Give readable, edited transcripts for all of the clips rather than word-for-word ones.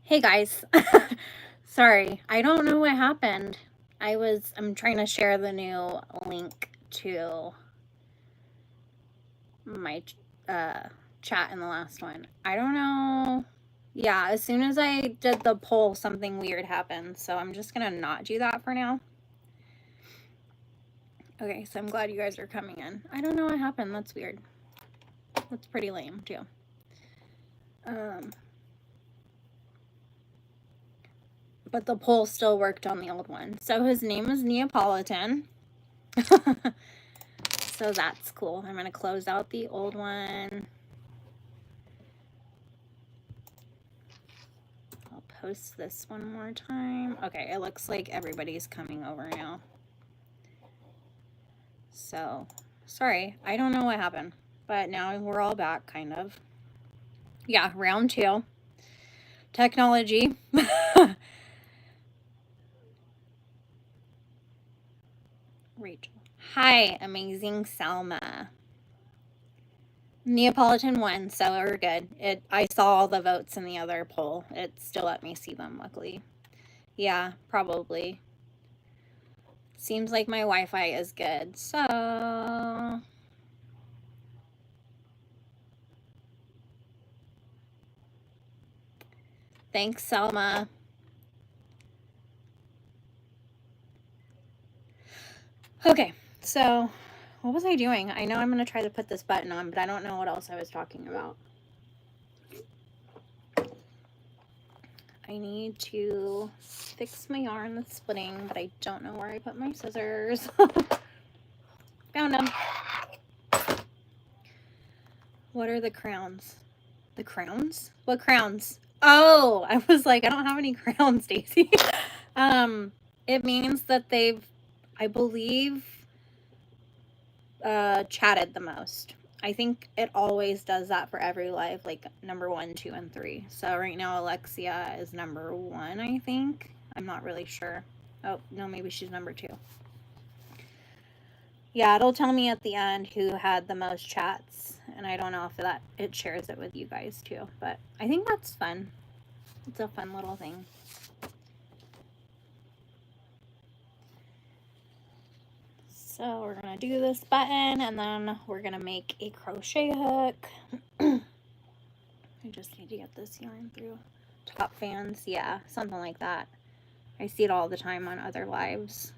Hey guys, sorry, I don't know what happened. I'm trying to share the new link to my chat in the last one. I don't know. Yeah, as soon as I did the poll, something weird happened, so I'm just gonna not do that for now. Okay, so I'm glad you guys are coming in. I don't know what happened. That's weird. That's pretty lame too. But the poll still worked on the old one. So his name is Neapolitan. So that's cool. I'm going to close out the old one. I'll post this one more time. Okay, it looks like everybody's coming over now. So, sorry, I don't know what happened. But now we're all back, kind of. Yeah, round 2. Technology. Rachel. Hi, amazing Selma. Neapolitan won, so we're good. I saw all the votes in the other poll. It still let me see them, luckily. Yeah, probably. Seems like my Wi-Fi is good, so... Thanks, Selma. Okay, so what was I doing? I know I'm going to try to put this button on, but I don't know what else I was talking about. I need to fix my yarn that's splitting, but I don't know where I put my scissors. Found them. What are the crowns? The crowns? What crowns? Oh, I was like, I don't have any crowns, Daisy. It means that they've, I believe, chatted the most. I think it always does that for every live, like number 1, 2, and 3. So right now Alexia is number 1, I think. I'm not really sure. Oh, no, maybe she's number 2. Yeah, it'll tell me at the end who had the most chats, and I don't know if it shares it with you guys too, but I think that's fun. It's a fun little thing. So we're gonna do this button, and then we're gonna make a crochet hook. I just need to get this yarn through. Top fans, yeah, something like that. I see it all the time on other lives.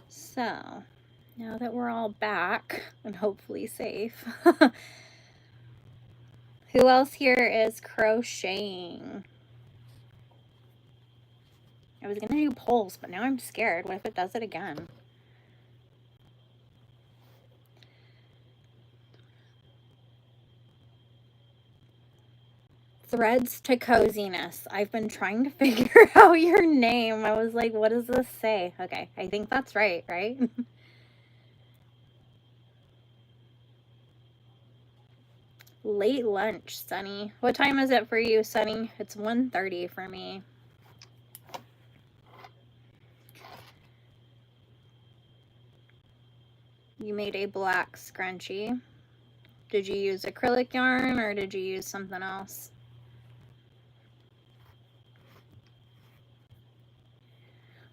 So now that we're all back and hopefully safe, who else here is crocheting? I was gonna do polls, but now I'm scared. What if it does it again? Threads to Coziness. I've been trying to figure out your name. I was like, what does this say? Okay, I think that's right? Late lunch, Sunny. What time is it for you, Sunny? It's 1:30 for me. You made a black scrunchie. Did you use acrylic yarn or did you use something else?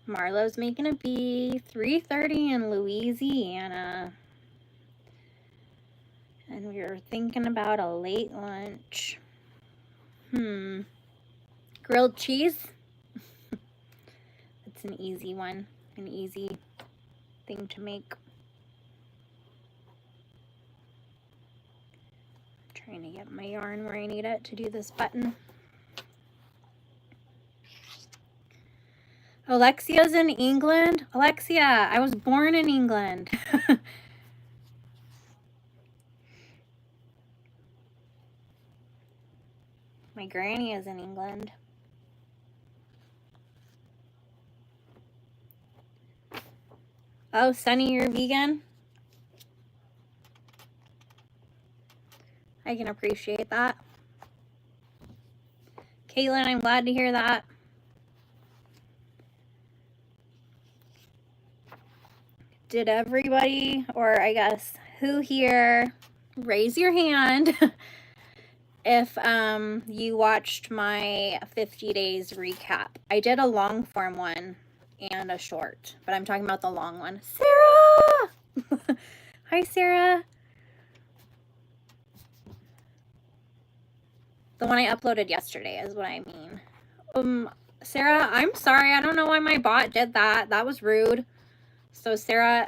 Marlo's making a bee. 3:30 in Louisiana. And we were thinking about a late lunch. Grilled cheese? It's an easy one. An easy thing to make. I'm trying to get my yarn where I need it to do this button. Alexia's in England? Alexia, I was born in England. My granny is in England. Oh, Sunny, you're vegan? I can appreciate that. Caitlin, I'm glad to hear that. Did everybody, or I guess who here, raise your hand if you watched my 50 days recap. I did a long form one and a short, but I'm talking about the long one. Sarah! Hi, Sarah. The one I uploaded yesterday is what I mean. Sarah, I'm sorry. I don't know why my bot did that. That was rude. So, Sarah...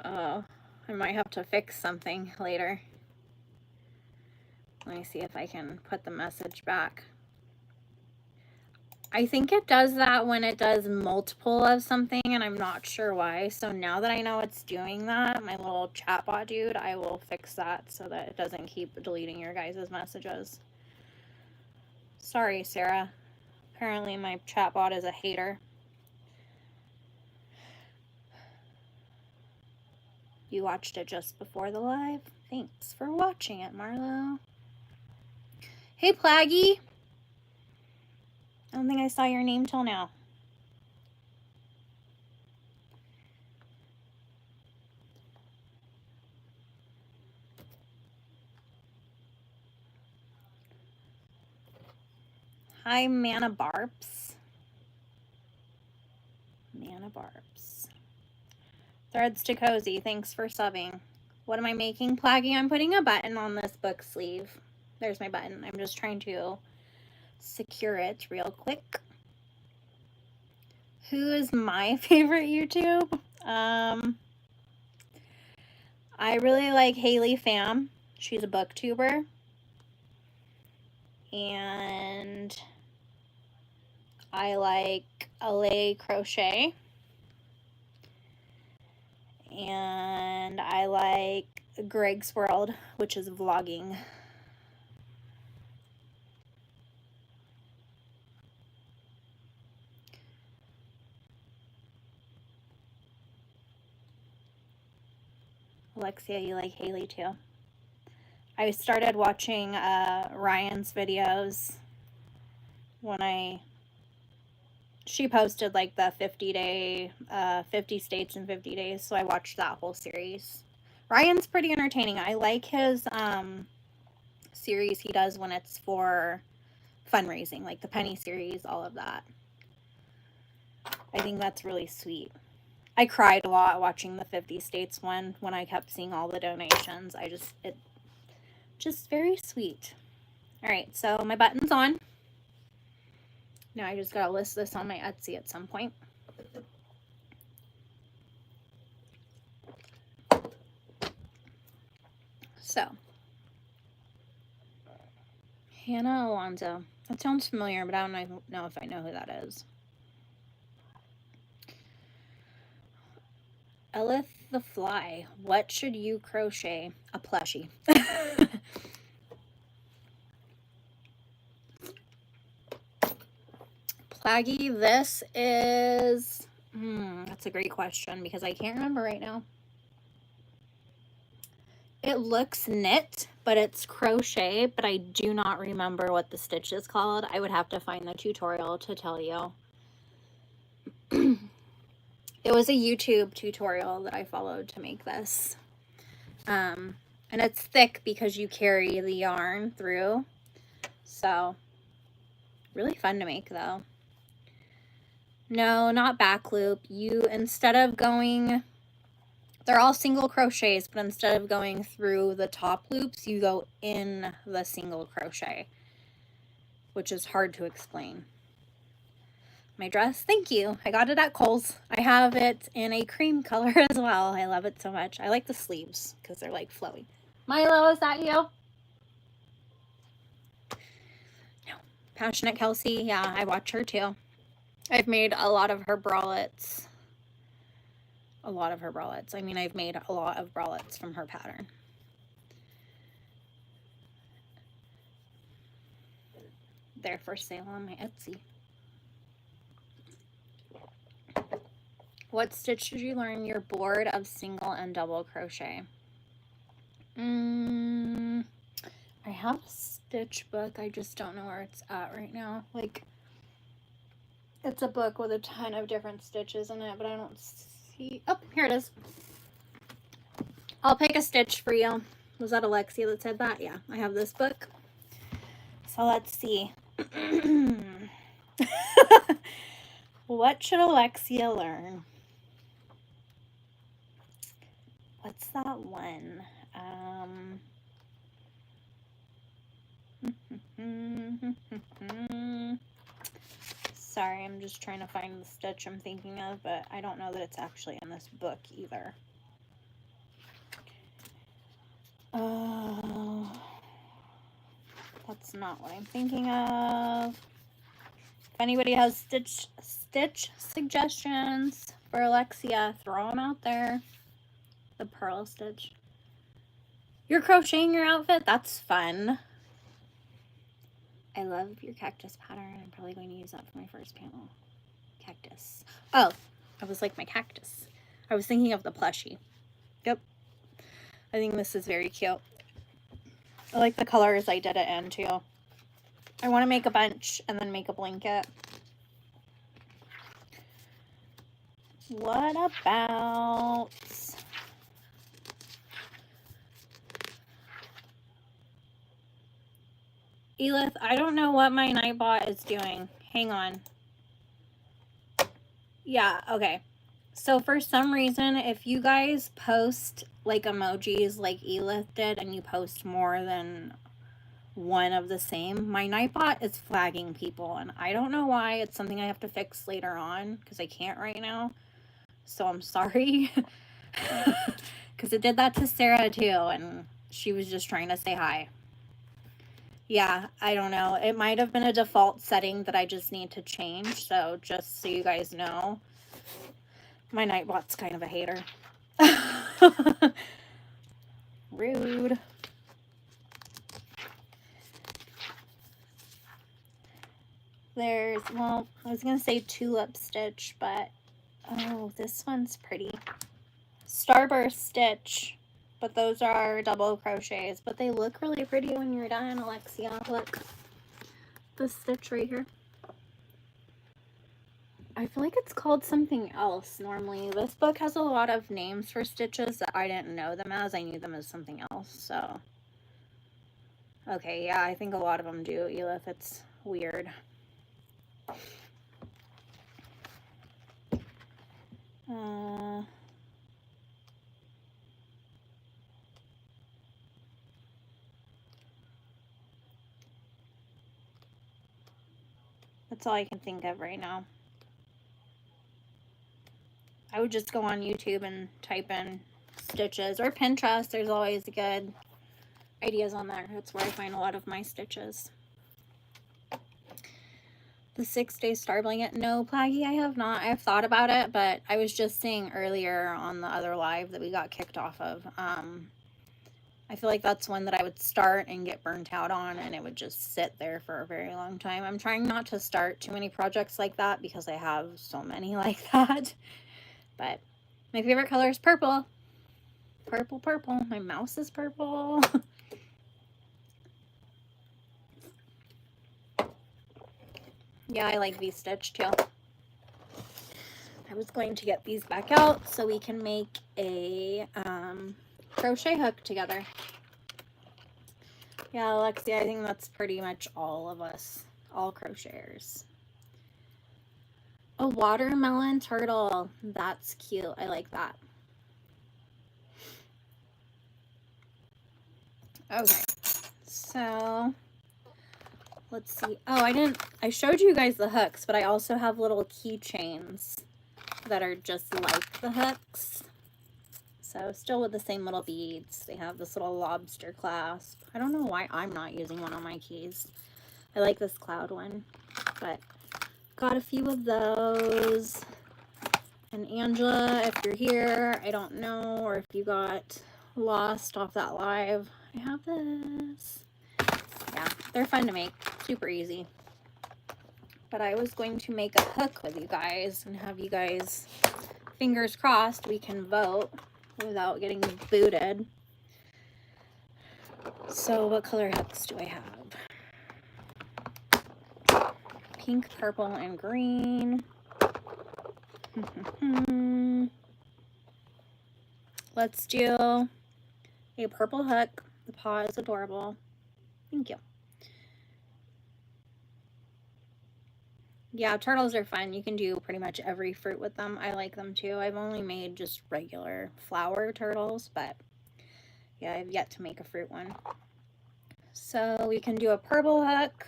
Oh, I might have to fix something later. Let me see if I can put the message back. I think it does that when it does multiple of something, and I'm not sure why. So now that I know it's doing that, my little chatbot dude, I will fix that so that it doesn't keep deleting your guys' messages. Sorry, Sarah. Apparently my chatbot is a hater. You watched it just before the live? Thanks for watching it, Marlo. Hey, Plaggy. I don't think I saw your name till now. Hi, Mana Barbs. Mana Barbs. Threads to Cozy, thanks for subbing. What am I making, Plaggy? I'm putting a button on this book sleeve. There's my button. I'm just trying to secure it real quick. Who is my favorite YouTube? I really like Haley Pham. She's a booktuber. And I like Riley Crochet. And I like Greg's World, which is vlogging. Alexia, you like Haley too. I started watching Ryan's videos when she posted like the 50 states in 50 days, so I watched that whole series. Ryan's pretty entertaining. I like his series he does when it's for fundraising, like the penny series, all of that. I think that's really sweet. I cried a lot watching the 50 states one when I kept seeing all the donations. It just very sweet. All right, so my button's on. Now I just gotta list this on my Etsy at some point. So, Hannah Alonso. That sounds familiar, but I don't know if I know who that is. Elith the Fly. What should you crochet? A plushie. Plaggy, this is... that's a great question because I can't remember right now. It looks knit, but it's crochet, but I do not remember what the stitch is called. I would have to find the tutorial to tell you. It was a YouTube tutorial that I followed to make this. And it's thick because you carry the yarn through. So, really fun to make though. No, not back loop. You, instead of going... They're all single crochets, but instead of going through the top loops, you go in the single crochet, which is hard to explain. My dress, thank you. I got it at Kohl's. I have it in a cream color as well. I love it so much. I like the sleeves because they're like flowy. Milo, is that you? No. Passionate Kelsey, yeah, I watch her too. I've made a lot of her bralettes. I mean, I've made a lot of bralettes from her pattern. They're for sale on my Etsy. What stitch did you learn you're bored of single and double crochet? I have a stitch book. I just don't know where it's at right now. Like, it's a book with a ton of different stitches in it, but I don't see... Oh, here it is. I'll pick a stitch for you. Was that Alexia that said that? Yeah, I have this book. So let's see. What should Alexia learn? What's that one? Sorry, I'm just trying to find the stitch I'm thinking of, but I don't know that it's actually in this book either. That's not what I'm thinking of. If anybody has stitch suggestions for Alexia, throw them out there. The purl stitch. You're crocheting your outfit? That's fun. I love your cactus pattern. I'm probably going to use that for my first panel. Cactus. Oh, I was like my cactus. I was thinking of the plushie. Yep. I think this is very cute. I like the colors I did it in too. I want to make a bunch and then make a blanket. What about... Elith, I don't know what my Nightbot is doing. Hang on. Yeah, okay. So for some reason, if you guys post like emojis like Elith did and you post more than one of the same, my Nightbot is flagging people, and I don't know why. It's something I have to fix later on because I can't right now. So I'm sorry. Because it did that to Sarah too, and she was just trying to say hi. Yeah, I don't know. It might have been a default setting that I just need to change. So just so you guys know, my Nightbot's kind of a hater. Rude. There's, well, I was going to say tulip stitch, but, oh, this one's pretty. Starburst stitch, but those are double crochets, but they look really pretty when you're done, Alexia. Look, this stitch right here. I feel like it's called something else normally. This book has a lot of names for stitches that I didn't know them as. I knew them as something else, so. Okay, yeah, I think a lot of them do, Elif. It's weird. That's all I can think of right now. I would just go on YouTube and type in stitches, or Pinterest. There's always good ideas on there. That's where I find a lot of my stitches. The 6-day star blanket. No, Plaggy, I have not. I've thought about it, but I was just saying earlier on the other live that we got kicked off of. I feel like that's one that I would start and get burnt out on, and it would just sit there for a very long time. I'm trying not to start too many projects like that because I have so many like that. But my favorite color is purple. Purple, purple. My mouse is purple. Yeah, I like V-stitch too. I was going to get these back out so we can make a crochet hook together. Yeah, Alexia, I think that's pretty much all of us, all crocheters. A watermelon turtle. That's cute. I like that. Okay, so let's see. Oh, I showed you guys the hooks, but I also have little keychains that are just like the hooks. So still with the same little beads. They have this little lobster clasp. I don't know why I'm not using one on my keys. I like this cloud one, but got a few of those. And Angela, if you're here, I don't know, or if you got lost off that live, I have this. Yeah, they're fun to make. Super easy. But I was going to make a hook with you guys and have you guys, fingers crossed, we can vote without getting booted. So what color hooks do I have? Pink, purple, and green. Let's do a purple hook. The paw is adorable. Thank you. Yeah, turtles are fun. You can do pretty much every fruit with them. I like them too. I've only made just regular flower turtles, but yeah, I've yet to make a fruit one. So we can do a purple hook.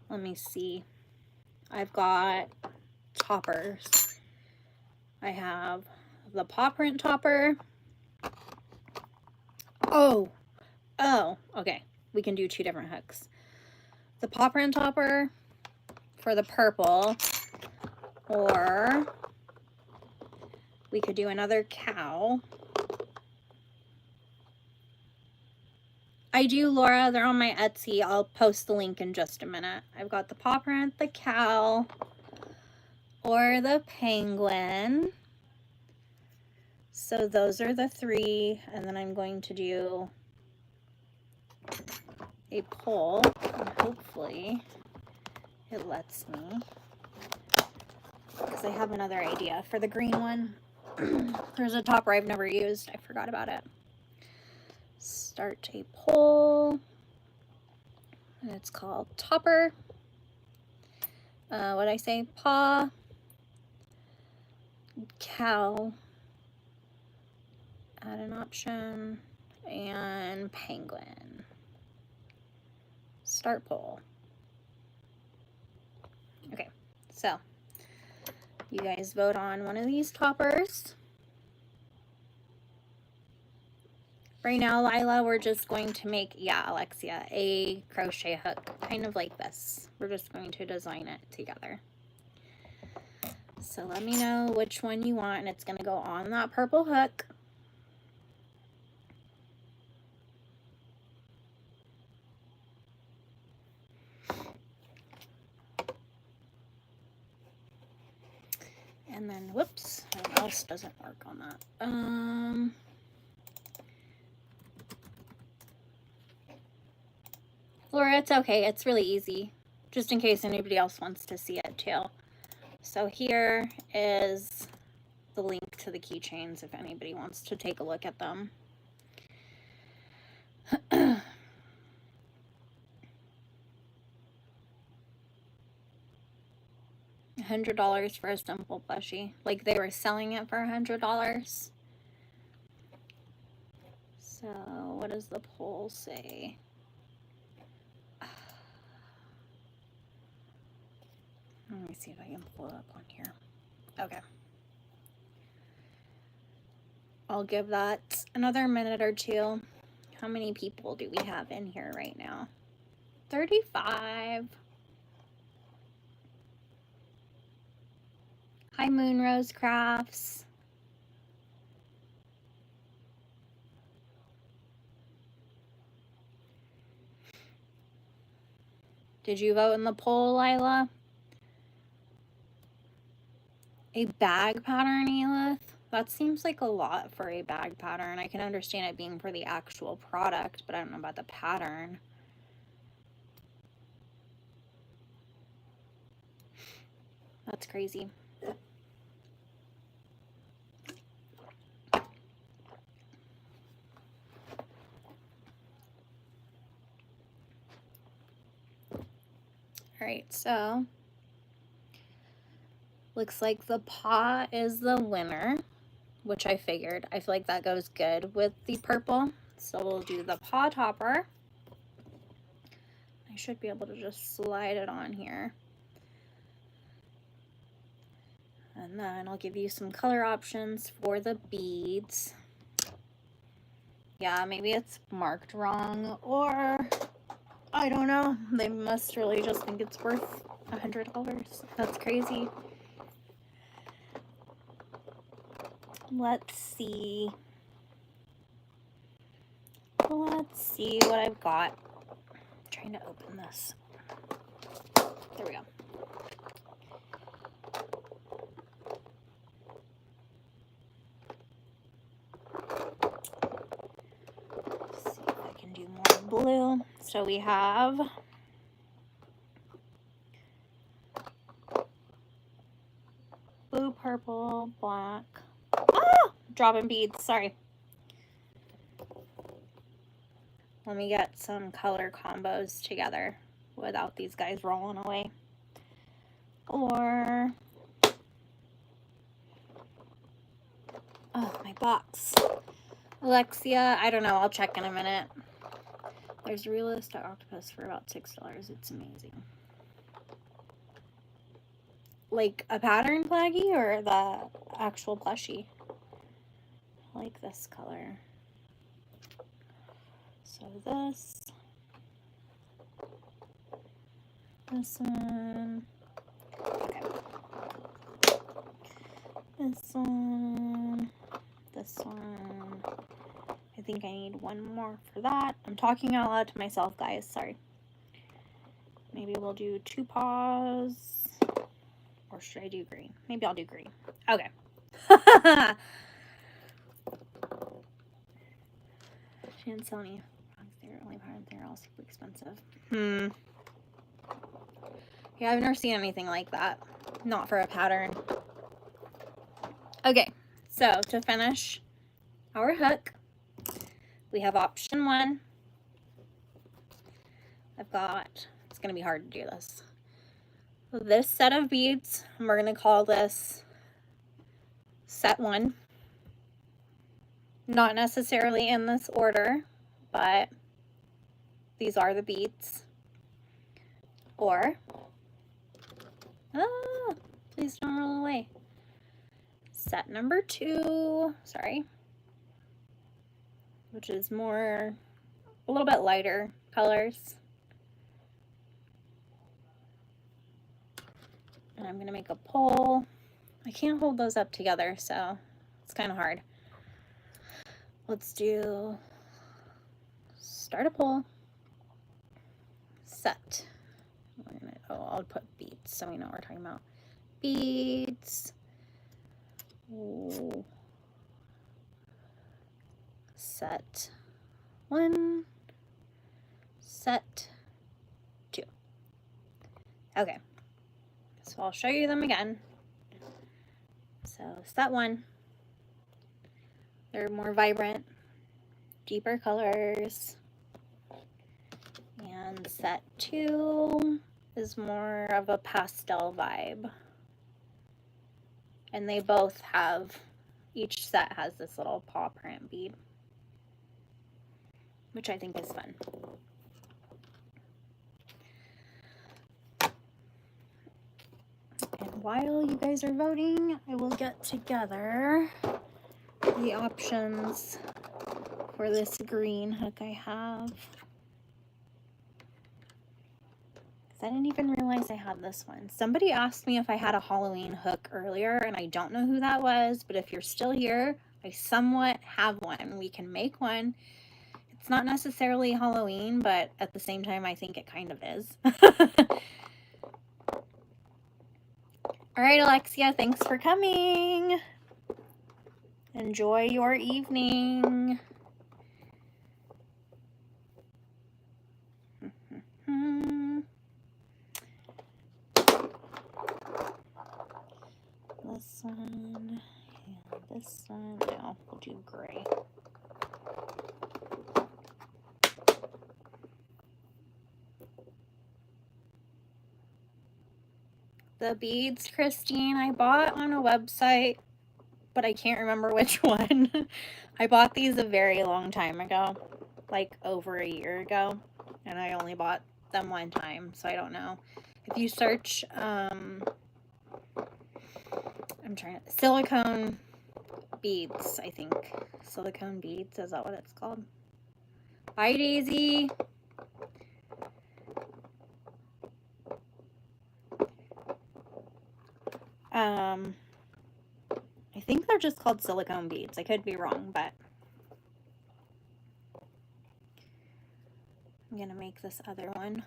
Let me see. I've got toppers. I have the paw print topper. Oh, okay. We can do 2 different hooks. The paw print topper for the purple, or we could do another cow. I do, Laura. They're on my Etsy. I'll post the link in just a minute. I've got the paw print, the cow, or the penguin. So those are the 3, and then I'm going to do a poll, and hopefully it lets me, because I have another idea for the green one. There's a topper I've never used. I forgot about it. Start a poll, and it's called topper. What I say? Paw, cow, add an option, and penguin. Start poll. Okay, so you guys vote on one of these toppers. Right now, Lila, we're just going to make, yeah, Alexia, a crochet hook, kind of like this. We're just going to design it together. So let me know which one you want, and it's going to go on that purple hook. And then, whoops, what else doesn't work on that? Laura, it's okay. It's really easy, just in case anybody else wants to see it too. So here is the link to the keychains if anybody wants to take a look at them. $100 for a simple plushie. Like they were selling it for $100. So what does the poll say? Let me see if I can pull it up on here. Okay. I'll give that another minute or 2. How many people do we have in here right now? 35. Hi, Moonrose Crafts. Did you vote in the poll, Lila? A bag pattern, Elith? That seems like a lot for a bag pattern. I can understand it being for the actual product, but I don't know about the pattern. That's crazy. Alright, so looks like the paw is the winner, which I figured. I feel like that goes good with the purple. So we'll do the paw topper. I should be able to just slide it on here. And then I'll give you some color options for the beads. Yeah, maybe it's marked wrong, or I don't know. They must really just think it's worth $100. That's crazy. Let's see. Let's see what I've got. I'm trying to open this. There we go. Let's see if I can do more blue. So we have blue, purple, black. Ah! Dropping beads, sorry. Let me get some color combos together without these guys rolling away. Or, oh, my box. Alexia, I don't know. I'll check in a minute. There's a realistic octopus for about $6. It's amazing. Like a pattern flaggy or the actual plushie? I like this color. So this one, okay. This one. I think I need one more for that. I'm talking out loud to myself, guys. Sorry. Maybe we'll do 2 paws. Or should I do green? Maybe I'll do green. Okay. Chansoni. They're only part. They're all super expensive. Yeah, I've never seen anything like that. Not for a pattern. Okay, so to finish our hook, we have option 1. I've got, it's going to be hard to do this set of beads, and we're going to call this set 1. Not necessarily in this order, but these are the beads. Or, please don't roll away. Set number 2, sorry, which is more, a little bit lighter colors. And I'm going to make a pole. I can't hold those up together, so it's kind of hard. Let's do start a pole, set. I'll put beads so we know what we're talking about. Beads. Ooh. Set 1, set 2. Okay, so I'll show you them again. So set 1, they're more vibrant, deeper colors. And set 2 is more of a pastel vibe. And they both have, each set has this little paw print bead, which I think is fun. And while you guys are voting, I will get together the options for this green hook I have. I didn't even realize I had this one. Somebody asked me if I had a Halloween hook earlier, and I don't know who that was, but if you're still here, I somewhat have one. We can make one. It's not necessarily Halloween, but at the same time, I think it kind of is. All right, Alexia, thanks for coming. Enjoy your evening. This one and this one. No, we'll do gray. The beads, Christine, I bought on a website, but I can't remember which one. I bought these a very long time ago, like over a year ago, and I only bought them one time, so I don't know. If you search, silicone beads, I think. Silicone beads, is that what it's called? Bye, Daisy. I think they're just called silicone beads. I could be wrong, but I'm gonna make this other one.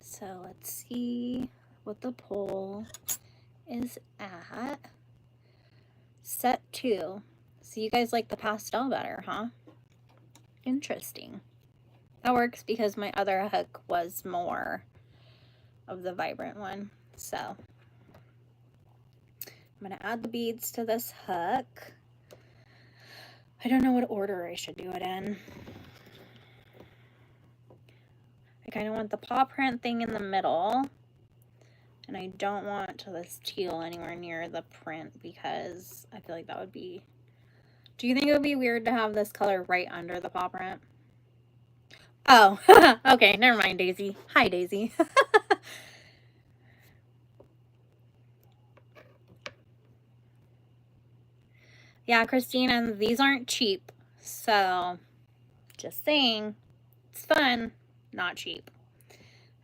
So let's see what the pole is at. Set 2. So you guys like the pastel better, huh? Interesting. That works because my other hook was more of the vibrant one. So I'm going to add the beads to this hook. I don't know what order I should do it in. I kind of want the paw print thing in the middle. And I don't want this teal anywhere near the print because I feel like that would be... Do you think it would be weird to have this color right under the paw print? Oh, okay, never mind, Daisy. Hi, Daisy. Yeah, Christine, and these aren't cheap. So, just saying, it's fun, not cheap.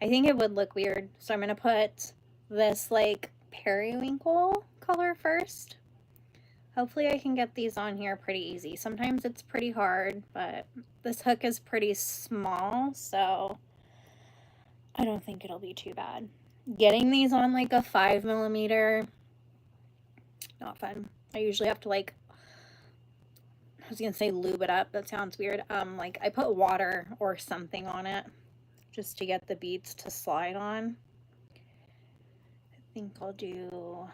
I think it would look weird. So I'm going to put this like periwinkle color first. Hopefully I can get these on here pretty easy. Sometimes it's pretty hard, but this hook is pretty small, so I don't think it'll be too bad. Getting these on like a 5mm, not fun. I usually have to like, I was gonna say lube it up. That sounds weird. Like I put water or something on it just to get the beads to slide on. I think I'll do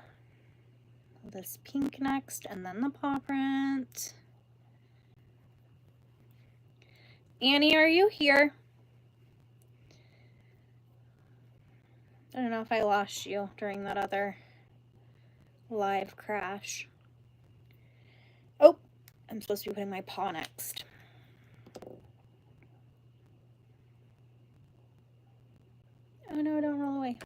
this pink next and then the paw print. Annie, are you here? I don't know if I lost you during that other live crash. Oh, I'm supposed to be putting my paw next. Oh no, don't roll away.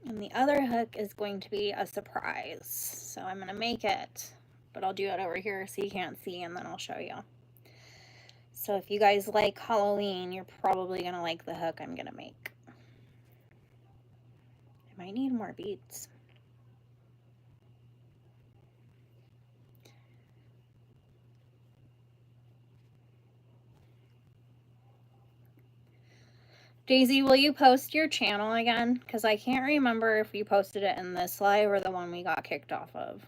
And the other hook is going to be a surprise. So I'm going to make it, but I'll do it over here so you can't see, and then I'll show you. So if you guys like Halloween, you're probably going to like the hook I'm going to make. I might need more beads. Daisy, will you post your channel again? Because I can't remember if you posted it in this live or the one we got kicked off of.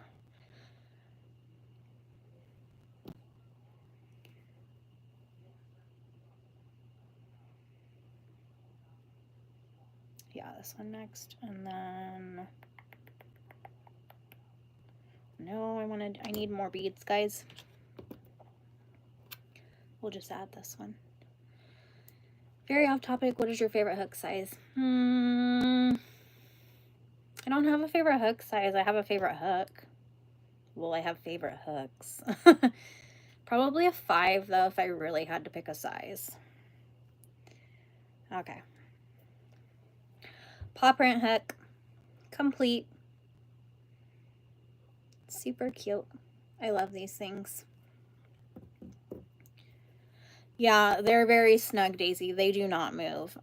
Yeah, this one next. And then... No, I need more beads, guys. We'll just add this one. Very off topic, what is your favorite hook size? I don't have a favorite hook size. I have a favorite hook. Well, I have favorite hooks. Probably a 5, though, if I really had to pick a size. Okay. Paw print hook. Complete. Super cute. I love these things. Yeah, they're very snug, Daisy. They do not move.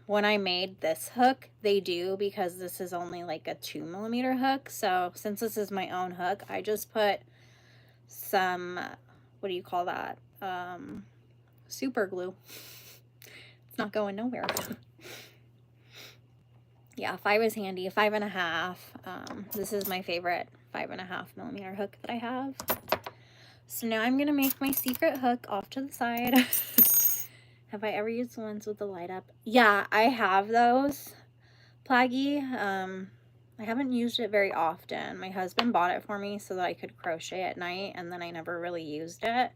When I made this hook, they do, because this is only like a 2mm hook. So since this is my own hook, I just put some, what do you call that? Super glue. It's not going nowhere. Yeah, 5 is handy. 5.5. This is my favorite 5.5mm hook that I have. So now I'm going to make my secret hook off to the side. Have I ever used the ones with the light up? Yeah, I have those, Plaggy. I haven't used it very often. My husband bought it for me so that I could crochet at night, and then I never really used it.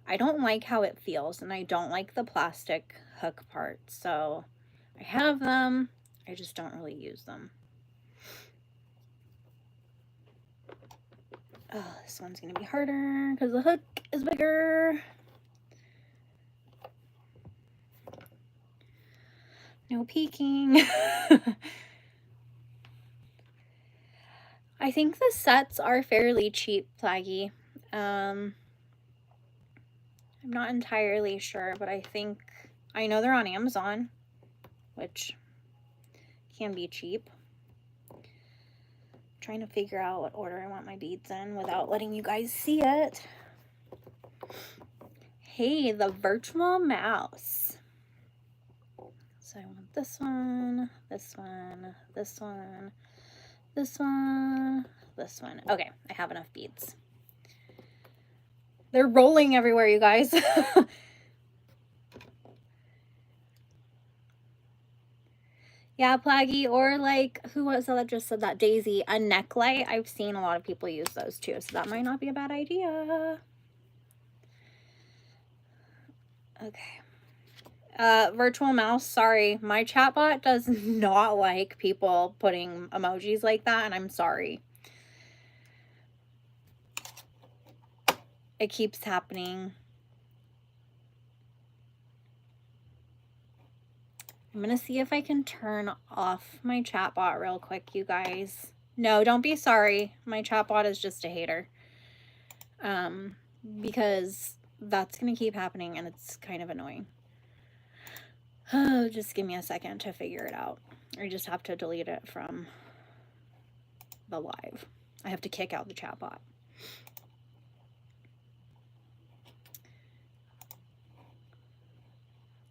I don't like how it feels, and I don't like the plastic hook part. So I have them. I just don't really use them. Oh, this one's going to be harder because the hook is bigger. No peeking. I think the sets are fairly cheap, Plaggy. I'm not entirely sure, but I know they're on Amazon, which can be cheap. Trying to figure out what order I want my beads in without letting you guys see it. Hey, the virtual mouse. So I want this one, this one, this one, this one, this one. Okay, I have enough beads. They're rolling everywhere, you guys. Yeah, Plaggy, or like, who was it that just said that? Daisy, a neck light. I've seen a lot of people use those too, so that might not be a bad idea. Okay. Virtual mouse, sorry. My chatbot does not like people putting emojis like that, and I'm sorry. It keeps happening. I'm gonna see if I can turn off my chatbot real quick, you guys. No, don't be sorry. My chatbot is just a hater. Because that's gonna keep happening and it's kind of annoying. Oh, just give me a second to figure it out. I just have to delete it from the live. I have to kick out the chatbot.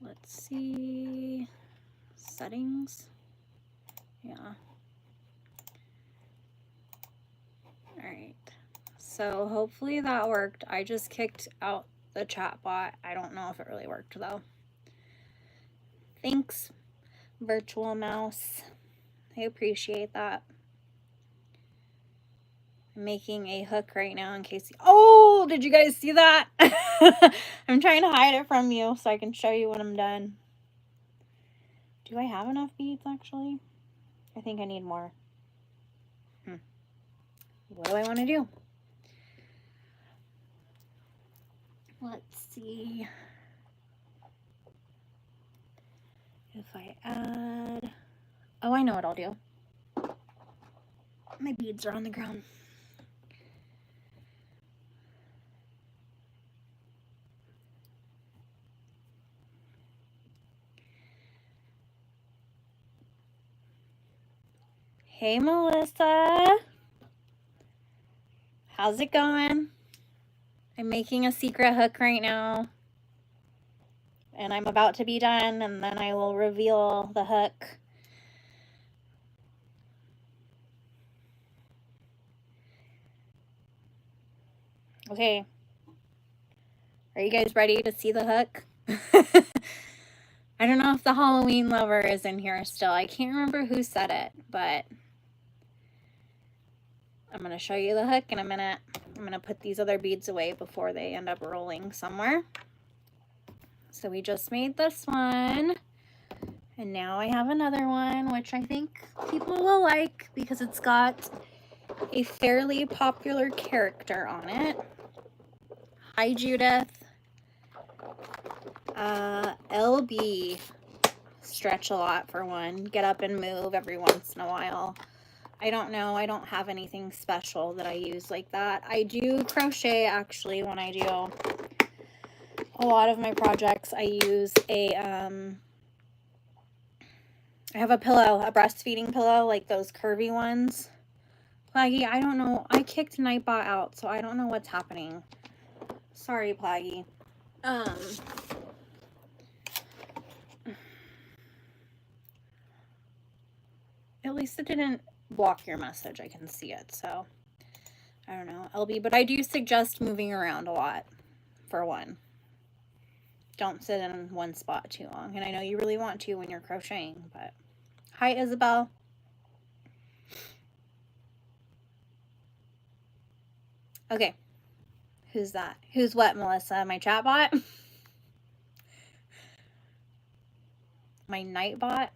Let's see. Settings. Yeah. All right. So hopefully that worked. I just kicked out the chatbot. I don't know if it really worked though. Thanks, virtual mouse. I appreciate that. I'm making a hook right now in case. Oh, did you guys see that? I'm trying to hide it from you so I can show you when I'm done. Do I have enough beads actually? I think I need more. What do I want to do? Let's see. If I add. Oh, I know what I'll do. My beads are on the ground. Hey, Melissa. How's it going? I'm making a secret hook right now. And I'm about to be done, and then I will reveal the hook. Okay. Are you guys ready to see the hook? I don't know if the Halloween lover is in here still. I can't remember who said it, but I'm going to show you the hook in a minute. I'm going to put these other beads away before they end up rolling somewhere. So we just made this one. And now I have another one, which I think people will like because it's got a fairly popular character on it. Hi, Judith. LB. Stretch a lot for one. Get up and move every once in a while. I don't know. I don't have anything special that I use like that. I do crochet actually when I do a lot of my projects. I use a, I have a pillow, a breastfeeding pillow, like those curvy ones. Plaggy, I don't know. I kicked Nightbot out, so I don't know what's happening. Sorry, Plaggy. At least it didn't block your message. I can see it, so I don't know, LB, but I do suggest moving around a lot for one. Don't sit in one spot too long, and I know you really want to when you're crocheting, but hi, Isabel. Okay, who's that? Who's what, Melissa? My chatbot? My Nightbot?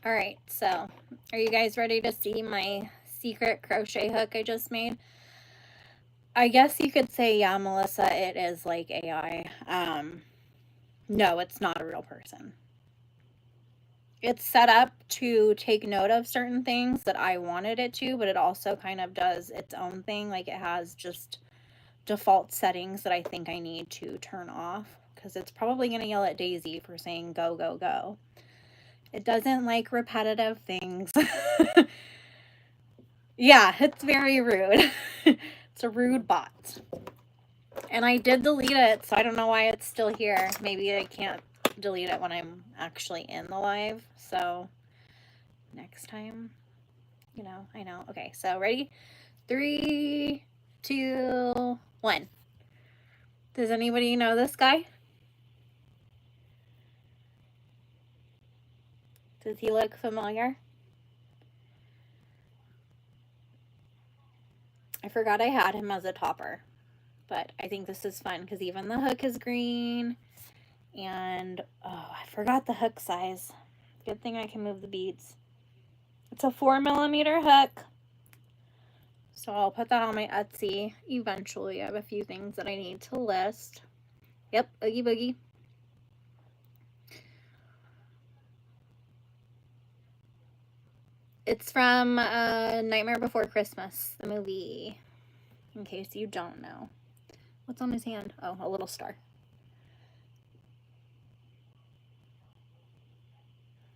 All right, so are you guys ready to see my secret crochet hook I just made? I guess you could say, yeah, Melissa, it is like AI. No, it's not a real person. It's set up to take note of certain things that I wanted it to, but it also kind of does its own thing. Like it has just default settings that I think I need to turn off because it's probably going to yell at Daisy for saying go, go, go. It doesn't like repetitive things. Yeah, it's very rude. It's a rude bot. And I did delete it, so I don't know why it's still here. Maybe I can't delete it when I'm actually in the live. So next time, you know, I know. Okay, so ready? 3, 2, 1. Does anybody know this guy? Does he look familiar? I forgot I had him as a topper, but I think this is fun because even the hook is green. And, oh, I forgot the hook size. Good thing I can move the beads. It's a 4mm hook. So I'll put that on my Etsy eventually. I have a few things that I need to list. Yep, Oogie Boogie. It's from Nightmare Before Christmas, the movie, in case you don't know. What's on his hand? Oh, a little star.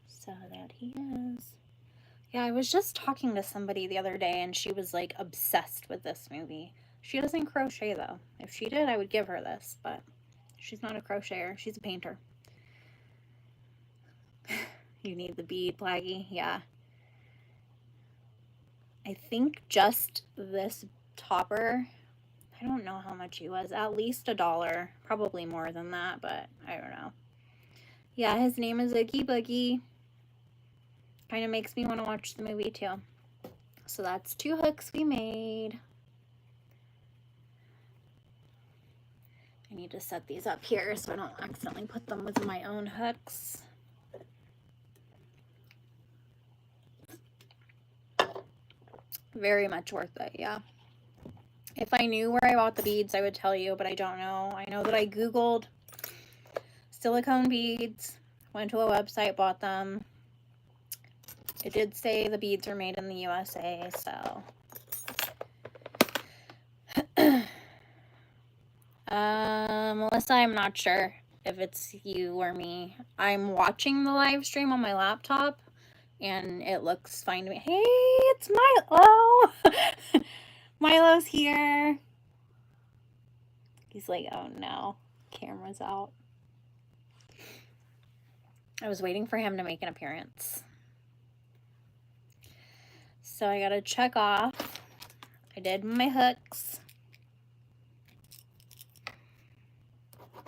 So that he is. Yeah, I was just talking to somebody the other day and she was like obsessed with this movie. She doesn't crochet though. If she did, I would give her this, but she's not a crocheter. She's a painter. You need the bead, Plaggy. Yeah. I think just this topper, I don't know how much he was. At least $1. Probably more than that, but I don't know. Yeah, his name is Oogie Boogie. Kind of makes me want to watch the movie too. So that's 2 hooks we made. I need to set these up here so I don't accidentally put them with my own hooks. Very much worth it, yeah. If I knew where I bought the beads, I would tell you, but I don't know. I know that I Googled silicone beads, went to a website, bought them. It did say the beads are made in the USA, so. Melissa, I'm not sure if it's you or me. I'm watching the live stream on my laptop, and it looks fine to me. Hey, it's Milo! Milo's here. He's like, oh no, camera's out. I was waiting for him to make an appearance. So I gotta check off. I did my hooks.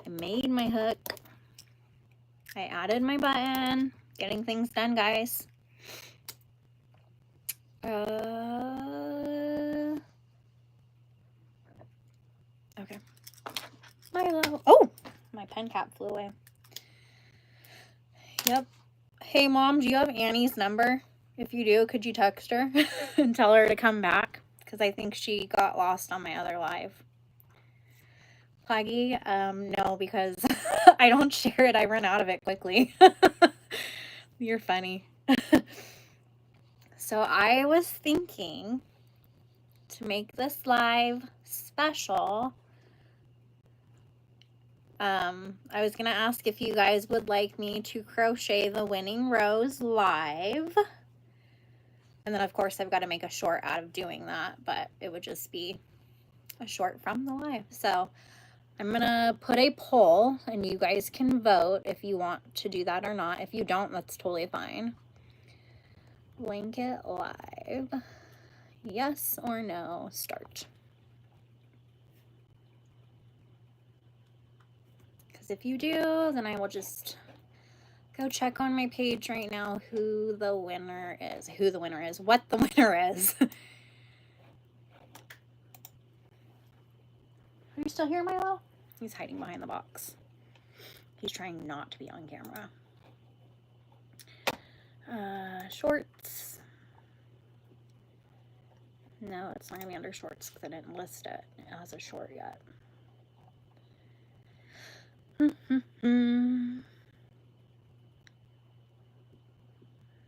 I made my hook. I added my button. Getting things done, guys. Okay. Milo. Oh, my pen cap flew away. Yep. Hey, Mom, do you have Annie's number? If you do, could you text her and tell her to come back? Because I think she got lost on my other live. Plaggy? No, because I don't share it. I run out of it quickly. You're funny. So I was thinking to make this live special. I was going to ask if you guys would like me to crochet the winning rows live. And then, of course, I've got to make a short out of doing that, but it would just be a short from the live. So I'm going to put a poll, and you guys can vote if you want to do that or not. If you don't, that's totally fine. Blanket live. Yes or no? Start. If you do, then I will just go check on my page right now who the winner is. What the winner is. Are you still here, Milo? He's hiding behind the box. He's trying not to be on camera. Shorts. No, it's not going to be under shorts because I didn't list it as a short yet.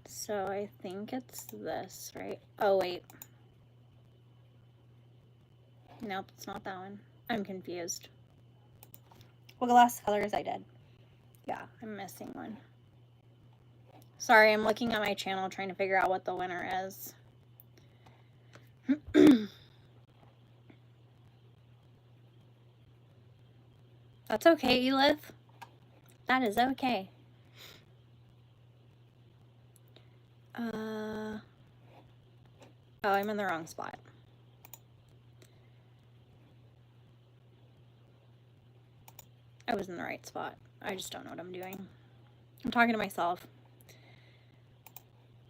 So I think it's this, right? Oh, wait. Nope, it's not that one. I'm confused. What glass colors I did? Yeah, I'm missing one. Sorry, I'm looking at my channel trying to figure out what the winner is. That's okay, Elif. That is okay. Oh, I'm in the wrong spot. I was in the right spot. I just don't know what I'm doing. I'm talking to myself.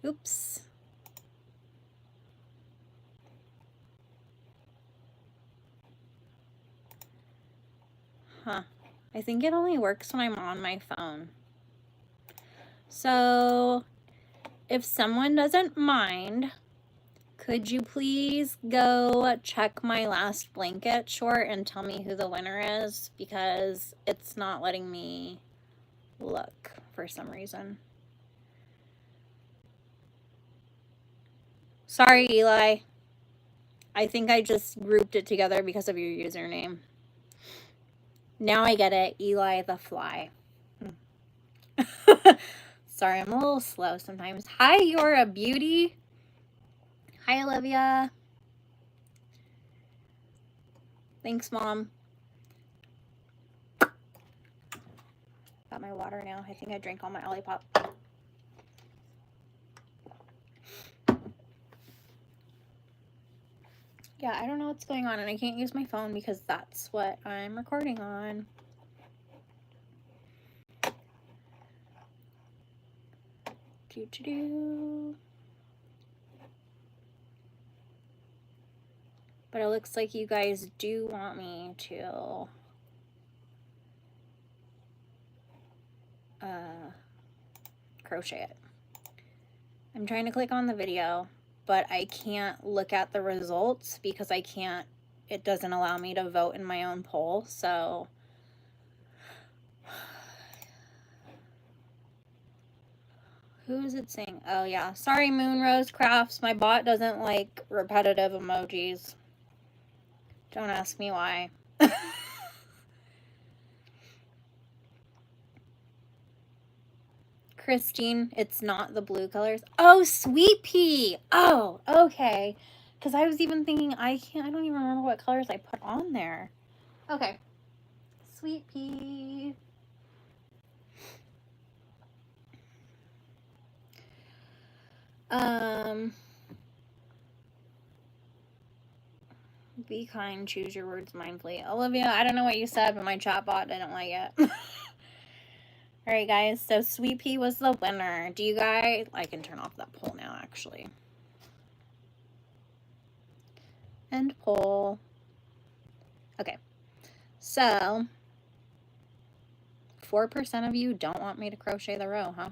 Oops. Huh. I think it only works when I'm on my phone. So, if someone doesn't mind, could you please go check my last blanket short and tell me who the winner is? Because it's not letting me look for some reason. Sorry, Eli. I think I just grouped it together because of your username. Now I get it. Eli the Fly. Sorry, I'm a little slow sometimes. Hi, you're a beauty. Hi, Olivia. Thanks, Mom. Got my water now. I think I drank all my Olipop. Yeah, I don't know what's going on, and I can't use my phone because that's what I'm recording on. But it looks like you guys do want me to crochet it. I'm trying to click on the video, but I can't look at the results because it doesn't allow me to vote in my own poll, so who is it saying? Oh yeah, sorry Moonrose Crafts, my bot doesn't like repetitive emojis. Don't ask me why. Christine, it's not the blue colors. Oh, Sweet Pea. Oh, okay. Because I was even thinking, I don't even remember what colors I put on there. Okay. Sweet Pea. Be kind, choose your words mindfully. Olivia, I don't know what you said, but my chat bot didn't like it. Alright, guys, so Sweet Pea was the winner. Do you guys... I can turn off that poll now, actually. End poll. Okay. So, 4% of you don't want me to crochet the row, huh?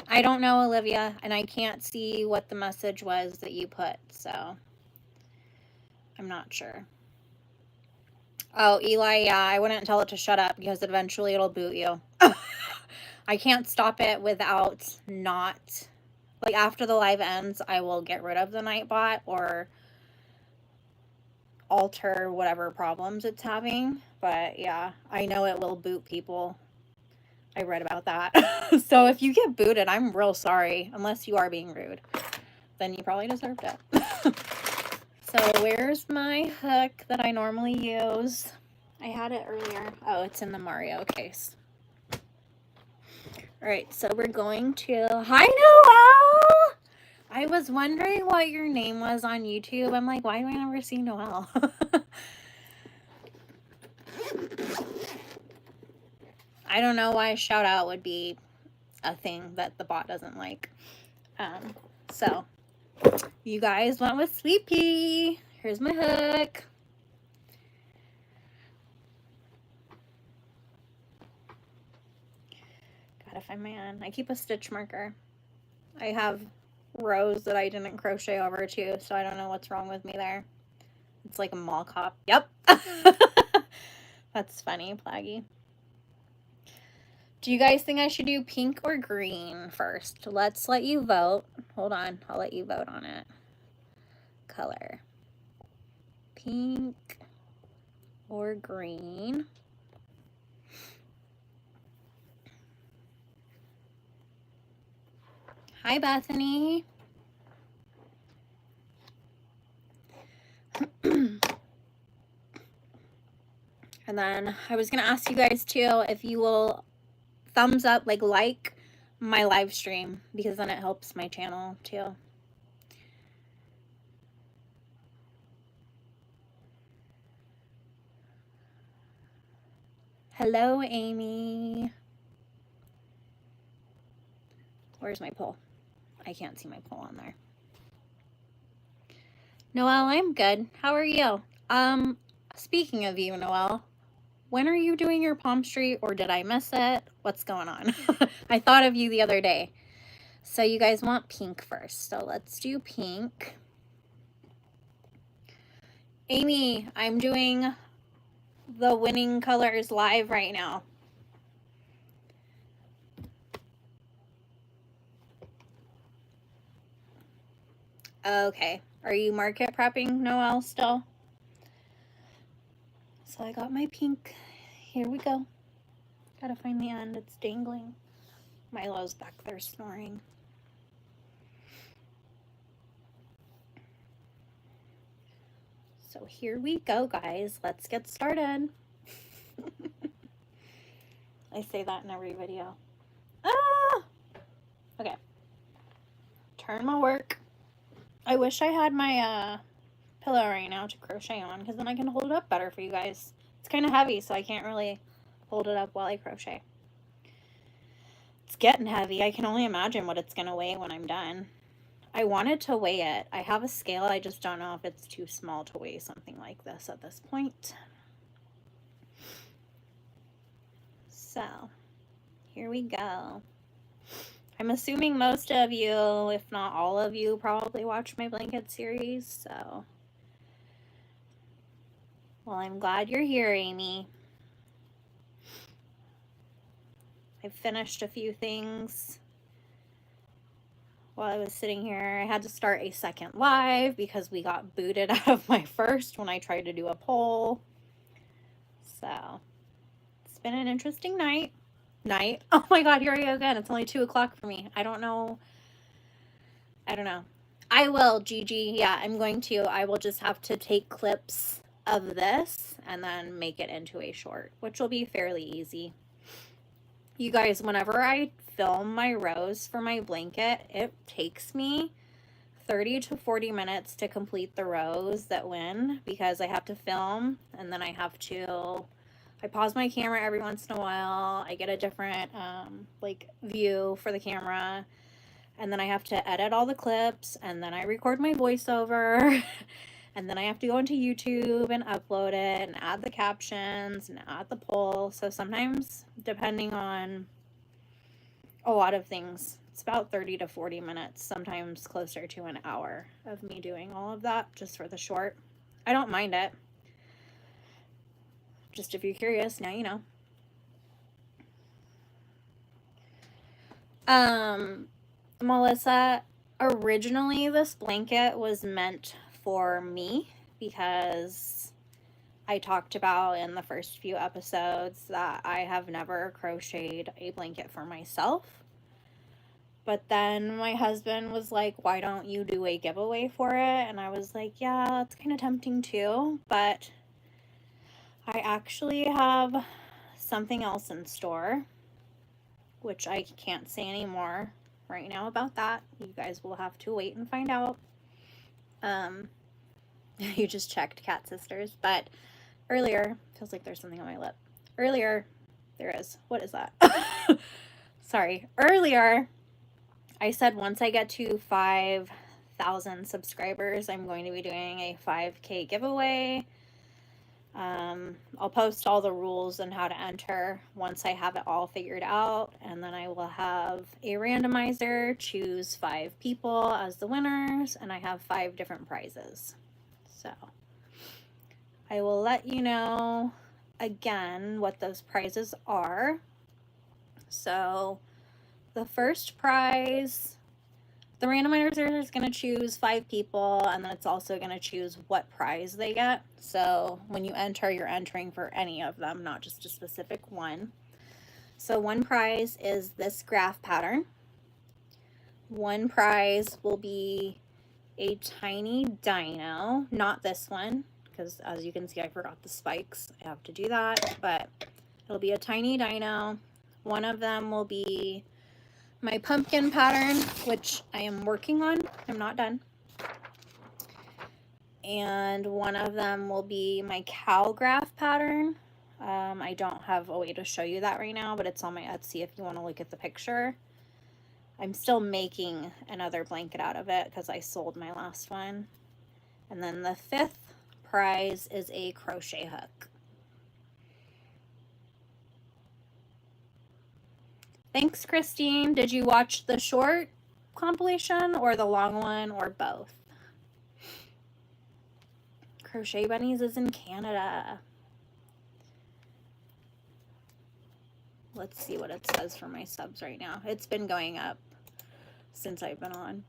I don't know, Olivia, and I can't see what the message was that you put, so I'm not sure. Oh, Eli, yeah, I wouldn't tell it to shut up because eventually it'll boot you. I can't stop it without not... Like, after the live ends, I will get rid of the Nightbot or alter whatever problems it's having. But, yeah, I know it will boot people. I read about that. So if you get booted, I'm real sorry. Unless you are being rude. Then you probably deserved it. So where's my hook that I normally use? I had it earlier. Oh, it's in the Mario case. Alright, so we're going to... Hi, Noelle! I was wondering what your name was on YouTube. I'm like, why do I never see Noelle? I don't know why shout out would be a thing that the bot doesn't like. So, you guys went with Sweet Pea. Here's my hook. Gotta find my end. I keep a stitch marker. I have rows that I didn't crochet over too, so I don't know what's wrong with me there. It's like a mall cop. Yep. That's funny, Plaggy. Do you guys think I should do pink or green first? Let's let you vote. Hold on. I'll let you vote on it. Color. Pink or green. Hi, Bethany. And then I was going to ask you guys too if you will thumbs up, like my live stream, because then it helps my channel too. Hello, Amy. Where's my poll? I can't see my poll on there. Noelle, I'm good. How are you? Speaking of you, Noelle, when are you doing your Palm Street, or did I miss it? What's going on? I thought of you the other day. So you guys want pink first. So let's do pink. Amy, I'm doing the winning colors live right now. Okay. Are you market prepping, Noelle, still? So I got my pink. Here we go. Gotta find the end. It's dangling. Milo's back there snoring. So here we go, guys. Let's get started. I say that in every video. Ah! Okay. Turn my work. I wish I had my pillow right now to crochet on, because then I can hold it up better for you guys. It's kind of heavy, so I can't really hold it up while I crochet. It's getting heavy. I can only imagine what it's going to weigh when I'm done. I wanted to weigh it. I have a scale. I just don't know if it's too small to weigh something like this at this point. So, here we go. I'm assuming most of you, if not all of you, probably watch my blanket series, so. Well, I'm glad you're here, Amy. I've finished a few things while I was sitting here. I had to start a second live because we got booted out of my first when I tried to do a poll. So, it's been an interesting night. Oh my god, here I go again. It's only 2 o'clock for me. I don't know. I will, Gigi. Yeah, I'm going to. I will just have to take clips of this and then make it into a short, which will be fairly easy. You guys, whenever I film my rows for my blanket, it takes me 30 to 40 minutes to complete the rows that win, because I have to film and then I pause my camera every once in a while. I get a different like view for the camera, and then I have to edit all the clips, and then I record my voiceover and then I have to go into YouTube and upload it and add the captions and add the poll. So sometimes, depending on a lot of things, it's about 30 to 40 minutes, sometimes closer to an hour of me doing all of that just for the short. I don't mind it. Just if you're curious, now you know. Melissa, originally this blanket was meant for me because I talked about in the first few episodes that I have never crocheted a blanket for myself. But then my husband was like, why don't you do a giveaway for it? And I was like, yeah, that's kind of tempting too. But I actually have something else in store, which I can't say anymore right now about that. You guys will have to wait and find out. You just checked, Cat Sisters. But earlier, feels like there's something on my lip. Earlier, there is. What is that? Sorry. Earlier, I said once I get to 5,000 subscribers, I'm going to be doing a 5K giveaway. I'll post all the rules and how to enter once I have it all figured out, and then I will have a randomizer choose 5 people as the winners, and I have 5 different prizes. So I will let you know again what those prizes are. So the first prize, the randomizer is going to choose 5 people, and then it's also going to choose what prize they get. So when you enter, you're entering for any of them, not just a specific one. So one prize is this graph pattern. One prize will be a tiny dino, not this one, because as you can see, I forgot the spikes. I have to do that, but it'll be a tiny dino. One of them will be my pumpkin pattern, which I am working on. I'm not done. And one of them will be my cow graph pattern. I don't have a way to show you that right now, but it's on my Etsy if you want to look at the picture. I'm still making another blanket out of it because I sold my last one. And then the 5th prize is a crochet hook. Thanks, Christine. Did you watch the short compilation or the long one or both? Crochet Bunnies is in Canada. Let's see what it says for my subs right now. It's been going up since I've been on.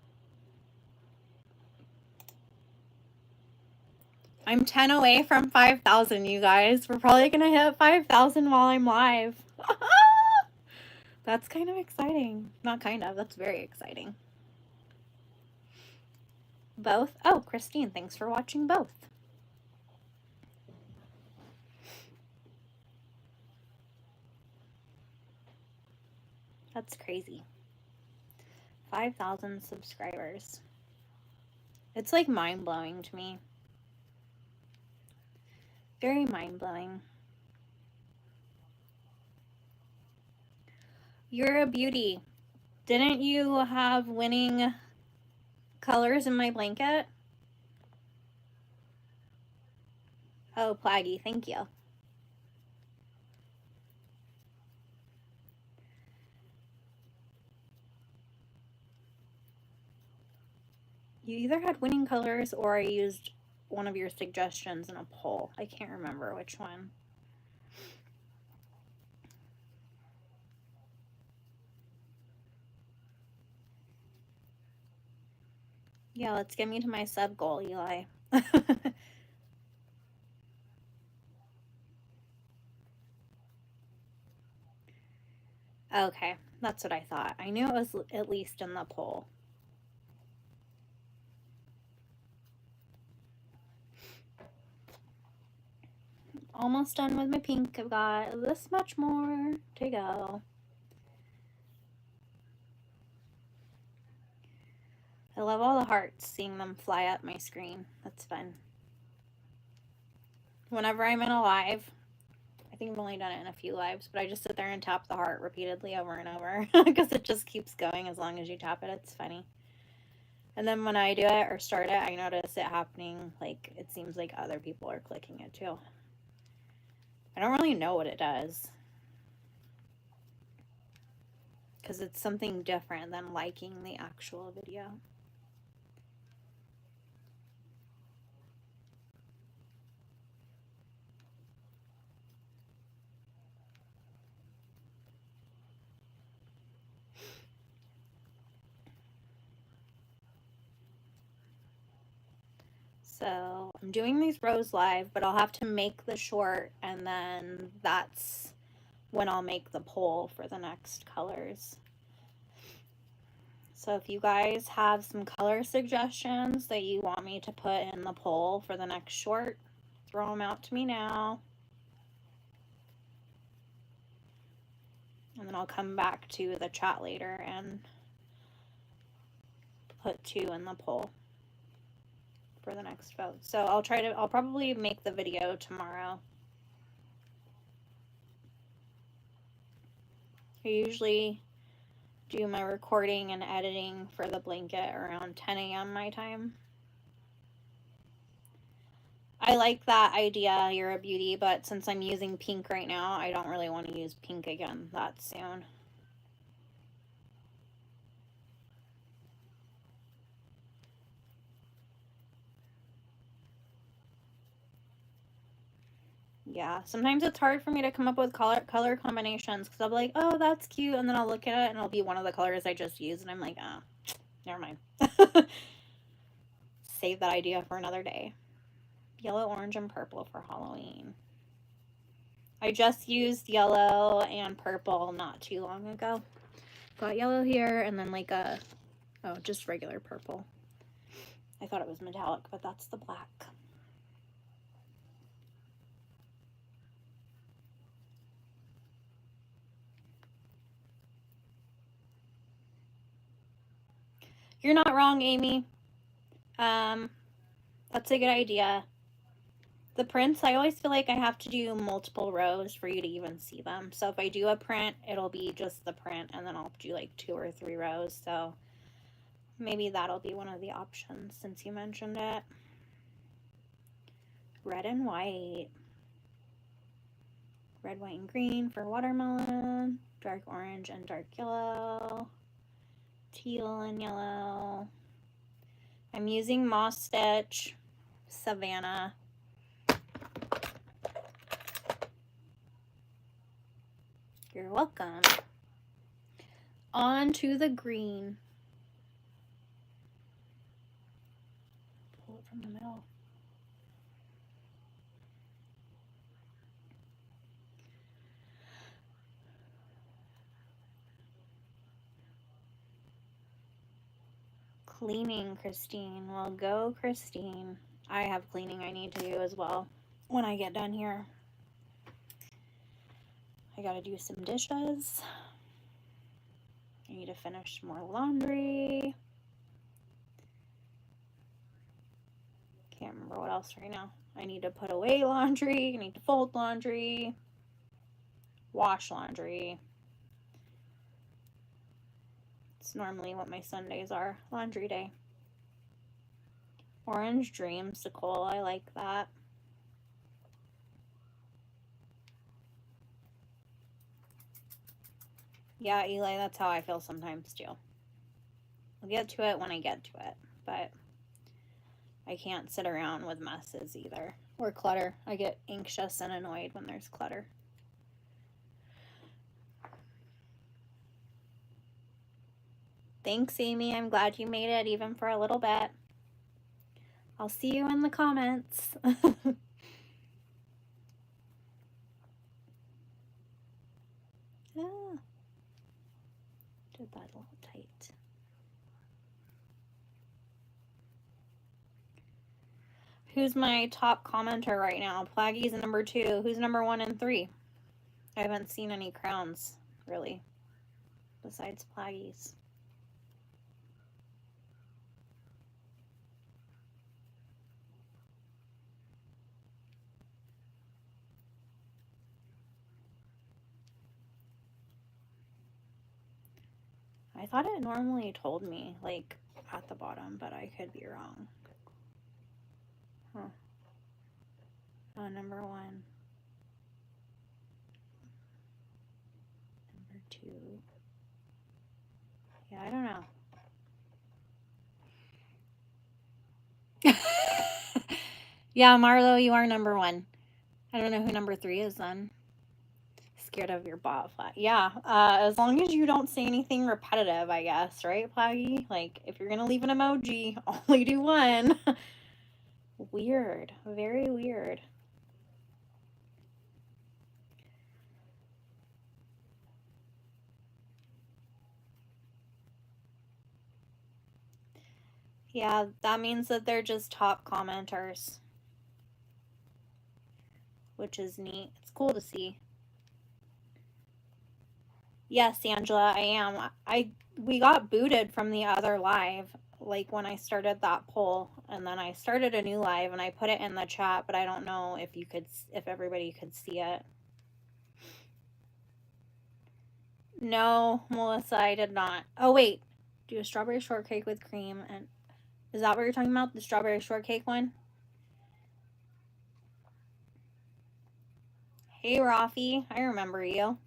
I'm 10 away from 5,000, you guys. We're probably going to hit 5,000 while I'm live. That's kind of exciting. Not kind of, that's very exciting. Both? Oh, Christine, thanks for watching both. That's crazy. 5,000 subscribers. It's like mind-blowing to me. Very mind-blowing. You're a beauty. Didn't you have winning colors in my blanket? Oh, Plaggy, thank you. You either had winning colors or I used one of your suggestions in a poll. I can't remember which one. Yeah, let's get me to my sub goal, Eli. Okay, that's what I thought. I knew it was at least in the poll. Almost done with my pink. I've got this much more to go. I love all the hearts, seeing them fly up my screen. That's fun. Whenever I'm in a live, I think I've only done it in a few lives, but I just sit there and tap the heart repeatedly over and over because it just keeps going as long as you tap it. It's funny. And then when I do it or start it, I notice it happening, like it seems like other people are clicking it too. I don't really know what it does because it's something different than liking the actual video. So I'm doing these rows live, but I'll have to make the short, and then that's when I'll make the poll for the next colors. So if you guys have some color suggestions that you want me to put in the poll for the next short, throw them out to me now. And then I'll come back to the chat later and put 2 in the poll for the next vote. So I'll probably make the video tomorrow. I usually do my recording and editing for the blanket around 10 a.m. my time. I like that idea, you're a beauty, but since I'm using pink right now, I don't really want to use pink again that soon. Yeah, sometimes it's hard for me to come up with color combinations because I'll be like, oh, that's cute, and then I'll look at it and it'll be one of the colors I just used, and I'm like, oh, never mind. Save that idea for another day. Yellow, orange, and purple for Halloween. I just used yellow and purple not too long ago. Got yellow here and then like just regular purple. I thought it was metallic, but that's the black. You're not wrong, Amy. That's a good idea. The prints, I always feel like I have to do multiple rows for you to even see them. So if I do a print, it'll be just the print, and then I'll do like 2 or 3 rows. So maybe that'll be one of the options since you mentioned it. Red and white. Red, white, and green for watermelon. Dark orange and dark yellow. Teal and yellow. I'm using Moss Stitch, Savannah. You're welcome. On to the green. Pull it from the middle. Cleaning, Christine. Well, go, Christine. I have cleaning I need to do as well when I get done here. I gotta do some dishes. I need to finish more laundry. Can't remember what else right now. I need to put away laundry. I need to fold laundry. Wash laundry. It's normally what my Sundays are. Laundry day. Orange Dreamsicle. I like that. Yeah, Eli, that's how I feel sometimes too. I'll get to it when I get to it, but I can't sit around with messes either. Or clutter. I get anxious and annoyed when there's clutter. Thanks, Amy. I'm glad you made it even for a little bit. I'll see you in the comments. Ah, did that a little tight. Who's my top commenter right now? Plaggy's number 2. Who's number 1 and 3? I haven't seen any crowns, really, besides Plaggy's. I thought it normally told me, like, at the bottom, but I could be wrong. Huh. Oh, number 1. Number 2. Yeah, I don't know. Yeah, Marlo, you are number 1. I don't know who number 3 is then. Scared of your bot flat. Yeah, as long as you don't say anything repetitive, I guess, right, Plaggy? Like, if you're gonna leave an emoji, only do 1. Weird. Very weird. Yeah, that means that they're just top commenters, which is neat. It's cool to see. Yes, Angela, I am. We got booted from the other live, like when I started that poll, and then I started a new live and I put it in the chat, but I don't know if everybody could see it. No, Melissa, I did not. Oh wait, do a strawberry shortcake with cream, and is that what you're talking about? The strawberry shortcake one? Hey, Rafi, I remember you.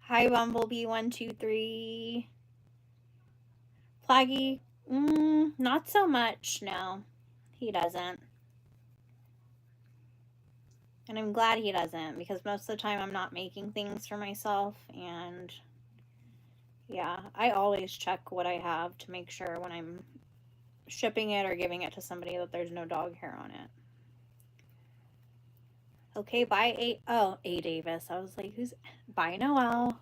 Hi, Bumblebee123. Plaggy, not so much, no. He doesn't. And I'm glad he doesn't, because most of the time I'm not making things for myself, and yeah, I always check what I have to make sure when I'm shipping it or giving it to somebody that there's no dog hair on it. Okay, bye, A. Oh, A. Davis. I was like, who's... Bye, Noelle.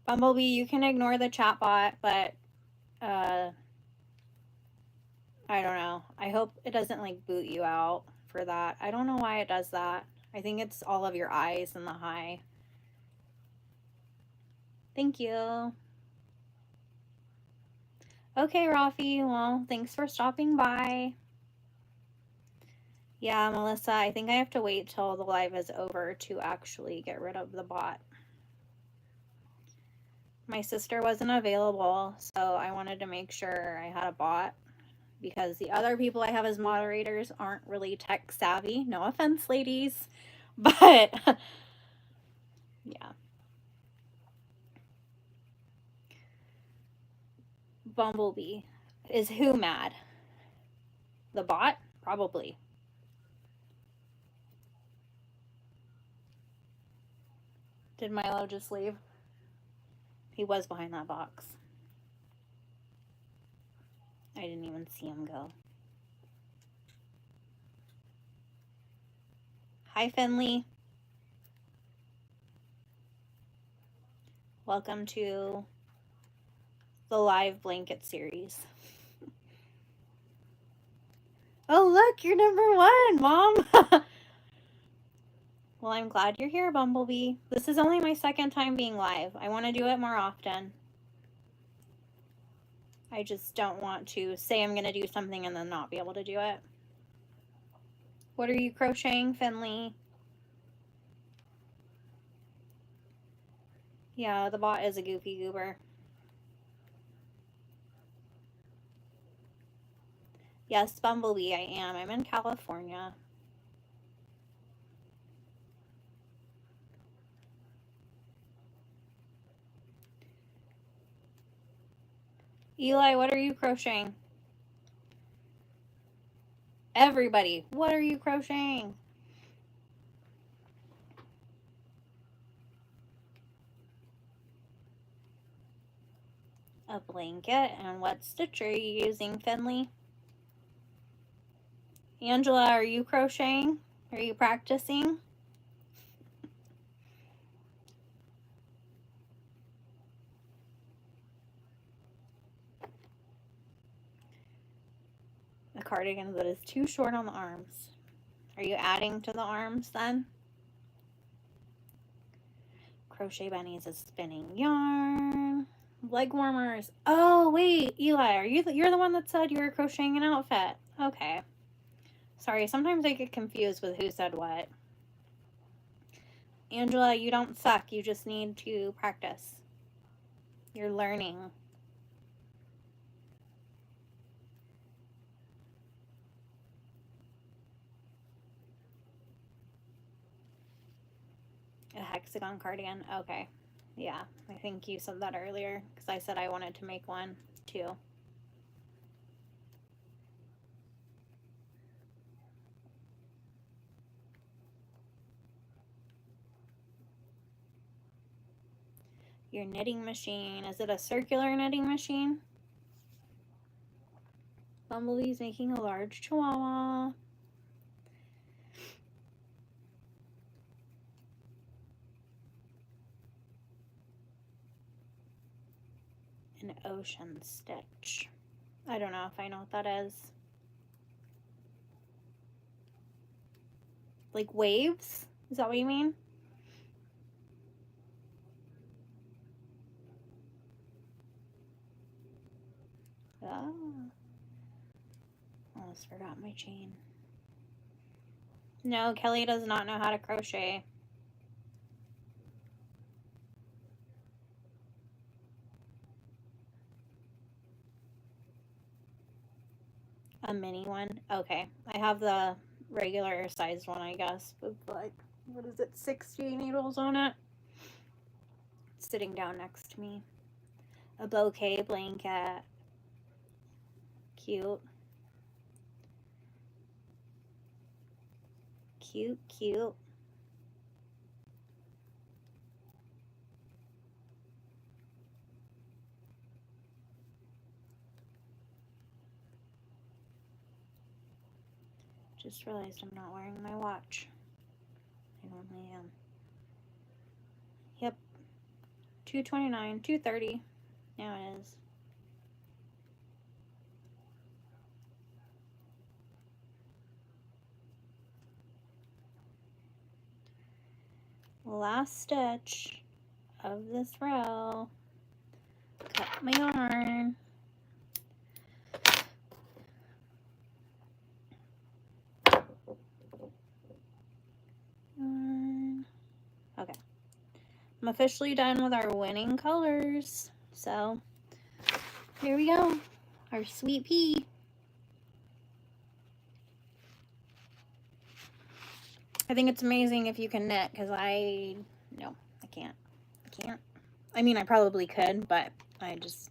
Bumblebee, you can ignore the chat bot, but, I don't know. I hope it doesn't, like, boot you out for that. I don't know why it does that. I think it's all of your eyes in the high. Thank you. Okay, Rafi. Well, thanks for stopping by. Yeah, Melissa, I think I have to wait till the live is over to actually get rid of the bot. My sister wasn't available, so I wanted to make sure I had a bot because the other people I have as moderators aren't really tech savvy. No offense, ladies, but yeah. Bumblebee. Is who mad? The bot? Probably. Did Milo just leave? He was behind that box. I didn't even see him go. Hi, Finley. Welcome to the live blanket series. Oh, look, you're number 1, Mom. Well, I'm glad you're here, Bumblebee. This is only my second time being live. I want to do it more often. I just don't want to say I'm going to do something and then not be able to do it. What are you crocheting, Finley? Yeah, the bot is a goofy goober. Yes, Bumblebee, I am. I'm in California. Eli, what are you crocheting? Everybody, what are you crocheting? A blanket. And what stitch are you using, Finley? Angela, are you crocheting? Are you practicing? A cardigan that is too short on the arms. Are you adding to the arms then? Crochet Bunnies is spinning yarn. Leg warmers. Oh, wait, Eli, you're the one that said you were crocheting an outfit. Okay. Sorry, sometimes I get confused with who said what. Angela, you don't suck. You just need to practice. You're learning. A hexagon cardigan. Okay. Yeah, I think you said that earlier because I said I wanted to make one too. Your knitting machine. Is it a circular knitting machine? Bumblebee's making a large chihuahua. An ocean stitch. I don't know if I know what that is. Like waves? Is that what you mean? Oh. Almost forgot my chain. No, Kelly does not know how to crochet. A mini one? Okay. I have the regular sized one, I guess, with like, what is it, 60 needles on it? It's sitting down next to me. A bouquet blanket. Cute. Cute, cute. Just realized I'm not wearing my watch. I normally am. Yep. 2:29, 2:30. Now it is. Last stitch of this row. Cut my yarn. Okay. I'm officially done with our winning colors. So here we go. Our sweet pea. I think it's amazing if you can knit, because I can't. I mean, I probably could, but I just,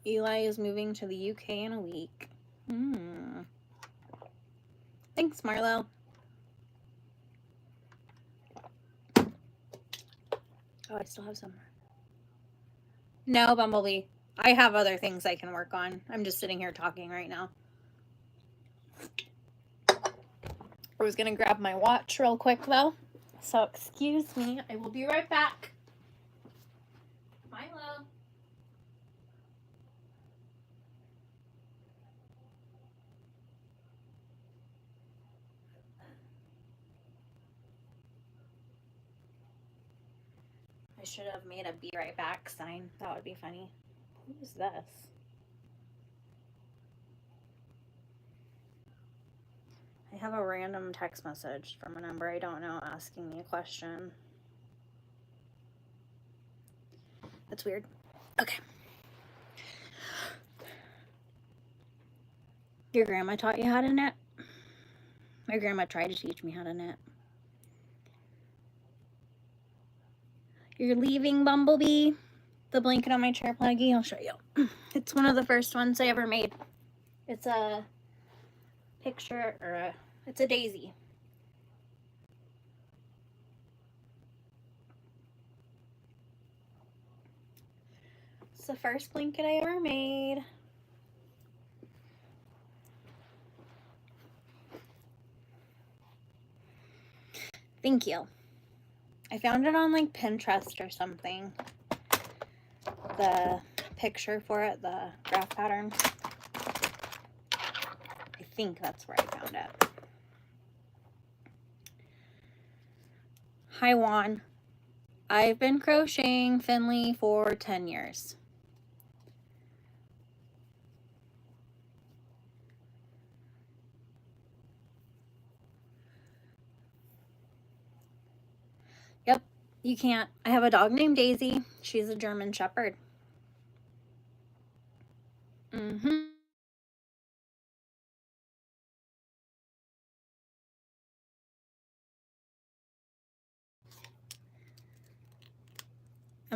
Eli is moving to the UK in a week. Thanks, Marlo. Oh, I still have some. No, Bumblebee. I have other things I can work on. I'm just sitting here talking right now. I was going to grab my watch real quick, though. So, excuse me. I will be right back. Milo. I should have made a be right back sign. That would be funny. Who's this? I have a random text message from a number I don't know asking me a question. That's weird. Okay. Your grandma taught you how to knit? My grandma tried to teach me how to knit. You're leaving, Bumblebee? The blanket on my chair, Plaggy? I'll show you. It's one of the first ones I ever made. It's a picture, or it's a daisy. It's the first blanket I ever made. Thank you. I found it on like Pinterest or something. The picture for it, the graph pattern. I think that's where I found it. Hi, Juan. I've been crocheting Finley for 10 years. Yep, you can't. I have a dog named Daisy. She's a German Shepherd. Am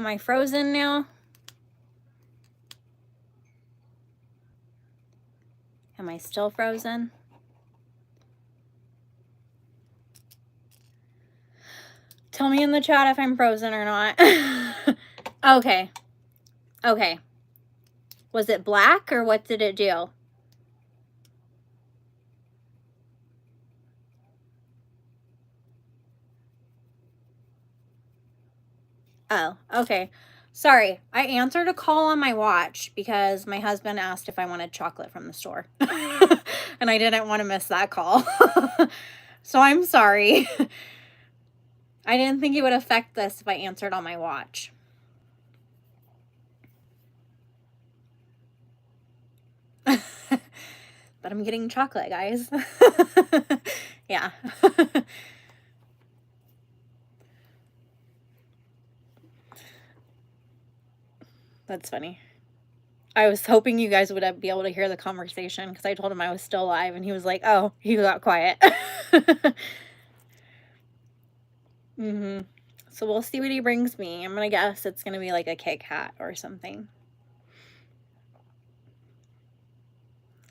I frozen now? Am I still frozen? Tell me in the chat if I'm frozen or not. Okay. Okay. Was it black or what did it do? Oh, okay. Sorry. I answered a call on my watch because my husband asked if I wanted chocolate from the store. And I didn't want to miss that call. So I'm sorry. I didn't think it would affect this if I answered on my watch. But I'm getting chocolate, guys. Yeah. That's funny. I was hoping you guys would be able to hear the conversation because I told him I was still alive and he was like, oh, he got quiet. So we'll see what he brings me. I'm going to guess it's going to be like a Kit Kat or something.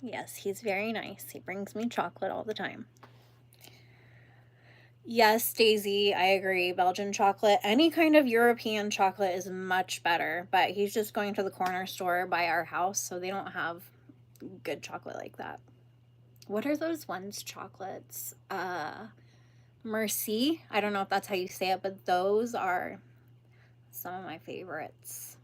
Yes, he's very nice. He brings me chocolate all the time. Yes, Daisy, I agree. Belgian chocolate, any kind of European chocolate is much better, but he's just going to the corner store by our house, so they don't have good chocolate like that. What are those ones chocolates? Merci. I don't know if that's how you say it, but those are some of my favorites.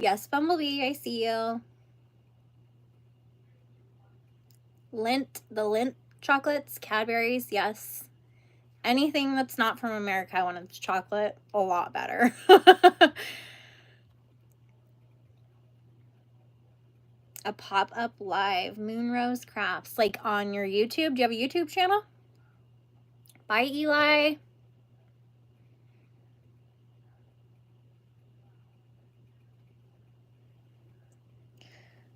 Yes, Bumblebee, I see you. Lint, the Lint chocolates, Cadbury's, yes. Anything that's not from America when it's chocolate, a lot better. A pop-up live, Moonrose Crafts, like on your YouTube. Do you have a YouTube channel? Bye, Eli.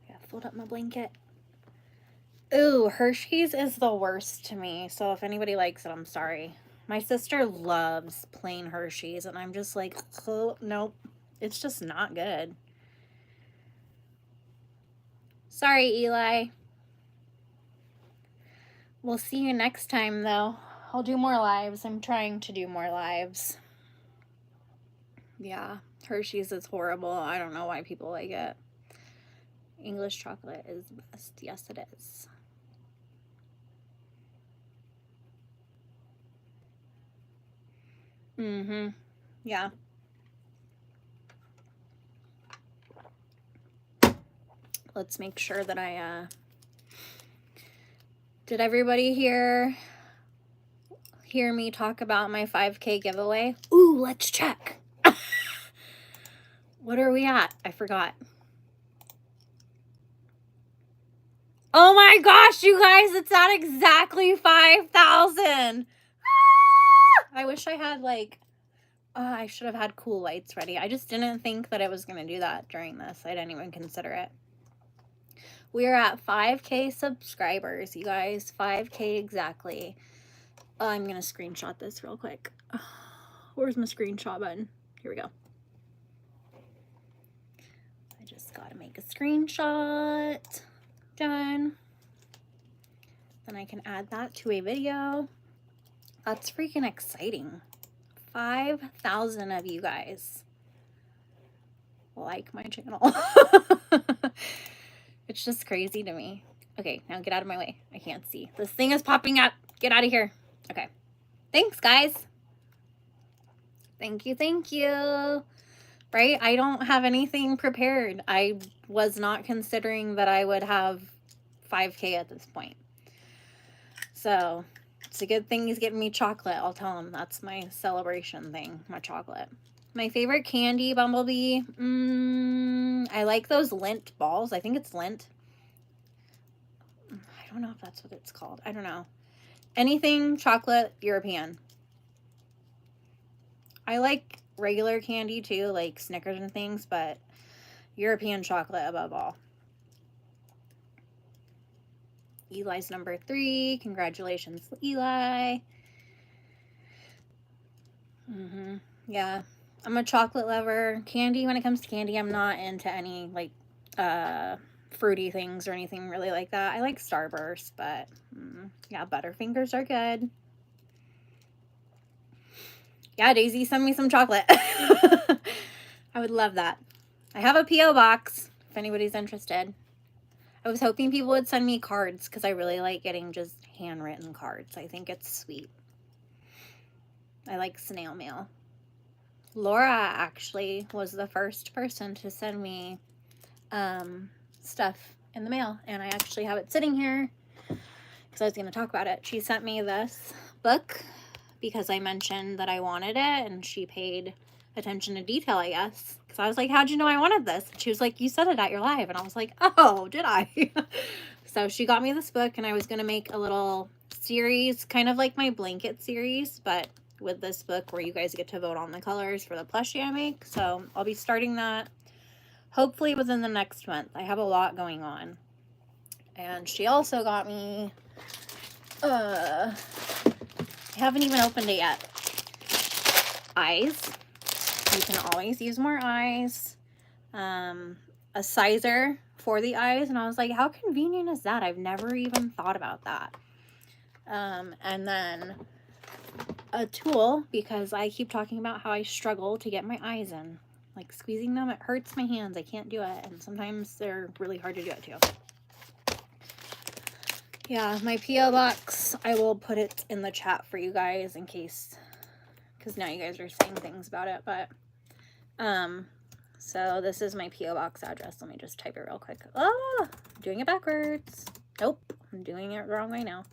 Yeah, fold up my blanket. Ooh, Hershey's is the worst to me. So if anybody likes it, I'm sorry. My sister loves plain Hershey's, and I'm just like, oh, nope. It's just not good. Sorry, Eli. We'll see you next time, though. I'll do more lives. I'm trying to do more lives. Yeah, Hershey's is horrible. I don't know why people like it. English chocolate is the best. Yes, it is. Mm-hmm. Yeah. Let's make sure that I, did everybody hear me talk about my 5K giveaway? Ooh, let's check. What are we at? I forgot. Oh my gosh, you guys, it's at exactly 5,000. I wish I had like, I should have had cool lights ready. I just didn't think that it was going to do that during this. I didn't even consider it. We are at 5K subscribers, you guys. 5K exactly. I'm going to screenshot this real quick. Where's my screenshot button? Here we go. I just got to make a screenshot. Done. Then I can add that to a video. That's freaking exciting. 5,000 of you guys like my channel. It's just crazy to me. Okay, now get out of my way. I can't see. This thing is popping up. Get out of here. Okay. Thanks, guys. Thank you, thank you. Right? I don't have anything prepared. I was not considering that I would have 5K at this point. So, it's a good thing he's getting me chocolate. I'll tell him that's my celebration thing, my chocolate. My favorite candy, Bumblebee. I like those Lint balls. I think it's Lint. I don't know if that's what it's called. I don't know. Anything chocolate, European. I like regular candy too, like Snickers and things, but European chocolate above all. Eli's number 3. Congratulations, Eli. Yeah. I'm a chocolate lover. Candy, when it comes to candy, I'm not into any, like, fruity things or anything really like that. I like Starburst, but, yeah, Butterfingers are good. Yeah, Daisy, send me some chocolate. I would love that. I have a P.O. box, if anybody's interested. I was hoping people would send me cards, because I really like getting just handwritten cards. I think it's sweet. I like snail mail. Laura actually was the first person to send me stuff in the mail, and I actually have it sitting here because I was going to talk about it. She sent me this book because I mentioned that I wanted it, and she paid attention to detail, I guess, because I was like, how'd you know I wanted this? And she was like, you said it at your live, and I was like, oh, did I? So she got me this book, and I was going to make a little series, kind of like my blanket series, but with this book where you guys get to vote on the colors for the plushie I make. So I'll be starting that hopefully within the next month. I have a lot going on. And she also got me, I haven't even opened it yet, eyes. You can always use more eyes. A sizer for the eyes. And I was like, how convenient is that? I've never even thought about that. And then a tool, because I keep talking about how I struggle to get my eyes in. Like squeezing them, it hurts my hands. I can't do it. And sometimes they're really hard to do it too. Yeah, my P.O. box, I will put it in the chat for you guys in case, because now you guys are saying things about it. But So this is my P.O. Box address. Let me just type it real quick. Oh, I'm doing it backwards. Nope, I'm doing it the wrong way now.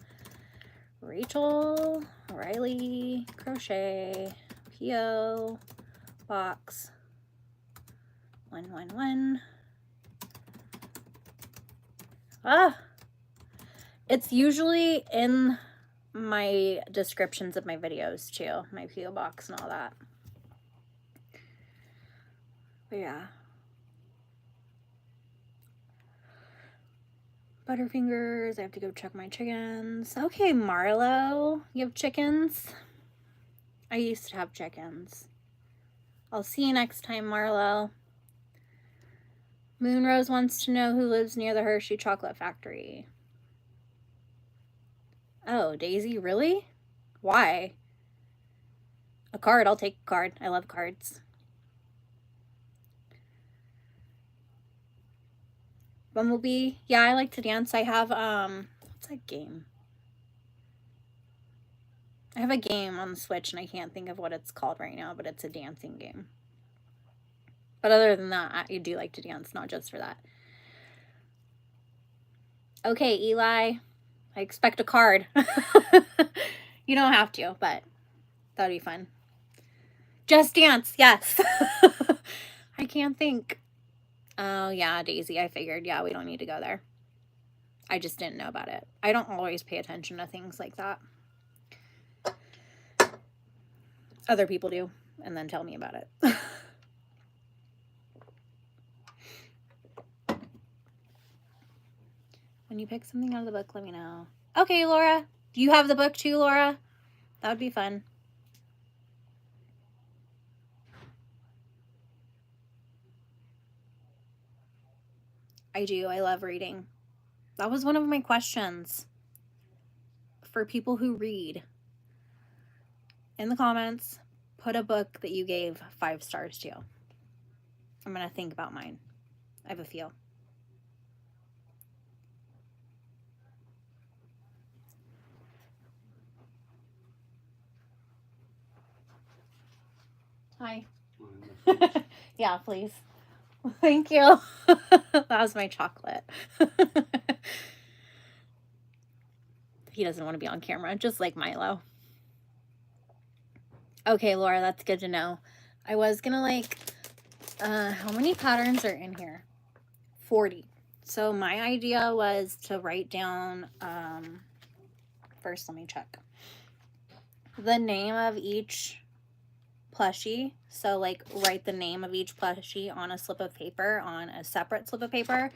Rachel Riley Crochet, P.O. Box 111. It's usually in my descriptions of my videos too, my P.O. Box and all that. But yeah. Butterfingers, I have to go check my chickens. Okay, Marlo, you have chickens? I used to have chickens. I'll see you next time, Marlo. Moonrose wants to know who lives near the Hershey Chocolate Factory. Oh, Daisy, really? Why? A card, I'll take a card. I love cards. Bumblebee, yeah, I like to dance. I have, what's that game? I have a game on the Switch and I can't think of what it's called right now, but it's a dancing game. But other than that, I do like to dance, not just for that. Okay, Eli, I expect a card. You don't have to, but that'd be fun. Just Dance, yes. I can't think. Oh, yeah, Daisy, I figured. Yeah, we don't need to go there. I just didn't know about it. I don't always pay attention to things like that. Other people do, and then tell me about it. When you pick something out of the book, let me know. Okay, Laura. Do you have the book too, Laura? That would be fun. I do. I love reading. That was one of my questions for people who read. In the comments, put a book that you gave 5 stars to. I'm going to think about mine. I have a few. Hi. Yeah, please. Thank you. That was my chocolate. He doesn't want to be on camera, just like Milo. Okay, Laura, that's good to know. I was gonna like, how many patterns are in here? 40. So my idea was to write down, first let me check. The name of each plushie. So like write the name of each plushie on a slip of paper, on a separate slip of paper.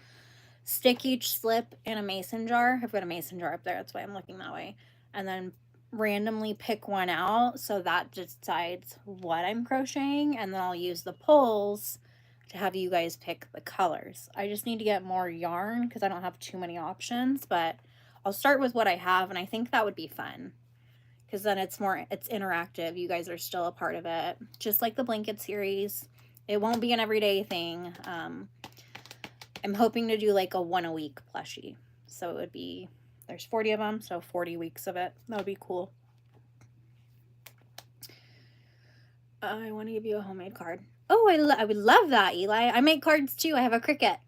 Stick each slip in a mason jar. I've got a mason jar up there, that's why I'm looking that way. And then randomly pick one out, so that decides what I'm crocheting, and then I'll use the pulls to have you guys pick the colors. I just need to get more yarn because I don't have too many options, but I'll start with what I have, and I think that would be fun because then it's interactive. You guys are still a part of it, just like the blanket series. It won't be an everyday thing. I'm hoping to do like a 1 a week plushie. So it would be, there's 40 of them, so 40 weeks of it. That would be cool. I want to give you a homemade card. Oh, I would love that, Eli. I make cards too. I have a Cricut.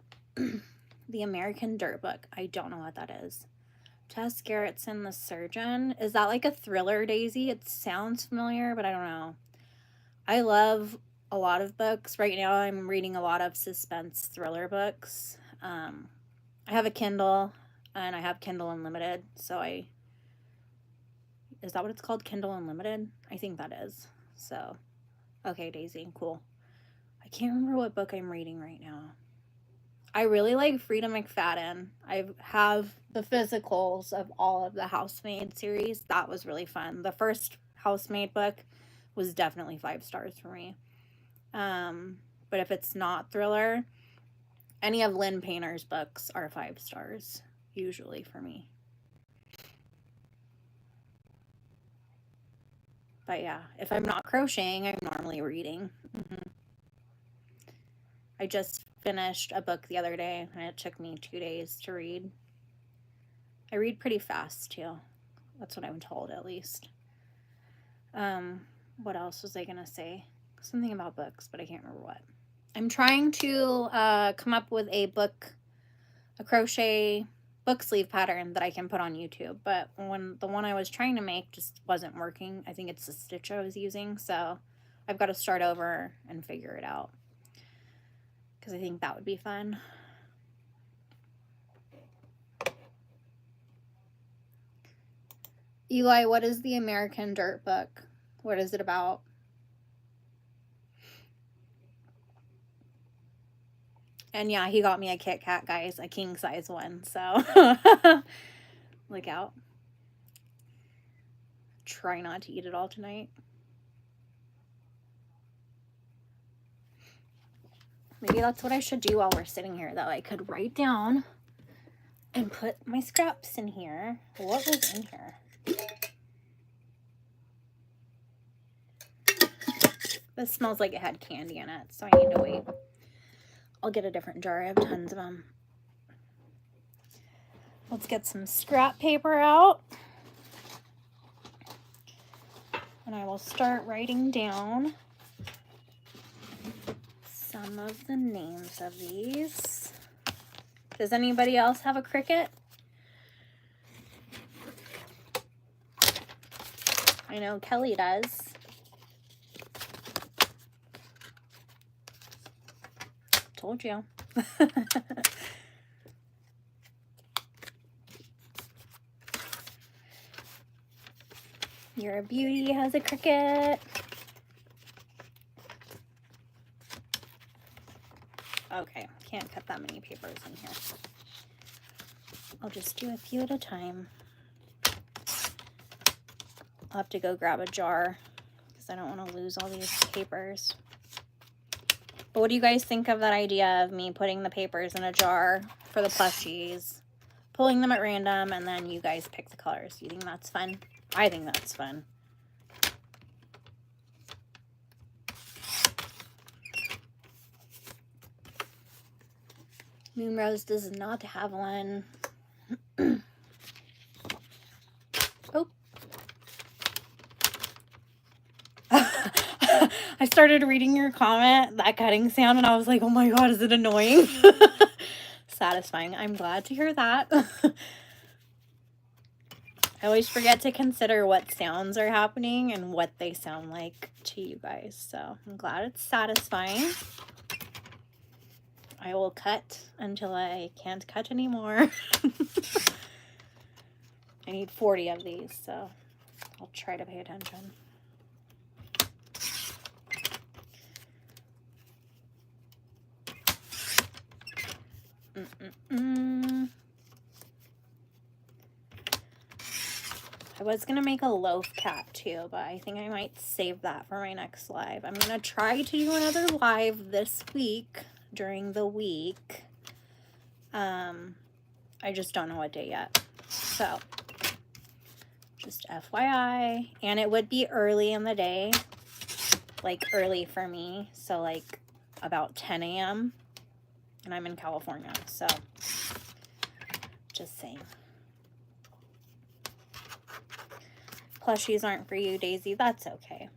The American Dirt Book. I don't know what that is. Tess Gerritsen, The Surgeon. Is that like a thriller, Daisy? It sounds familiar, but I don't know. I love a lot of books. Right now I'm reading a lot of suspense thriller books. I have a Kindle and I have Kindle Unlimited. So is that what it's called? Kindle Unlimited? I think that is. So, okay, Daisy, cool. I can't remember what book I'm reading right now. I really like Frida McFadden. I have the physicals of all of the Housemaid series. That was really fun. The first Housemaid book was definitely 5 stars for me. But if it's not thriller, any of Lynn Painter's books are 5 stars, usually for me. But yeah, if I'm not crocheting, I'm normally reading. I just finished a book the other day, and it took me 2 days to read. I read pretty fast, too. That's what I'm told, at least. What else was I going to say? Something about books, but I can't remember what. I'm trying to come up with a crochet book sleeve pattern that I can put on YouTube, but the one I was trying to make just wasn't working. I think it's the stitch I was using, so I've got to start over and figure it out, because I think that would be fun. Eli, what is the American Dirt book? What is it about? And yeah, he got me a Kit Kat, guys, a king size one, so look out. Try not to eat it all tonight. Maybe that's what I should do while we're sitting here, though. I could write down and put my scraps in here. What was in here? This smells like it had candy in it, so I need to wait. I'll get a different jar. I have tons of them. Let's get some scrap paper out. And I will start writing down some of the names of these. Does anybody else have a Cricut? I know Kelly does. Told you. You're a Beauty has a Cricut. Okay, can't cut that many papers in here. I'll just do a few at a time. I'll have to go grab a jar because I don't want to lose all these papers. But what do you guys think of that idea of me putting the papers in a jar for the plushies, pulling them at random, and then you guys pick the colors? Do you think that's fun? I think that's fun. Moonrose does not have one. Oh. I started reading your comment, that cutting sound, and I was like, oh my god, is it annoying? Satisfying. I'm glad to hear that. I always forget to consider what sounds are happening and what they sound like to you guys, so I'm glad it's satisfying. I will cut until I can't cut anymore. I need 40 of these, so I'll try to pay attention. I was going to make a loaf cat too, but I think I might save that for my next live. I'm going to try to do another live this week during the week. I just don't know what day yet. So, just FYI. And it would be early in the day. Like early for me. So like about 10 a.m. And I'm in California. So, just saying. Plushies aren't for you, Daisy. That's okay.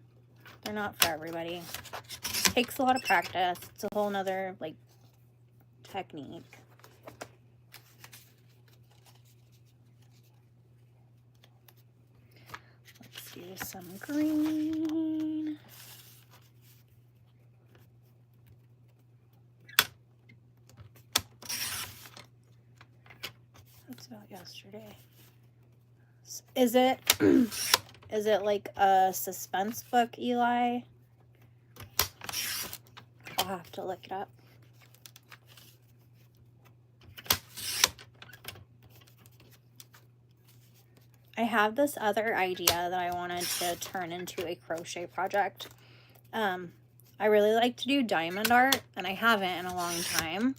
They're not for everybody. It takes a lot of practice. It's a whole nother, like, technique. Let's do some green. That's about yesterday. Is it... Is it like a suspense book, Eli? I'll have to look it up. I have this other idea that I wanted to turn into a crochet project. I really like to do diamond art, and I haven't in a long time.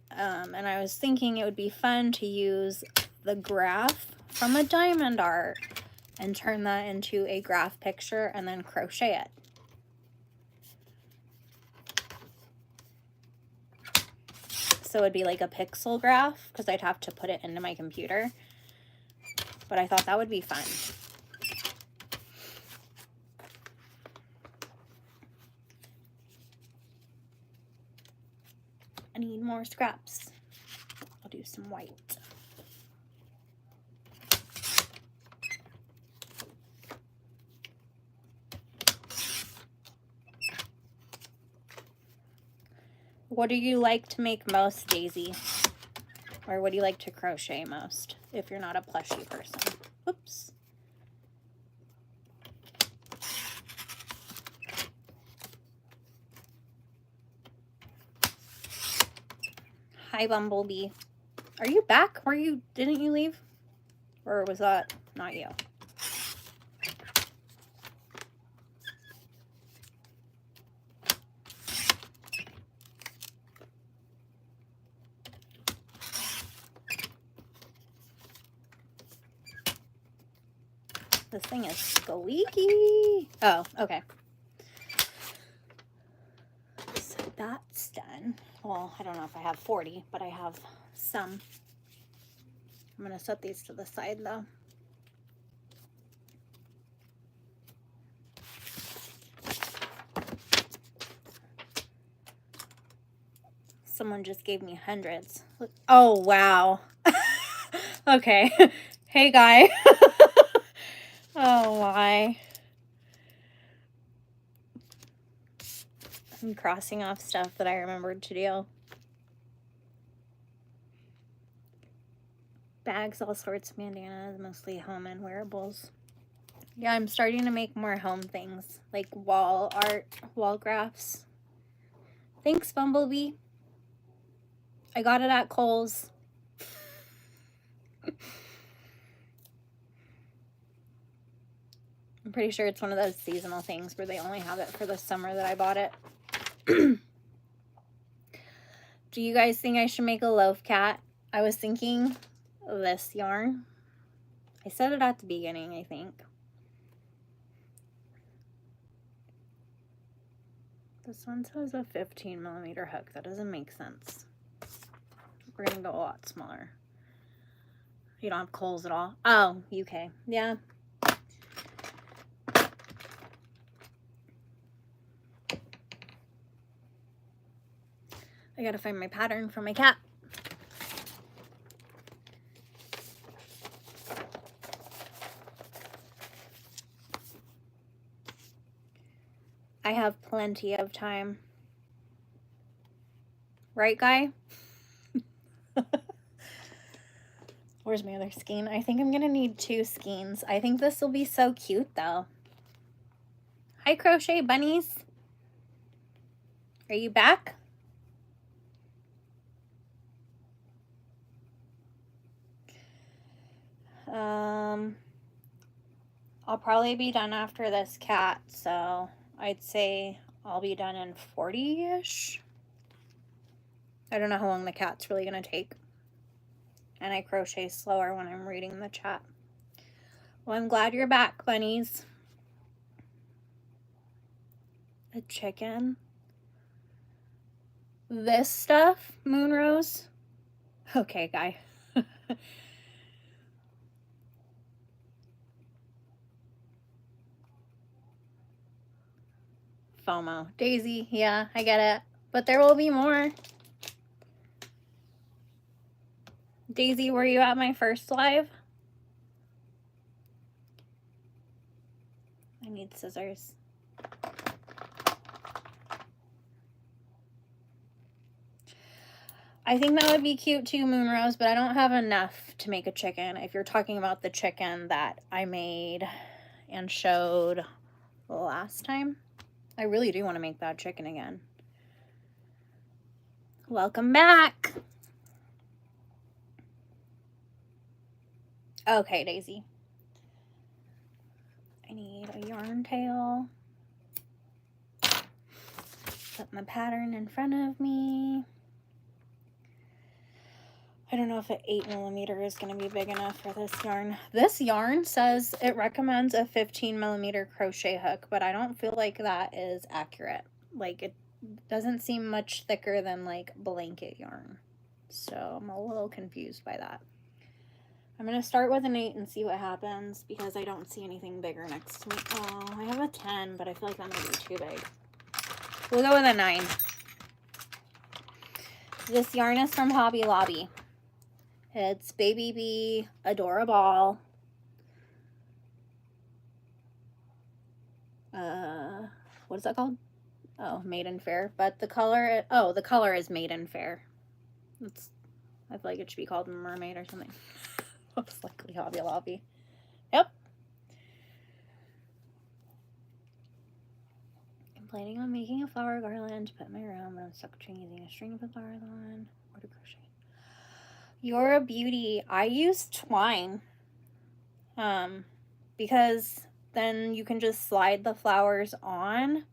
And I was thinking it would be fun to use the graph from a diamond art and turn that into a graph picture and then crochet it. So it'd be like a pixel graph because I'd have to put it into my computer. But I thought that would be fun. I need more scraps. I'll do some white. What do you like to make most, Daisy? Or what do you like to crochet most if you're not a plushie person? Oops. Hi, Bumblebee. Are you back? Didn't you leave? Or was that not you? This thing is squeaky. Oh, okay. So that's done. Well, I don't know if I have 40, but I have some. I'm going to set these to the side though. Someone just gave me hundreds. Oh, wow. Okay. Hey, guy. Oh, why? I'm crossing off stuff that I remembered to do. Bags, all sorts of bandanas, mostly home and wearables. Yeah, I'm starting to make more home things, like wall art, wall crafts. Thanks, Bumblebee. I got it at Kohl's. I'm pretty sure it's one of those seasonal things where they only have it for the summer that I bought it. Do you guys think I should make a loaf cat? I was thinking of this yarn. I said it at the beginning, I think. This one says a 15mm hook. That doesn't make sense. We're gonna go a lot smaller. You don't have Kohl's at all? Oh, UK. Yeah. I gotta find my pattern for my cat. I have plenty of time. Right, guy? Where's my other skein? I think I'm gonna need 2 skeins. I think this will be so cute though. Hi, crochet bunnies. Are you back? I'll probably be done after this cat, so I'd say I'll be done in 40-ish. I don't know how long the cat's really gonna take. And I crochet slower when I'm reading the chat. Well, I'm glad you're back, bunnies. A chicken. This stuff, Moonrose? Okay, guy. FOMO. Daisy, yeah, I get it. But there will be more. Daisy, were you at my first live? I need scissors. I think that would be cute too, Moonrose, but I don't have enough to make a chicken. If you're talking about the chicken that I made and showed last time, I really do want to make that chicken again. Welcome back. Okay, Daisy. I need a yarn tail. Put my pattern in front of me. I don't know if an 8mm is going to be big enough for this yarn. This yarn says it recommends a 15mm crochet hook, but I don't feel like that is accurate. Like, it doesn't seem much thicker than like blanket yarn. So I'm a little confused by that. I'm going to start with an 8 and see what happens because I don't see anything bigger next to me. Oh, I have a 10, but I feel like that might be too big. We'll go with a 9. This yarn is from Hobby Lobby. It's Baby Bee Adorable. What is that called? Oh, Maiden Fair. But the color, oh, the color is Maiden Fair. It's, I feel like it should be called Mermaid or something. Looks like Hobby Lobby. Yep. I'm planning on making a flower garland to put in my room, but I'm stuck between using a string to put flowers on or to crochet. You're a beauty. I use twine. Because then you can just slide the flowers on.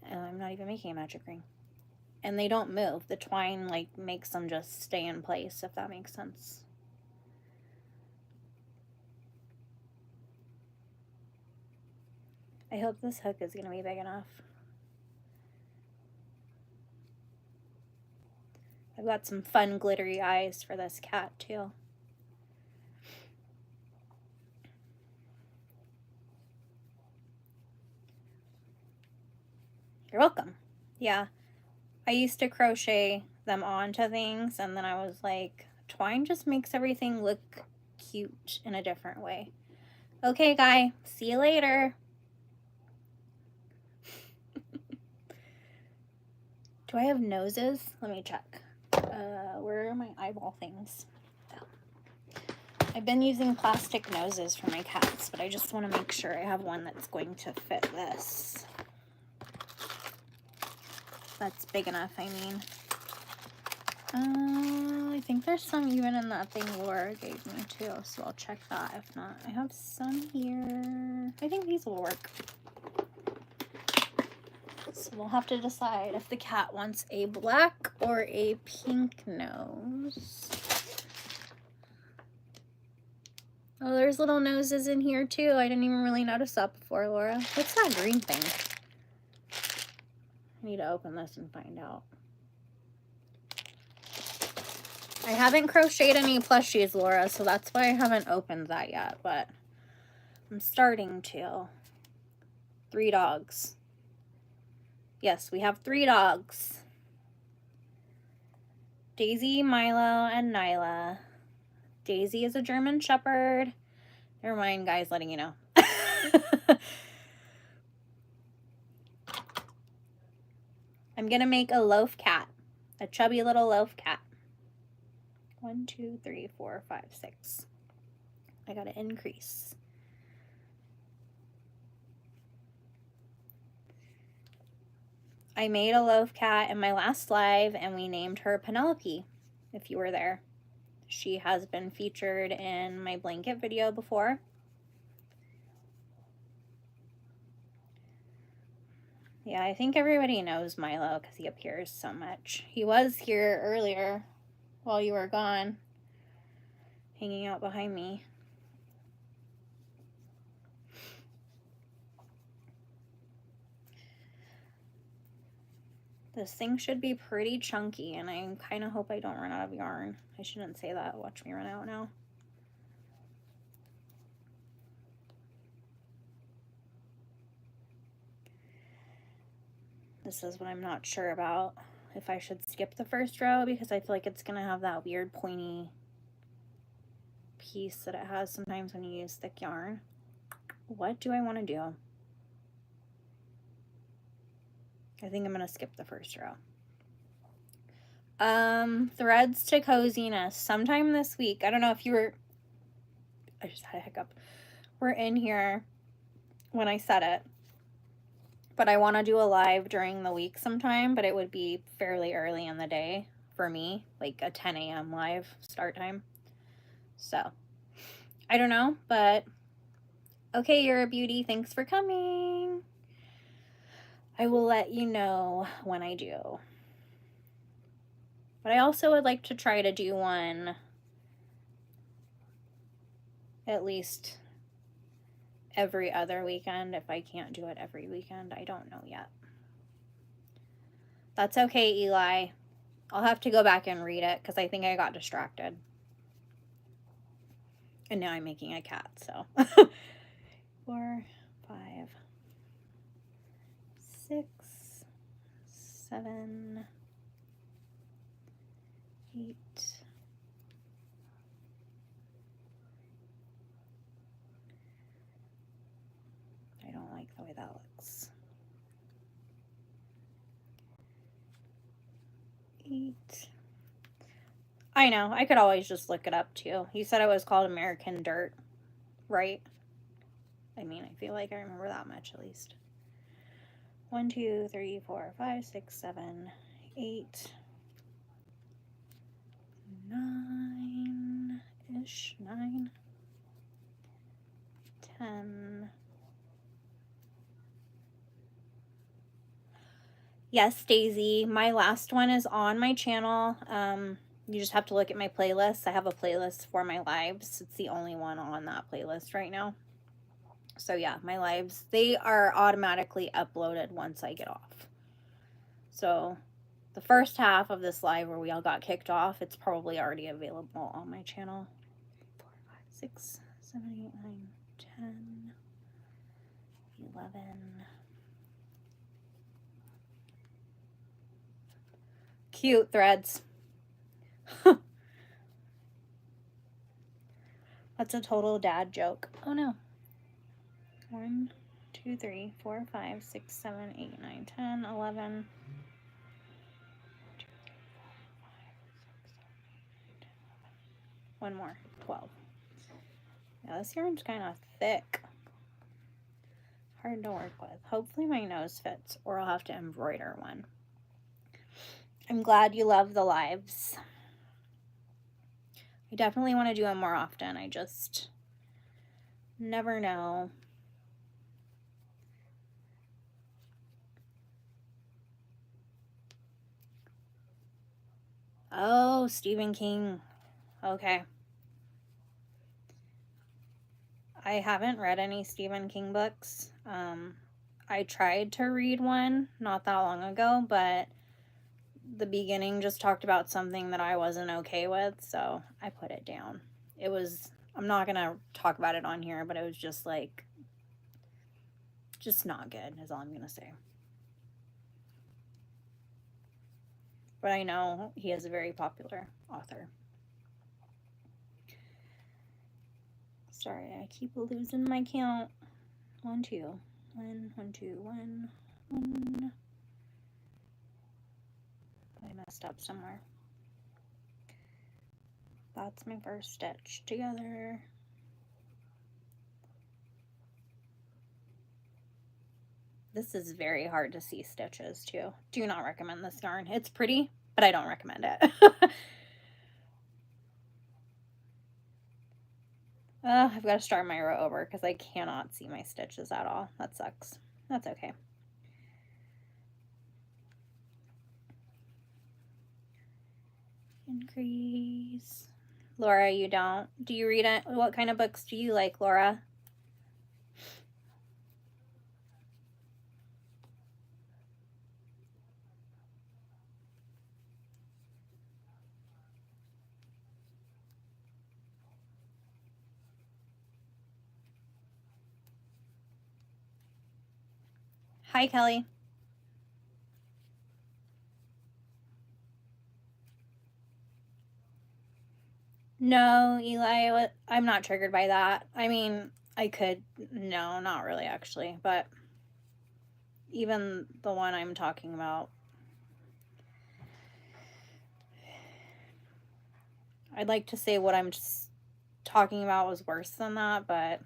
And I'm not even making a magic ring. And they don't move. The twine like makes them just stay in place, if that makes sense. I hope this hook is going to be big enough. I've got some fun glittery eyes for this cat too. You're welcome. Yeah, I used to crochet them onto things, and then I was like, twine just makes everything look cute in a different way. Okay, guy, see you later. Do I have noses? Let me check. Where are my eyeball things? Oh. I've been using plastic noses for my cats, but I just want to make sure I have one that's going to fit this. That's big enough, I mean. I think there's some even in that thing Laura gave me too, so I'll check that. If not, I have some here. I think these will work. So we'll have to decide if the cat wants a black or a pink nose. Oh, there's little noses in here too. I didn't even really notice that before, Laura. What's that green thing? I need to open this and find out. I haven't crocheted any plushies, Laura, so that's why I haven't opened that yet, but I'm starting to. 3 dogs. Yes, we have 3 dogs. Daisy, Milo, and Nyla. Daisy is a German Shepherd. Never mind, guys, letting you know. I'm gonna make a loaf cat. A chubby little loaf cat. 1, 2, 3, 4, 5, 6. I gotta increase. I made a loaf cat in my last live, and we named her Penelope, if you were there. She has been featured in my blanket video before. Yeah, I think everybody knows Milo because he appears so much. He was here earlier while you were gone, hanging out behind me. This thing should be pretty chunky, and I kind of hope I don't run out of yarn. I shouldn't say that. Watch me run out now. This is what I'm not sure about. If I should skip the first row, because I feel like it's going to have that weird pointy piece that it has sometimes when you use thick yarn. What do I want to do? I think I'm going to skip the first row. Threads to coziness sometime this week. I don't know if you were, I just had a hiccup. We're in here when I said it, but I want to do a live during the week sometime, but it would be fairly early in the day for me, like a 10 a.m. live start time. So I don't know, but okay, you're a beauty. Thanks for coming. I will let you know when I do. But I also would like to try to do one at least every other weekend. If I can't do it every weekend, I don't know yet. That's okay, Eli. I'll have to go back and read it because I think I got distracted. And now I'm making a cat, so. 4, 5, 6, 7, 8. I don't like the way that looks. 8. I know, I could always just look it up too. He said it was called American Dirt, right? I mean, I feel like I remember that much at least. 1, 2, 3, 4, 5, 6, 7, 8, 9-ish, 9, 10. Yes, Daisy, my last one is on my channel. You just have to look at my playlist. I have a playlist for my lives. It's the only one on that playlist right now. So yeah, my lives, they are automatically uploaded once I get off. So the first half of this live where we all got kicked off, it's probably already available on my channel. 4, 5, 6, 7, 8, 9, 10, 11. Cute threads. That's a total dad joke. Oh no. 1, 2, 3, 4, 5, 6, 7, 8, 9, 10, 11. 1 more. 12. Yeah, this yarn's kind of thick. Hard to work with. Hopefully my nose fits, or I'll have to embroider one. I'm glad you love the lives. I definitely want to do them more often. I just never know. Oh, Stephen King. Okay. I haven't read any Stephen King books. I tried to read one not that long ago, but the beginning just talked about something that I wasn't okay with, so I put it down. It was, I'm not going to talk about it on here, but it was just like, just not good is all I'm going to say. But I know he is a very popular author. Sorry, I keep losing my count. 1, 2, 1, 1, 2, 1, 1. I messed up somewhere. That's my first stitch together. This is very hard to see stitches too. Do not recommend this yarn. It's pretty, but I don't recommend it. I've got to start my row over because I cannot see my stitches at all. That sucks. That's okay. Increase. Laura, you don't. Do you read it? What kind of books do you like, Laura? Hi, Kelly. No, Eli, I'm not triggered by that. I mean, I could, no, not really actually, but even the one I'm talking about, I'd like to say what I'm just talking about was worse than that, but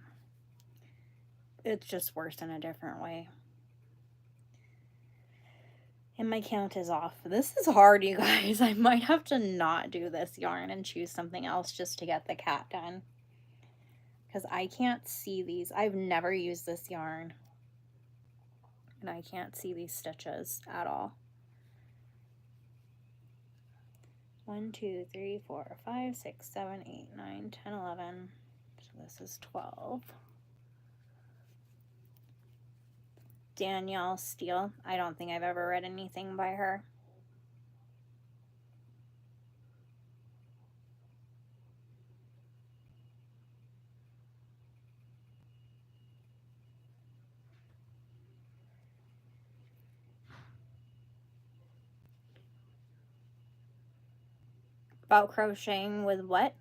it's just worse in a different way. And my count is off. This is hard, you guys. I might have to not do this yarn and choose something else just to get the cat done. Because I can't see these. I've never used this yarn. And I can't see these stitches at all. 1, 2, 3, 4, 5, 6, 7, 8, 9, 10, 11. So this is 12. Danielle Steele. I don't think I've ever read anything by her. about crocheting with what?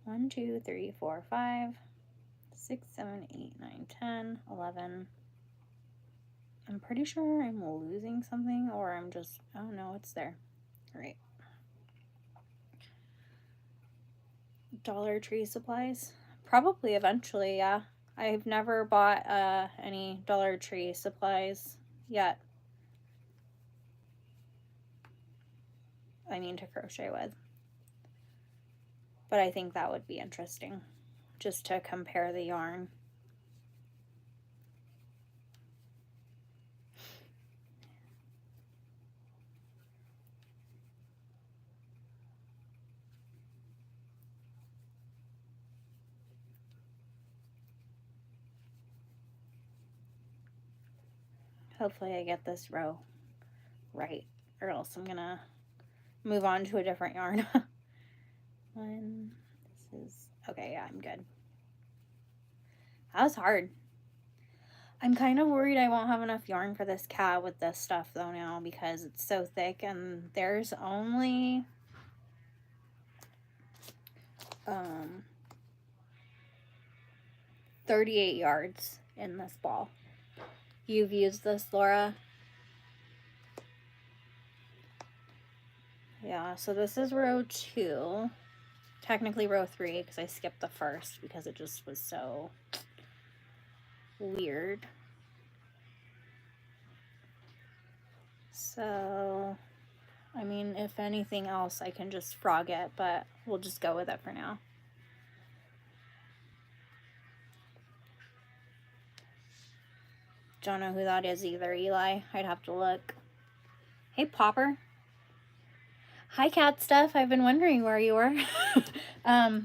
1, 2, 3, 4, 5, 6, 7, 8, 9, 10, 11. I'm pretty sure I'm losing something, or I'm just, oh no, it's there. All right. Dollar Tree supplies? Probably eventually, yeah. I've never bought any Dollar Tree supplies yet. I mean, to crochet with. But I think that would be interesting, just to compare the yarn. Hopefully I get this row right, or else I'm gonna move on to a different yarn. This is, okay, yeah, I'm good. That was hard. I'm kind of worried I won't have enough yarn for this cat with this stuff though now, because it's so thick, and there's only 38 yards in this ball. You've used this, Laura? Yeah, so this is row 2. Technically row 3 because I skipped the first because it just was so weird. So, I mean, if anything else, I can just frog it, but we'll just go with it for now. Don't know who that is either, Eli. I'd have to look. Hey, Popper. Hi, Cat Stuff. I've been wondering where you were.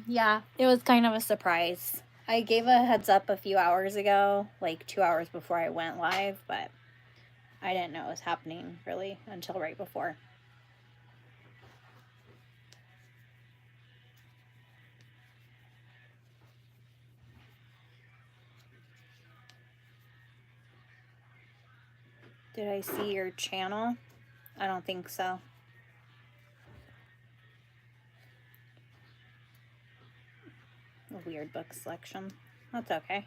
Yeah, it was kind of a surprise. I gave a heads up a few hours ago, like 2 hours before I went live, but I didn't know it was happening really until right before. Did I see your channel? I don't think so. A weird book selection. That's okay.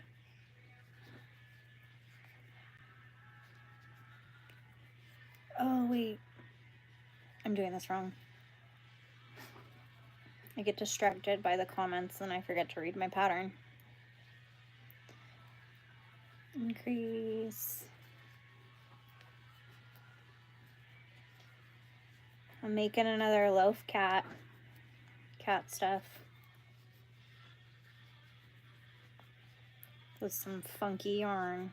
Oh, wait. I'm doing this wrong. I get distracted by the comments and I forget to read my pattern. Increase. I'm making another loaf cat stuff with some funky yarn.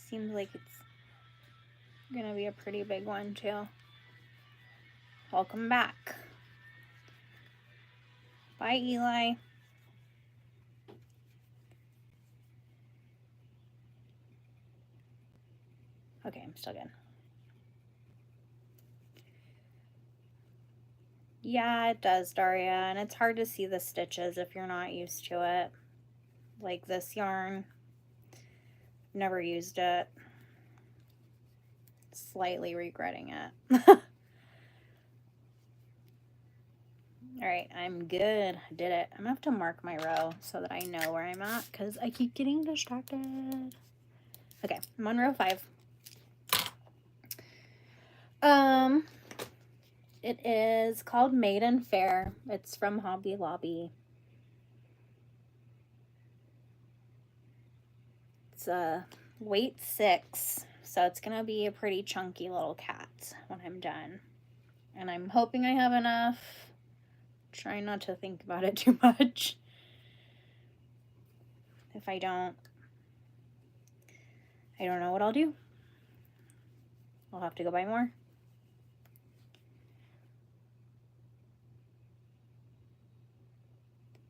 Seems like it's gonna be a pretty big one too. Welcome back. Bye, Eli. Okay, I'm still good. Yeah, it does, Daria, and it's hard to see the stitches if you're not used to it. Like this yarn, never used it. Slightly regretting it. Alright, I'm good. I did it. I'm gonna have to mark my row so that I know where I'm at because I keep getting distracted. Okay, I'm on row 5. It is called Maiden Fair. It's from Hobby Lobby. It's weight 6, so it's gonna be a pretty chunky little cat when I'm done. And I'm hoping I have enough. Try not to think about it too much. If I don't know what I'll do. I'll have to go buy more.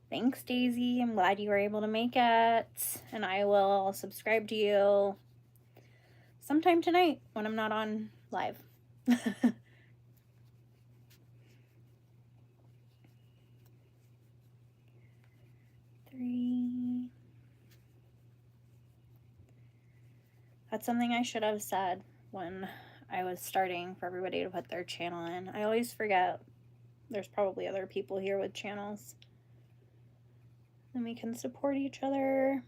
Thanks, Daisy. I'm glad you were able to make it. And I will subscribe to you sometime tonight when I'm not on live. Three. That's something I should have said when I was starting for everybody to put their channel in. I always forget there's probably other people here with channels. Then we can support each other.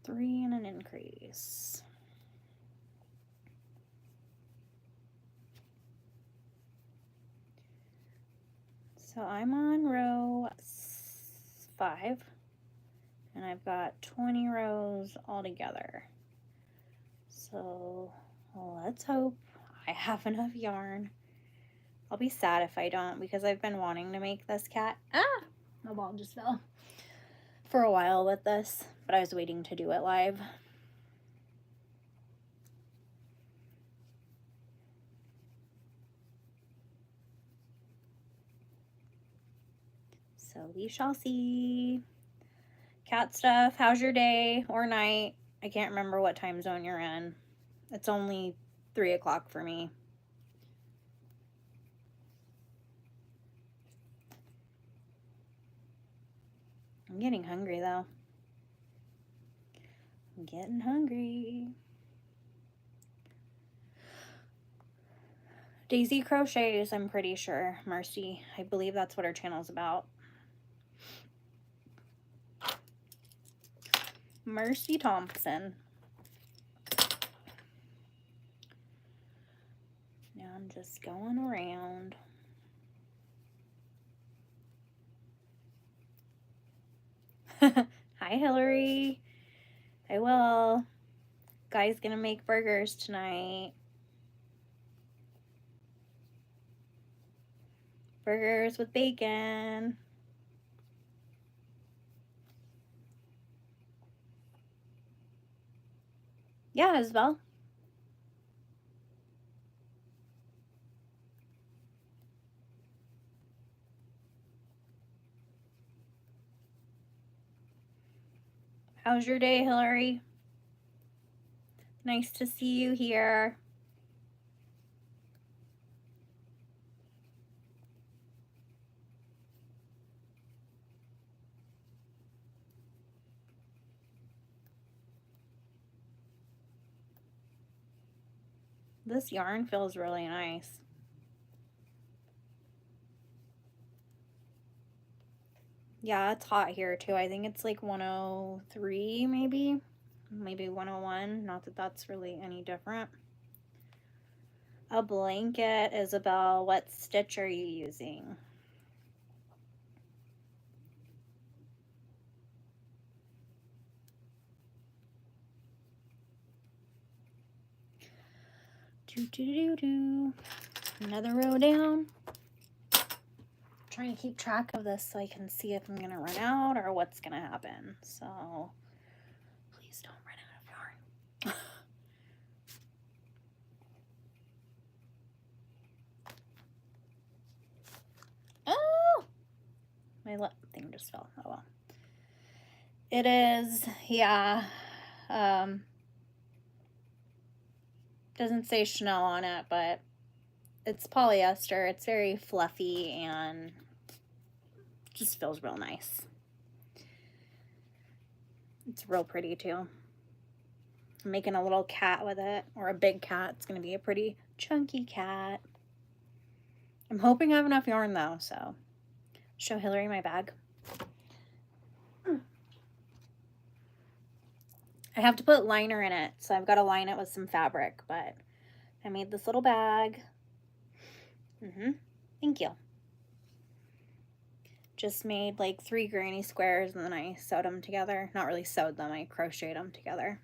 3 and an increase. So I'm on row 5, and I've got 20 rows altogether. So let's hope I have enough yarn. I'll be sad if I don't, because I've been wanting to make this cat. Ah! My ball just fell. For a while with this, but I was waiting to do it live. So we shall see. Cat stuff, how's your day or night? I can't remember what time zone you're in. It's only 3 o'clock for me. I'm getting hungry though. I'm getting hungry. Daisy Crochets, I'm pretty sure. Mercy, I believe that's what her channel's about. Mercy Thompson. Now I'm just going around. Hi, Hillary. I will. Guy's gonna make burgers tonight. Burgers with bacon. Yeah, Isabel. How's your day, Hillary? Nice to see you here. This yarn feels really nice. Yeah, it's hot here too. I think it's like 103 maybe 101. Not that that's really any different. A blanket, Isabel. What stitch are you using? Another row down. I'm trying to keep track of this so I can see if I'm gonna run out or what's gonna happen. So please don't run out of yarn. Oh, my thing just fell. Oh well. It is, yeah. Doesn't say Chanel on it, but it's polyester. It's very fluffy and just feels real nice. It's real pretty too. I'm making a little cat with it, or a big cat. It's gonna be a pretty chunky cat. I'm hoping I have enough yarn though, so show Hillary my bag. I have to put liner in it, so I've got to line it with some fabric, but I made this little bag. Thank you. Just made like 3 granny squares and then I sewed them together. Not really sewed them, I crocheted them together.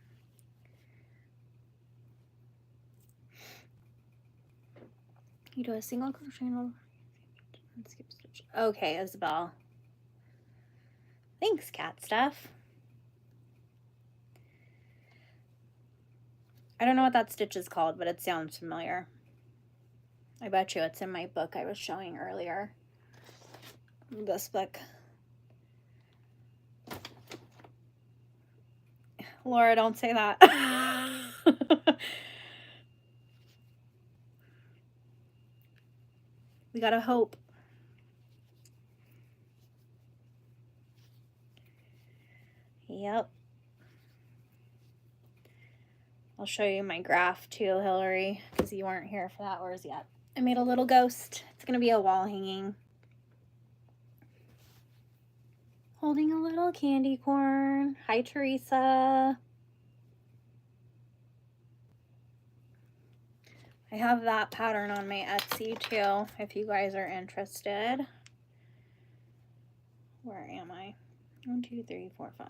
You do a single crochet and skip stitch. Okay, Isabel. Thanks, cat stuff. I don't know what that stitch is called, but it sounds familiar. I bet you it's in my book I was showing earlier. This book. Laura, don't say that. We gotta hope. Yep. I'll show you my graph too, Hillary, because you weren't here for that ours yet. I made a little ghost. It's gonna be a wall hanging. Holding a little candy corn. Hi, Teresa. I have that pattern on my Etsy too, if you guys are interested. Where am I? 1, 2, 3, 4, 5,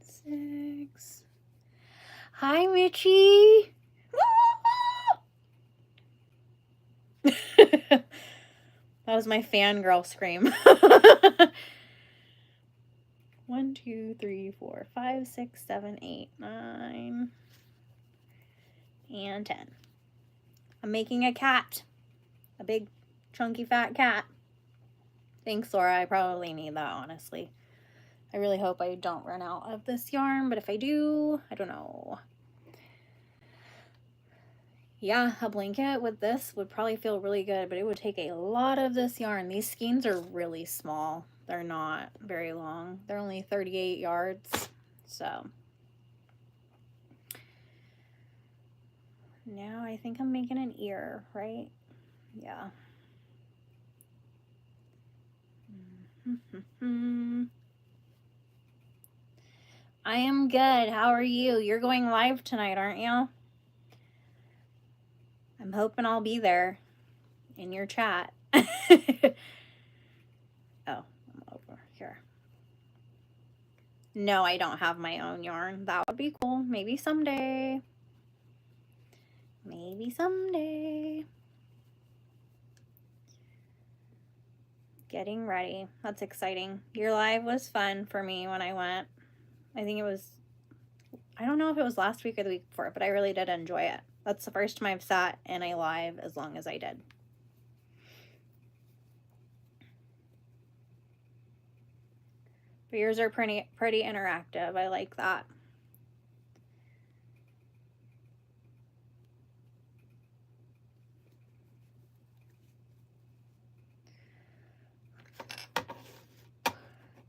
6. Hi, Mitchie. That was my fangirl scream. 1, 2, 3, 4, 5, 6, 7, 8, 9, and 10. I'm making a cat. A big, chunky, fat cat. Thanks, Laura. I probably need that, honestly. I really hope I don't run out of this yarn, but if I do, I don't know. Yeah, a blanket with this would probably feel really good, but it would take a lot of this yarn. These skeins are really small. They're not very long. They're only 38 yards, so. Now I think I'm making an ear, right? Yeah. I am good. How are you? You're going live tonight, aren't you? I'm hoping I'll be there in your chat. Oh, I'm over here. No, I don't have my own yarn. That would be cool. Maybe someday. Maybe someday. Getting ready. That's exciting. Your live was fun for me when I went. I think it was, I don't know if it was last week or the week before, but I really did enjoy it. That's the first time I've sat in a live as long as I did. But yours are pretty interactive. I like that.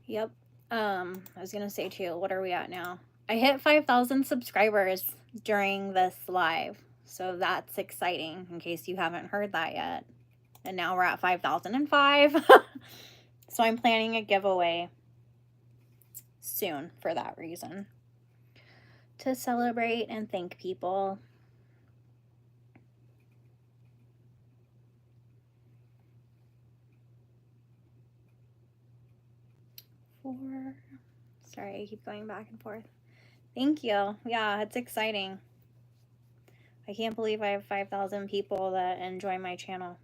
Yep. I was gonna say too, what are we at now? I hit 5,000 subscribers during this live, so that's exciting in case you haven't heard that yet. And now we're at 5,005. So I'm planning a giveaway soon for that reason, to celebrate and thank people. Sorry, I keep going back and forth. Thank you. Yeah, it's exciting. I can't believe I have 5,000 people that enjoy my channel.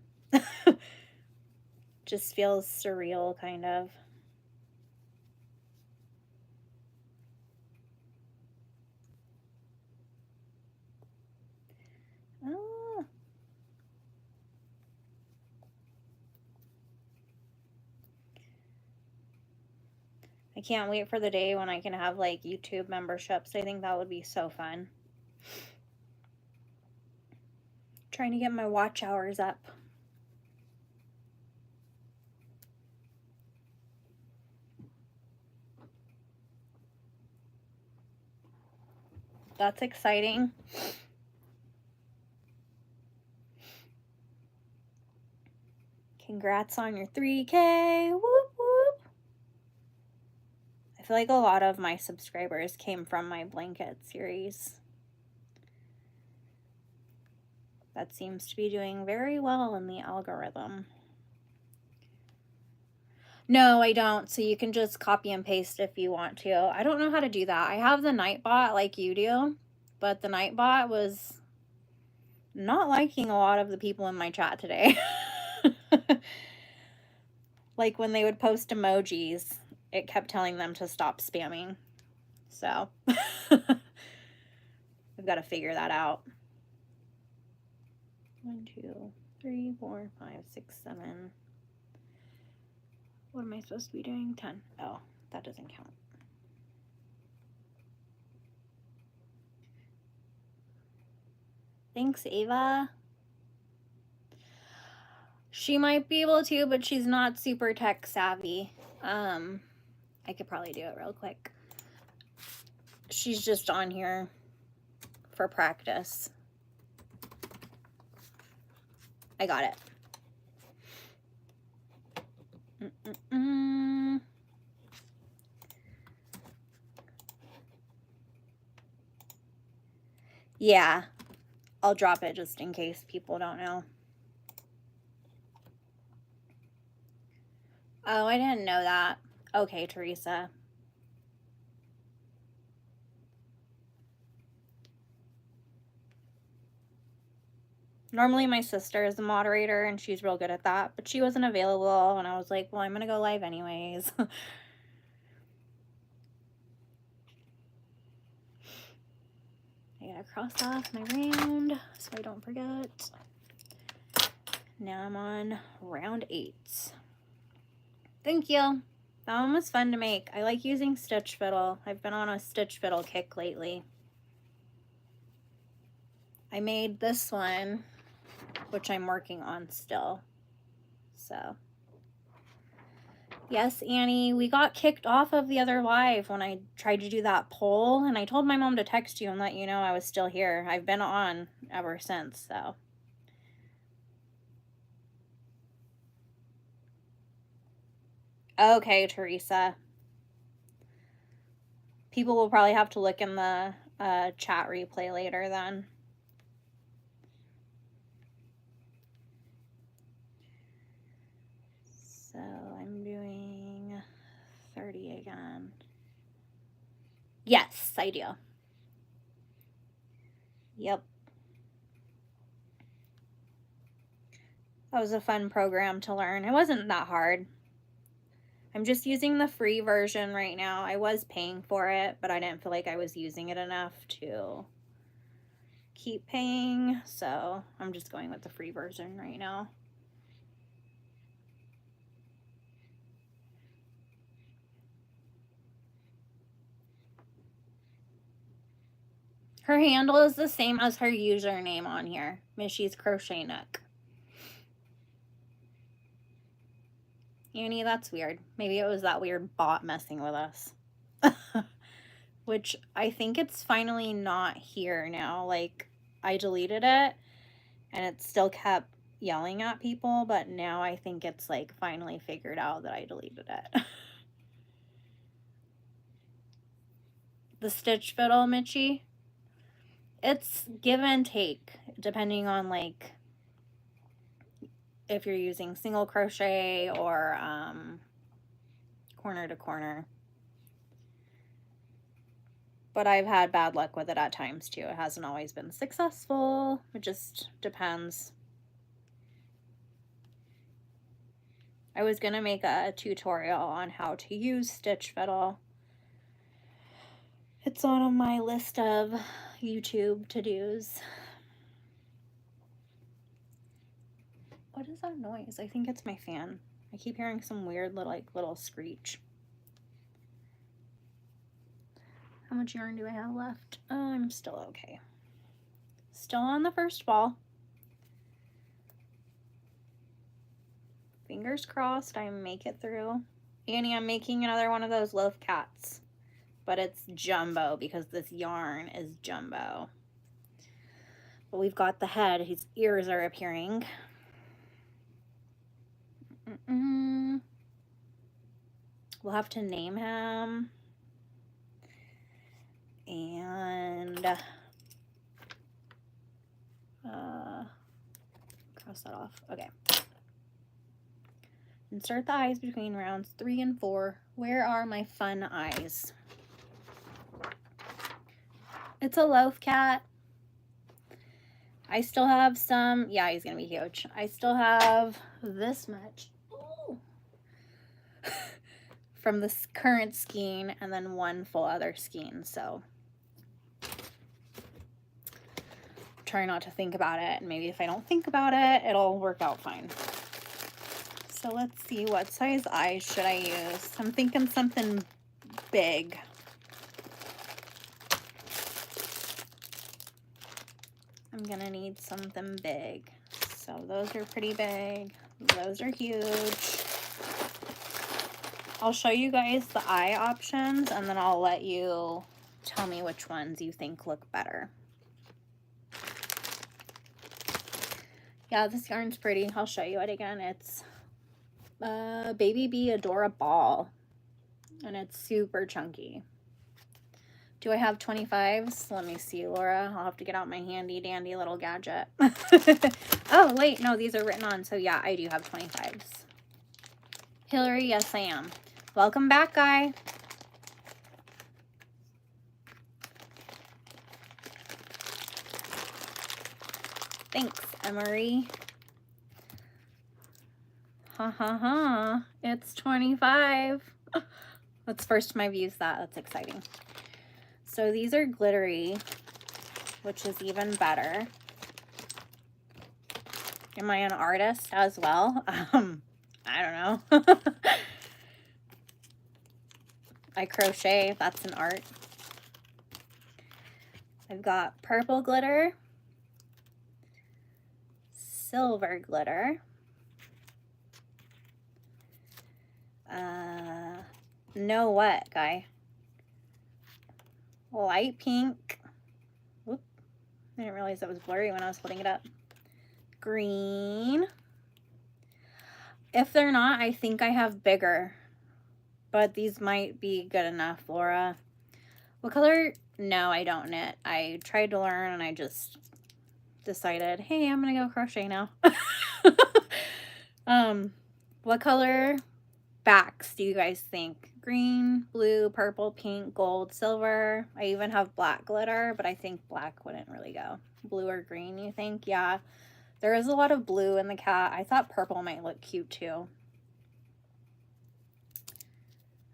Just feels surreal, kind of. Oh. I can't wait for the day when I can have like YouTube memberships. I think that would be so fun. Trying to get my watch hours up. That's exciting. Congrats on your 3K. Whoop, whoop. I feel like a lot of my subscribers came from my blanket series. That seems to be doing very well in the algorithm. No, I don't. So you can just copy and paste if you want to. I don't know how to do that. I have the Nightbot like you do, but the Nightbot was not liking a lot of the people in my chat today. Like when they would post emojis, it kept telling them to stop spamming. So I've got to figure that out. 1, 2, 3, 4, 5, 6, 7. What am I supposed to be doing? 10. Oh, that doesn't count. Thanks, Ava. She might be able to, but she's not super tech savvy. I could probably do it real quick. She's just on here for practice. I got it. Yeah, I'll drop it just in case people don't know. Oh, I didn't know that. Okay, Teresa. Normally my sister is the moderator and she's real good at that, but she wasn't available and I was like, well, I'm gonna go live anyways. I gotta cross off my round so I don't forget. Now I'm on round 8. Thank you. That one was fun to make. I like using stitch fiddle. I've been on a stitch fiddle kick lately. I made this one, which I'm working on still. So, yes, Annie, we got kicked off of the other live when I tried to do that poll, and I told my mom to text you and let you know I was still here. I've been on ever since, so. Okay, Teresa. People will probably have to look in the chat replay later then. So I'm doing 30 again. Yes, I do. Yep. That was a fun program to learn. It wasn't that hard. I'm just using the free version right now. I was paying for it, but I didn't feel like I was using it enough to keep paying. So I'm just going with the free version right now. Her handle is the same as her username on here, Mishy's Crochet Nook. Annie, that's weird. Maybe it was that weird bot messing with us. Which I think it's finally not here now. Like, I deleted it and it still kept yelling at people, but now I think it's like finally figured out that I deleted it. The stitch fiddle, Mitchie, it's give and take depending on like if you're using single crochet or corner to corner. But I've had bad luck with it at times too. It hasn't always been successful. It just depends. I was gonna make a tutorial on how to use stitch fiddle. It's on my list of YouTube to-dos. What is that noise? I think it's my fan. I keep hearing some weird little screech. How much yarn do I have left? Oh, I'm still okay. Still on the first ball. Fingers crossed I make it through. Annie, I'm making another one of those loaf cats, but it's jumbo because this yarn is jumbo. But we've got the head. His ears are appearing. We'll have to name him. And cross that off. Okay. Insert the eyes between rounds 3 and 4. Where are my fun eyes? It's a loaf cat. I still have some. Yeah, he's gonna be huge. I still have this much. Ooh. From this current skein and then one full other skein. So try not to think about it. And maybe if I don't think about it, it'll work out fine. So let's see, what size eyes should I use? I'm thinking something big. I'm gonna need something big. So those are pretty big. Those are huge. I'll show you guys the eye options and then I'll let you tell me which ones you think look better. Yeah, this yarn's pretty. I'll show you it again. It's Baby Bee Adora Ball. And it's super chunky. Do I have 25s? Let me see, Laura. I'll have to get out my handy dandy little gadget. Oh, wait. No, these are written on. So, yeah, I do have 25s. Hillary, yes, I am. Welcome back, Guy. Thanks, Emery. Ha ha ha. It's 25. Let's first my views that. That's exciting. So these are glittery, which is even better. Am I an artist as well? I don't know. I crochet. That's an art. I've got purple glitter, silver glitter, know what, Guy? Light pink. Whoop. I didn't realize that was blurry when I was holding it up. Green. If they're not, I think I have bigger. But these might be good enough, Laura. What color? No, I don't knit. I tried to learn and I just decided, hey, I'm going to go crochet now. What color backs do you guys think? Green, blue, purple, pink, gold, silver. I even have black glitter, but I think black wouldn't really go. Blue or green, you think? Yeah. There is a lot of blue in the cat. I thought purple might look cute too.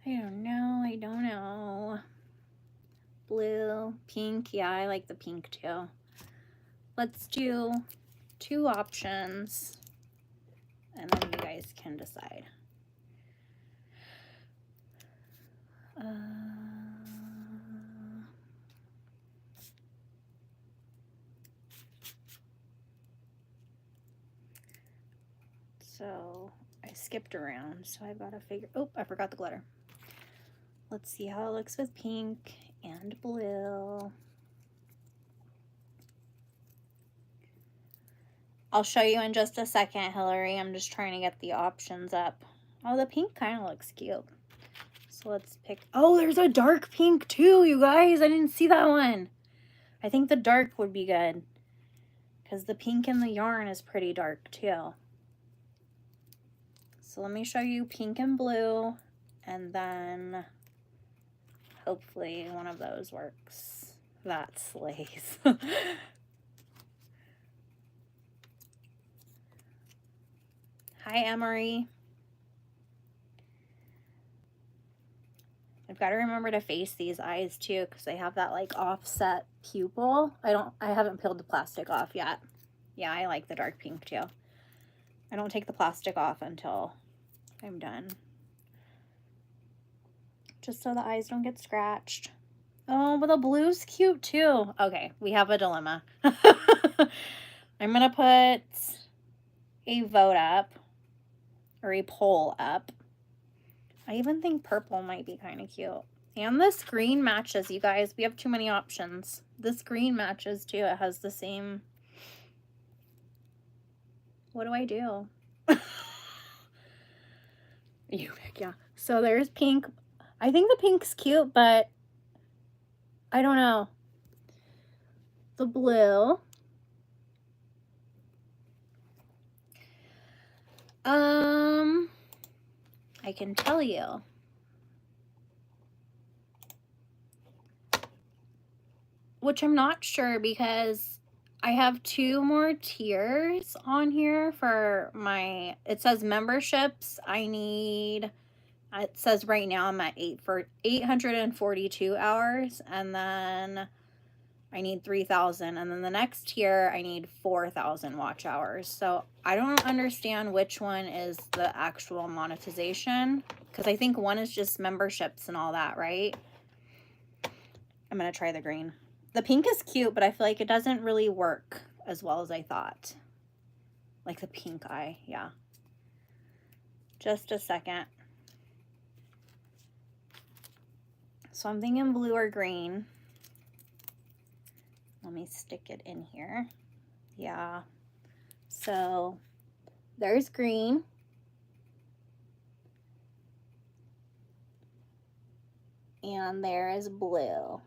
I don't know. I don't know. Blue, pink. Yeah, I like the pink too. Let's do 2 options and then you guys can decide. So I skipped around, so I've got to figure, oh, I forgot the glitter. Let's see how it looks with pink and blue. I'll show you in just a second, Hillary. I'm just trying to get the options up. Oh, the pink kind of looks cute. So let's pick, oh, there's a dark pink too, you guys. I didn't see that one. I think the dark would be good because the pink in the yarn is pretty dark too. So let me show you pink and blue and then hopefully one of those works. That slays. Hi, Emery. I've got to remember to face these eyes too because they have that like offset pupil. I haven't peeled the plastic off yet. Yeah, I like the dark pink too. I don't take the plastic off until I'm done. Just so the eyes don't get scratched. Oh, but the blue's cute too. Okay, we have a dilemma. I'm going to put a vote up or a poll up. I even think purple might be kind of cute. And this green matches, you guys. We have too many options. This green matches too. It has the same. What do I do? You pick, yeah. So there's pink. I think the pink's cute, but I don't know. The blue. I can tell you. Which I'm not sure because I have 2 more tiers on here for my, it says memberships. I need, it says right now I'm at 842 hours and then I need 3,000 and then the next tier I need 4,000 watch hours. So I don't understand which one is the actual monetization because I think one is just memberships and all that, right? I'm going to try the green. The pink is cute, but I feel like it doesn't really work as well as I thought. Like the pink eye, yeah. Just a second. So I'm thinking blue or green. Let me stick it in here. Yeah. So there's green. And there is blue.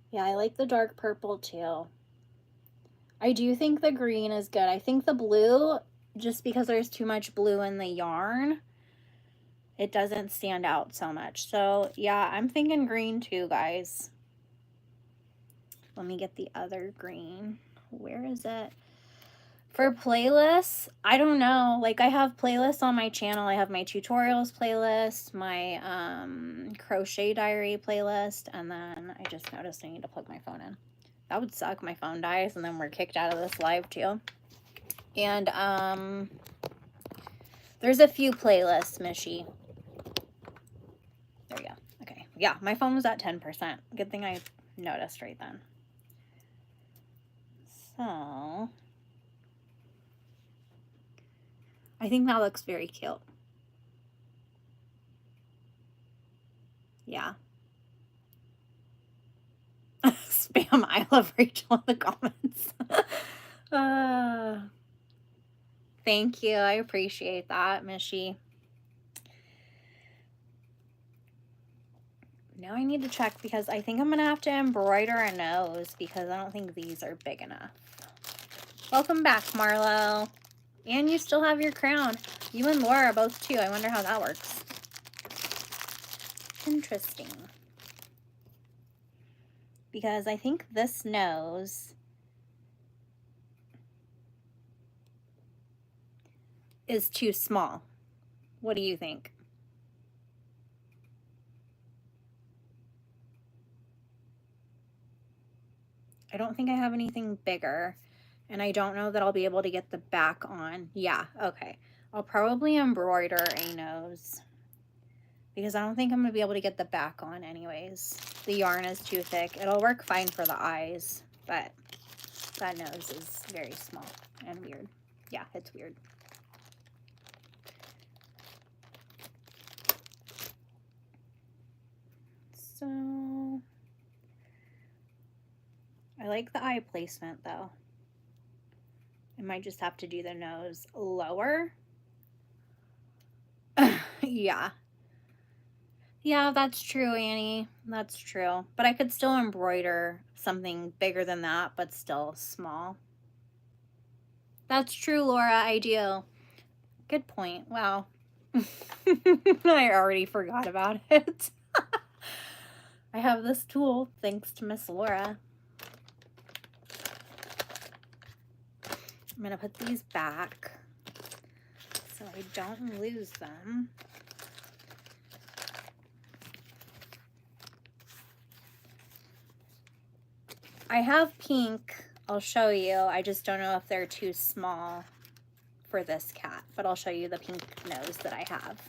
Yeah, I like the dark purple too. I do think the green is good. I think the blue, just because there's too much blue in the yarn, it doesn't stand out so much. So yeah, I'm thinking green too, guys. Let me get the other green. Where is it? For playlists, I don't know. Like, I have playlists on my channel. I have my tutorials playlist, my crochet diary playlist, and then I just noticed I need to plug my phone in. That would suck. My phone dies, and then we're kicked out of this live too. And there's a few playlists, Mishy. There you go. Okay. Yeah, my phone was at 10%. Good thing I noticed right then. So I think that looks very cute. Yeah. Spam I love Rachel in the comments. Thank you. I appreciate that, Mishy. Now I need to check because I think I'm going to have to embroider a nose because I don't think these are big enough. Welcome back, Marlo. And you still have your crown. You and Laura both too. I wonder how that works. Interesting. Because I think this nose is too small. What do you think? I don't think I have anything bigger, and I don't know that I'll be able to get the back on. Yeah, okay. I'll probably embroider a nose because I don't think I'm going to be able to get the back on anyways. The yarn is too thick. It'll work fine for the eyes, but that nose is very small and weird. Yeah, it's weird. So I like the eye placement though. I might just have to do the nose lower. Yeah. Yeah, that's true, Annie. That's true. But I could still embroider something bigger than that, but still small. That's true, Laura. I do. Good point. Wow. I already forgot about it. I have this tool thanks to Miss Laura. I'm going to put these back so I don't lose them. I have pink. I'll show you. I just don't know if they're too small for this cat, but I'll show you the pink nose that I have.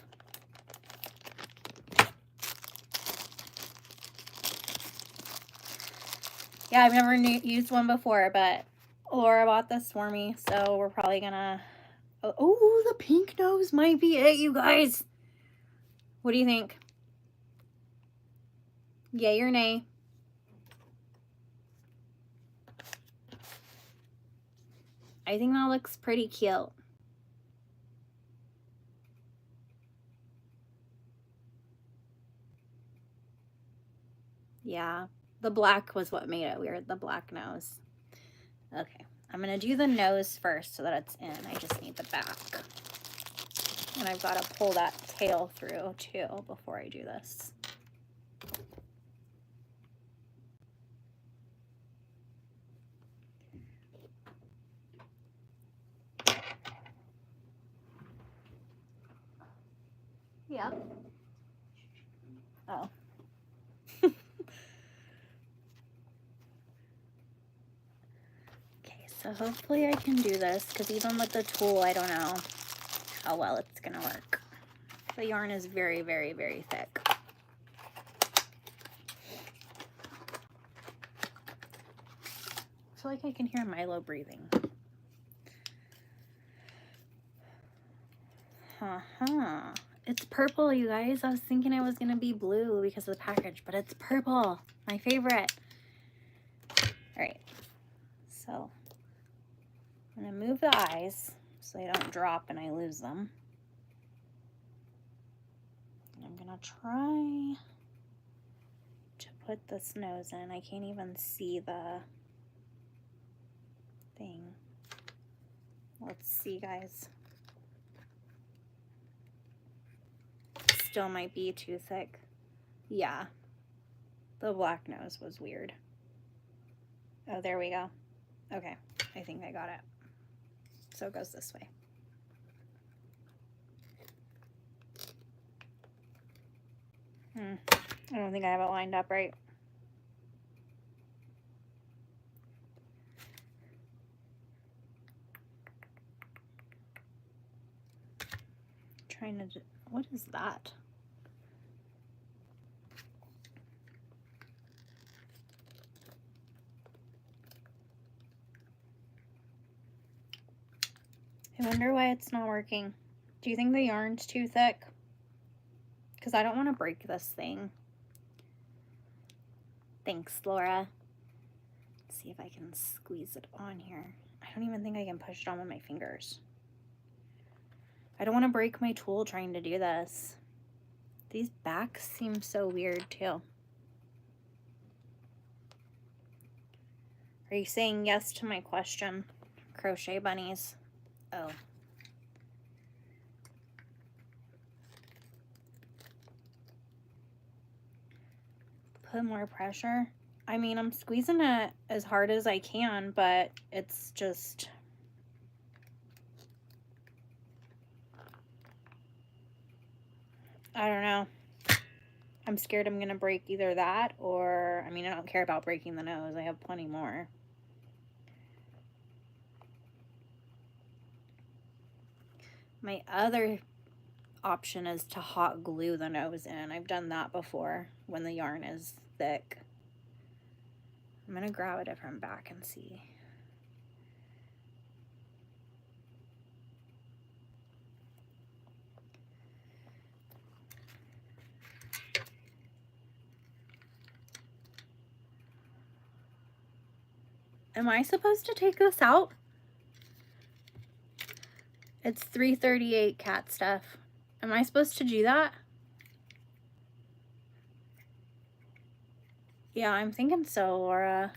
Yeah, I've never used one before, but Laura bought this for me, so we're probably gonna... Oh, the pink nose might be it, you guys. What do you think? Yay or nay? I think that looks pretty cute. Yeah, the black was what made it weird, the black nose. Okay, I'm gonna do the nose first so that it's in. I just need the back. And I've got to pull that tail through too before I do this. Yep. Oh. Okay, so hopefully I can do this because even with the tool, I don't know oh well, it's gonna work. The yarn is very, very, very thick. I feel like I can hear Milo breathing. It's purple, you guys. I was thinking it was gonna be blue because of the package, but it's purple. My favorite. All right, so I'm gonna move the eyes so they don't drop and I lose them. And I'm gonna try to put this nose in. I can't even see the thing. Let's see, guys. Still might be too thick. Yeah, the black nose was weird. Oh, there we go. Okay, I think I got it. So it goes this way. I don't think I have it lined up right. Trying to, what is that? I wonder why it's not working. Do you think the yarn's too thick? Because I don't want to break this thing. Thanks, Laura. Let's see if I can squeeze it on here. I don't even think I can push it on with my fingers. I don't want to break my tool trying to do this. These backs seem so weird too. Are you saying yes to my question, crochet bunnies? Oh. Put more pressure. I mean, I'm squeezing it as hard as I can, but it's just... I don't know. I'm scared I'm gonna break either that or, I mean, I don't care about breaking the nose. I have plenty more. My other option is to hot glue the nose in. I've done that before when the yarn is thick. I'm gonna grab a different back and see. Am I supposed to take this out? It's 3:38 cat stuff. Am I supposed to do that? Yeah, I'm thinking so, Laura.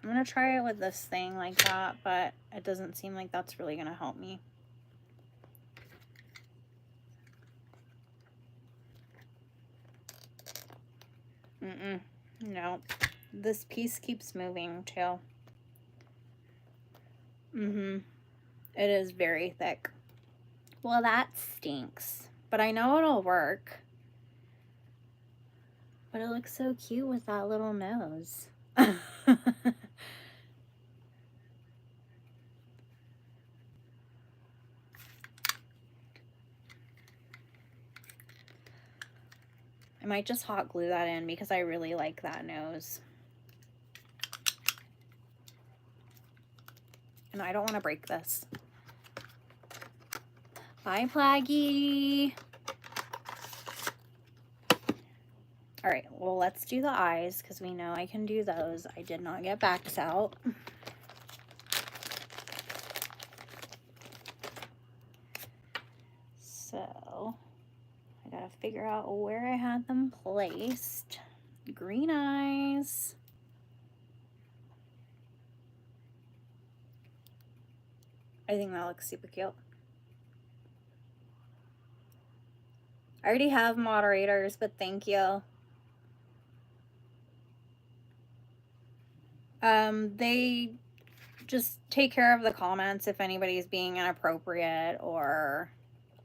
I'm gonna try it with this thing like that, but it doesn't seem like that's really gonna help me. No. This piece keeps moving too. It is very thick. Well, that stinks, but I know it'll work. But it looks so cute with that little nose. I might just hot glue that in because I really like that nose. And I don't want to break this. Bye, Plaggy. All right, well, let's do the eyes because we know I can do those. I did not get backs out. So I gotta figure out where I had them placed. Green eyes. I think that looks super cute. I already have moderators, but thank you. They just take care of the comments if anybody's being inappropriate or...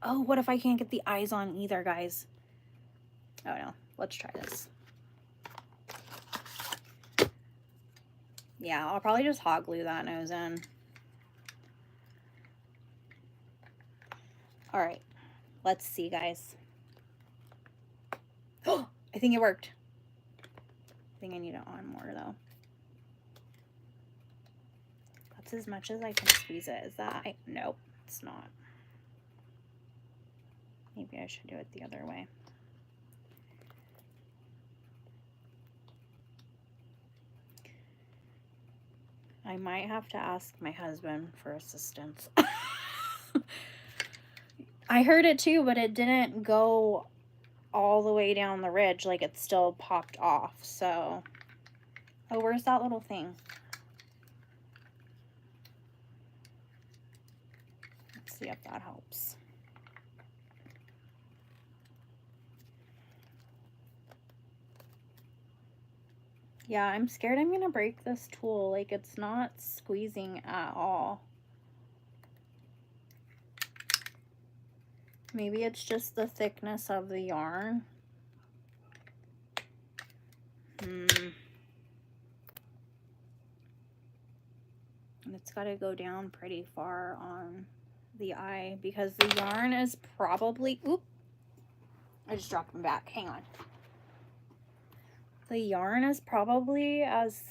Oh, what if I can't get the eyes on either, guys? Oh no, let's try this. Yeah, I'll probably just hot glue that nose in. All right, let's see, guys. Oh, I think it worked. I think I need it on more though. That's as much as I can squeeze it. Is that? Nope, it's not. Maybe I should do it the other way. I might have to ask my husband for assistance. I heard it too, but it didn't go all the way down the ridge. Like, it still popped off. So, oh, where's that little thing? Let's see if that helps. Yeah, I'm scared I'm gonna break this tool. Like, it's not squeezing at all. Maybe it's just the thickness of the yarn. And it's got to go down pretty far on the eye because the yarn is probably, oop, I just dropped them back. Hang on. The yarn is probably as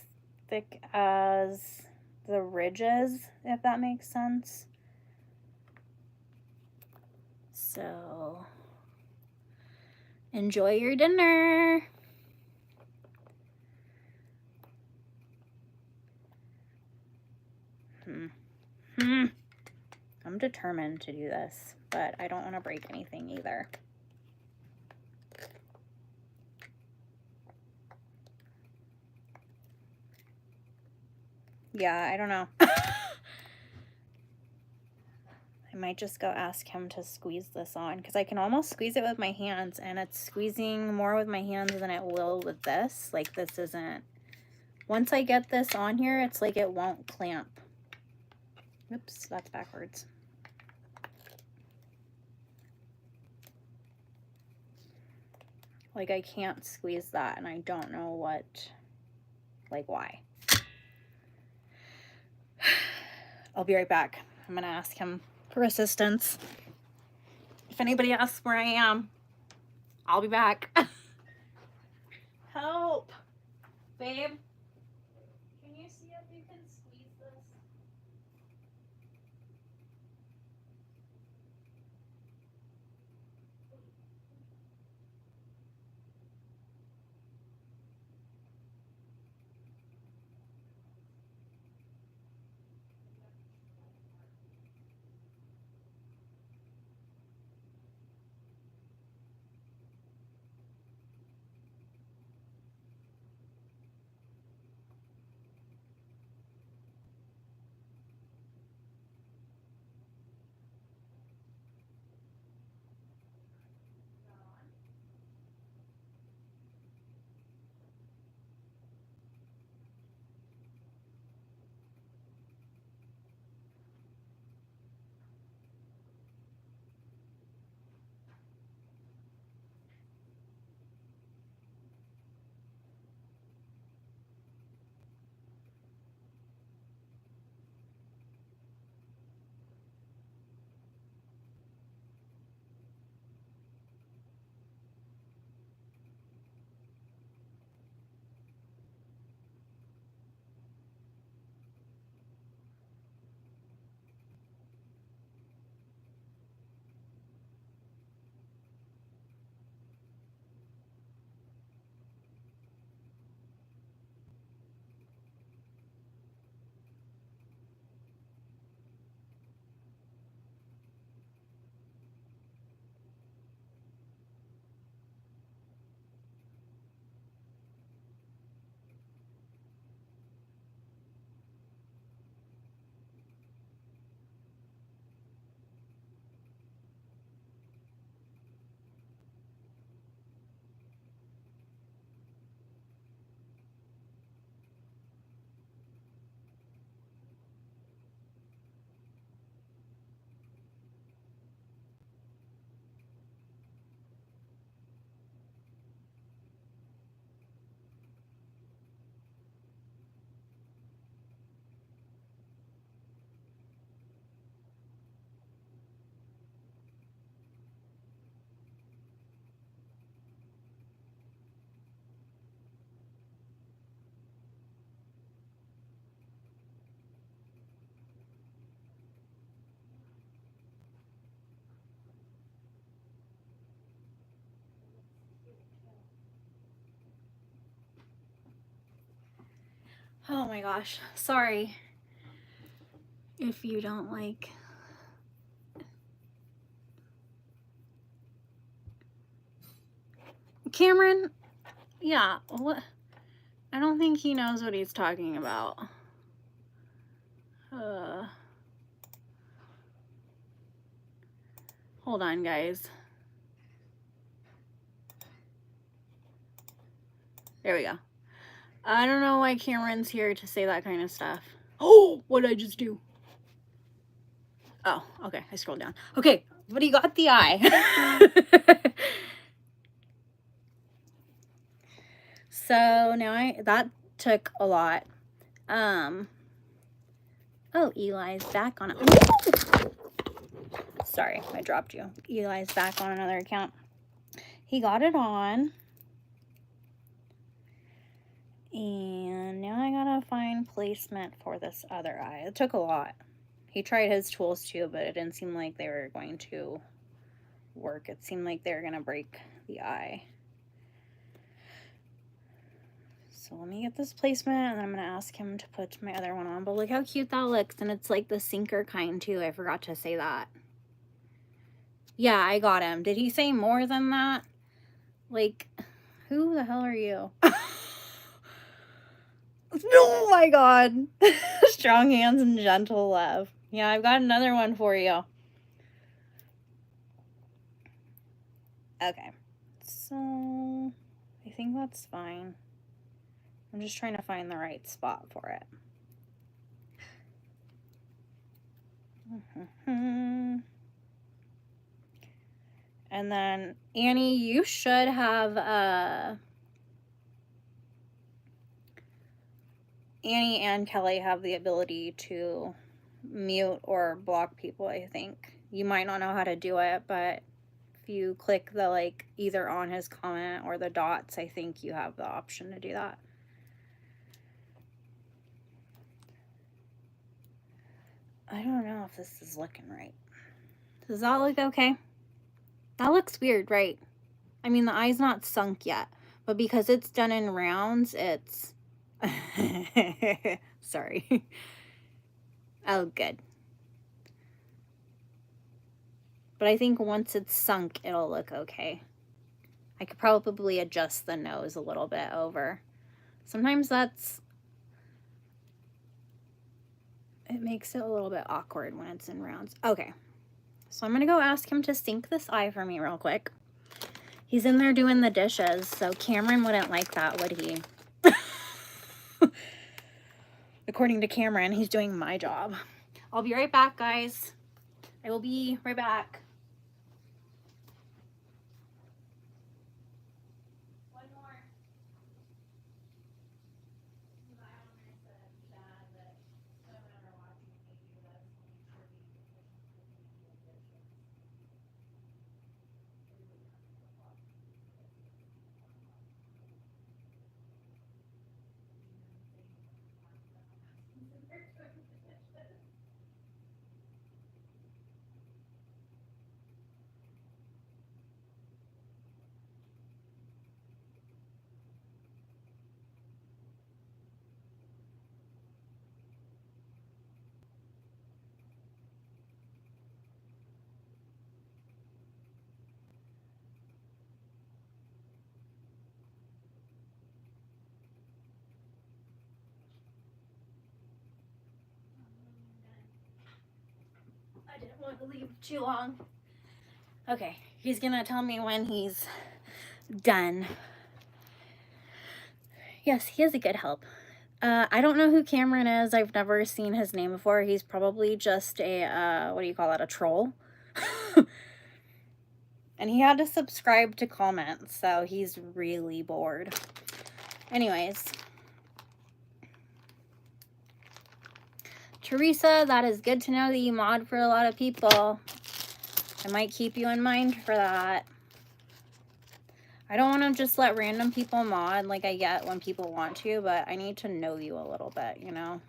thick as the ridges, if that makes sense. So, enjoy your dinner. I'm determined to do this, but I don't want to break anything either. Yeah, I don't know. I might just go ask him to squeeze this on because I can almost squeeze it with my hands, and it's squeezing more with my hands than it will with this. Like, this isn't, once I get this on here, it's like it won't clamp. Oops, that's backwards. Like, I can't squeeze that, and I don't know what, like, why. I'll be right back. I'm gonna ask him for assistance. If anybody asks where I am, I'll be back. Help! Babe? Can you see if you can squeeze this? Oh my gosh, sorry if you don't like. Cameron, yeah, what? I don't think he knows what he's talking about. Hold on, guys. There we go. I don't know why Cameron's here to say that kind of stuff. Oh, what did I just do? Oh, okay, I scrolled down. Okay, but he got the eye. So now that took a lot. Oh, Eli's back on it. Sorry, I dropped you. Eli's back on another account. He got it on. And now I gotta find placement for this other eye. It took a lot. He tried his tools too, but it didn't seem like they were going to work. It seemed like they were gonna break the eye. So let me get this placement, and then I'm gonna ask him to put my other one on. But look how cute that looks, and it's like the sinker kind too. I forgot to say that. Yeah, I got him. Did he say more than that? Like, who the hell are you? Oh my god. Strong hands and gentle love. Yeah, I've got another one for you. Okay. So, I think that's fine. I'm just trying to find the right spot for it. And then, Annie, you should have, Annie and Kelly have the ability to mute or block people, I think. You might not know how to do it, but if you click the, like, either on his comment or the dots, I think you have the option to do that. I don't know if this is looking right. Does that look okay? That looks weird, right? I mean, the eye's not sunk yet, but because it's done in rounds, it's... Sorry. Oh, good. But I think once it's sunk, it'll look okay. I could probably adjust the nose a little bit over. Sometimes it makes it a little bit awkward when it's in rounds. Okay. So I'm going to go ask him to sink this eye for me real quick. He's in there doing the dishes, so Cameron wouldn't like that, would he? According to Cameron, he's doing my job. I'll be right back, guys. I will be right back. One more. I didn't want to leave too long. Okay, he's gonna tell me when he's done. Yes, he is a good help. I don't know who Cameron is. I've never seen his name before. He's probably just a, what do you call that, a troll? And he had to subscribe to comment, so he's really bored. Anyways. Teresa, that is good to know that you mod for a lot of people. I might keep you in mind for that. I don't want to just let random people mod like I get when people want to, but I need to know you a little bit, you know?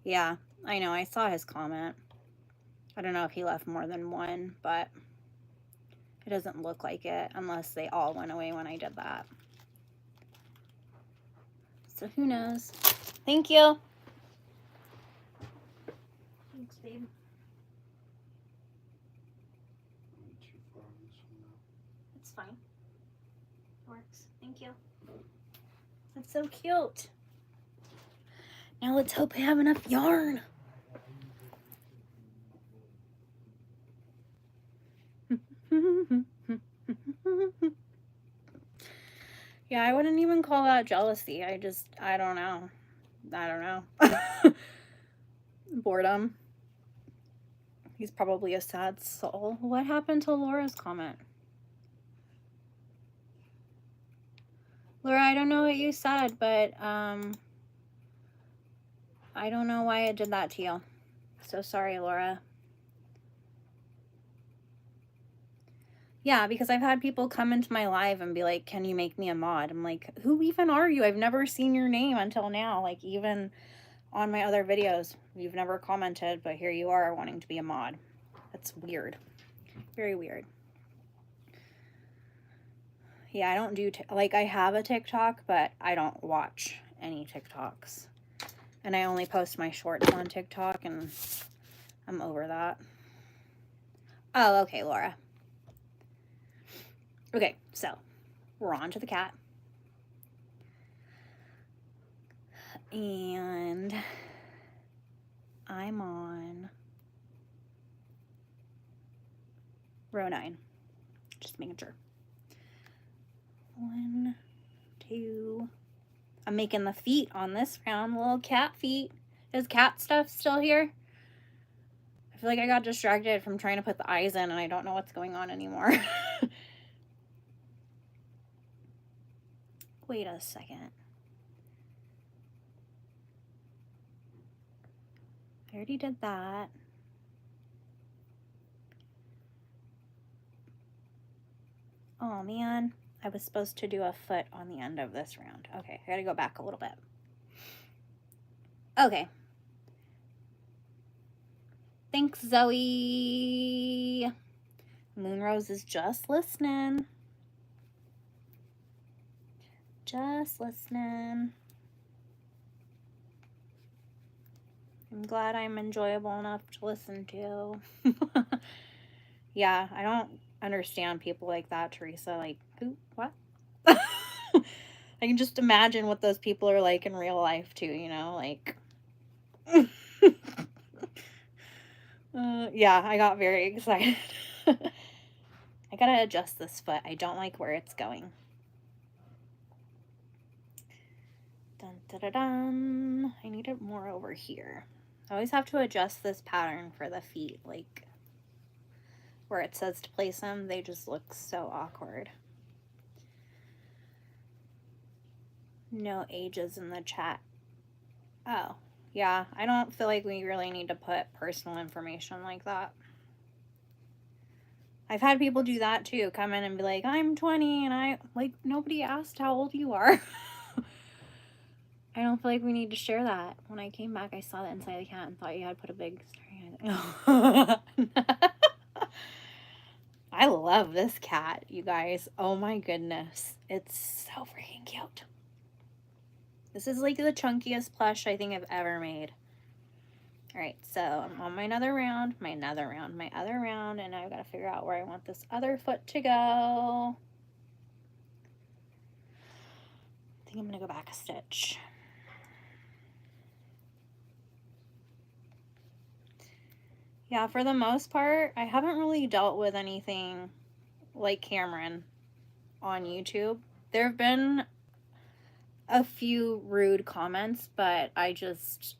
Yeah, I know. I saw his comment. I don't know if he left more than one, but It doesn't look like it unless they all went away when I did that. So who knows? Thank you. Thanks, babe. It's fine. Works. Thank you. That's so cute. Now let's hope I have enough yarn. Yeah, I wouldn't even call that jealousy. I don't know. I don't know. Boredom. He's probably a sad soul. What happened to Laura's comment? Laura, I don't know what you said, but I don't know why I did that to you. So sorry, Laura. Yeah, because I've had people come into my live and be like, can you make me a mod? I'm like, who even are you? I've never seen your name until now. Like, even on my other videos, you've never commented, but here you are wanting to be a mod. That's weird. Very weird. Yeah, I don't do, like, I have a TikTok, but I don't watch any TikToks. And I only post my shorts on TikTok, and I'm over that. Oh, okay, Laura. Okay, so we're on to the cat. And I'm on row 9. Just making sure. 1, 2. I'm making the feet on this round, little cat feet. Is cat stuff still here? I feel like I got distracted from trying to put the eyes in and I don't know what's going on anymore. Wait a second. I already did that. Oh man, I was supposed to do a foot on the end of this round. Okay, I gotta go back a little bit. Okay. Thanks, Zoe. Moonrose is just listening. Just listening. I'm glad I'm enjoyable enough to listen to. Yeah, I don't understand people like that, Teresa. Like, who? What? I can just imagine what those people are like in real life, too, you know? Like, yeah, I got very excited. I gotta adjust this foot. I don't like where it's going. Dun, da, da, dun. I need it more over here. I always have to adjust this pattern for the feet, like where it says to place them, they just look so awkward. No ages in the chat. Oh, yeah, I don't feel like we really need to put personal information like that. I've had people do that too, come in and be like, I'm 20, and nobody asked how old you are. I don't feel like we need to share that. When I came back, I saw the inside of the cat and thought you had put a big story. I love this cat, you guys. Oh my goodness. It's so freaking cute. This is like the chunkiest plush I think I've ever made. Alright, so I'm on my other round, and I've got to figure out where I want this other foot to go. I think I'm going to go back a stitch. Yeah, for the most part, I haven't really dealt with anything like Cameron on YouTube. There have been a few rude comments, but I just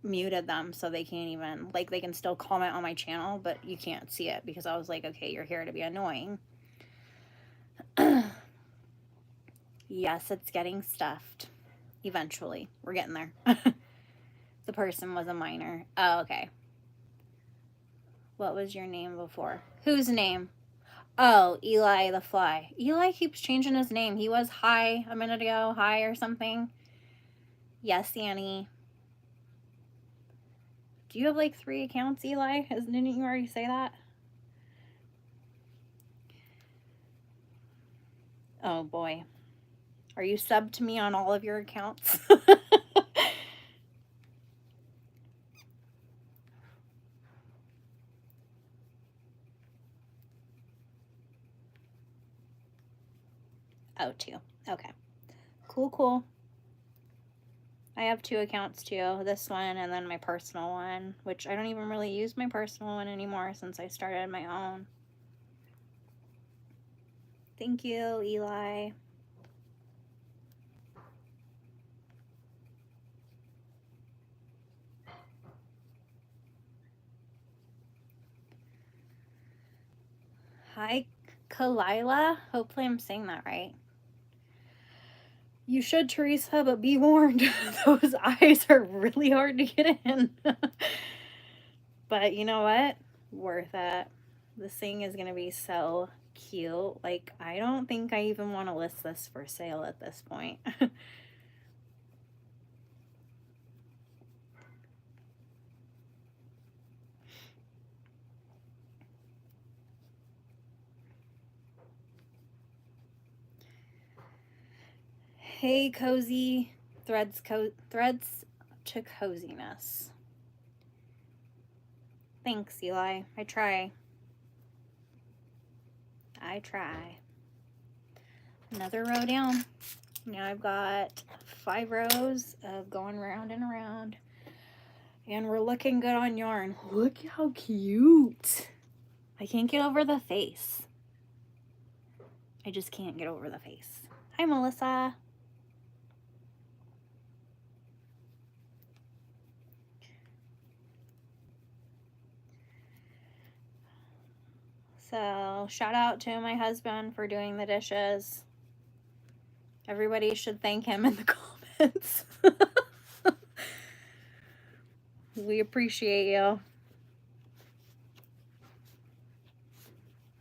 muted them so they can't even, like, they can still comment on my channel, but you can't see it because I was like, okay, you're here to be annoying. Yes, it's getting stuffed. Eventually. We're getting there. The person was a minor. Oh, okay. What was your name before? Whose name? Oh, Eli the Fly. Eli keeps changing his name. He was Hi a minute ago. Hi or something. Yes, Annie. Do you have like 3 accounts, Eli? Didn't you already say that? Oh boy. Are you subbed to me on all of your accounts? Oh, 2. Okay. Cool, cool. I have 2 accounts too. This one and then my personal one, which I don't even really use my personal one anymore since I started my own. Thank you, Eli. Hi, Kalila. Hopefully I'm saying that right. You should, Teresa, but be warned. Those eyes are really hard to get in. But you know what? Worth it. This thing is going to be so cute. Like, I don't think I even want to list this for sale at this point. Hey, cozy threads to coziness. Thanks, Eli. I try. Another row down. Now I've got 5 rows of going round and around. And we're looking good on yarn. Look how cute. I can't get over the face. I just can't get over the face. Hi, Melissa. So, shout out to my husband for doing the dishes. Everybody should thank him in the comments. We appreciate you.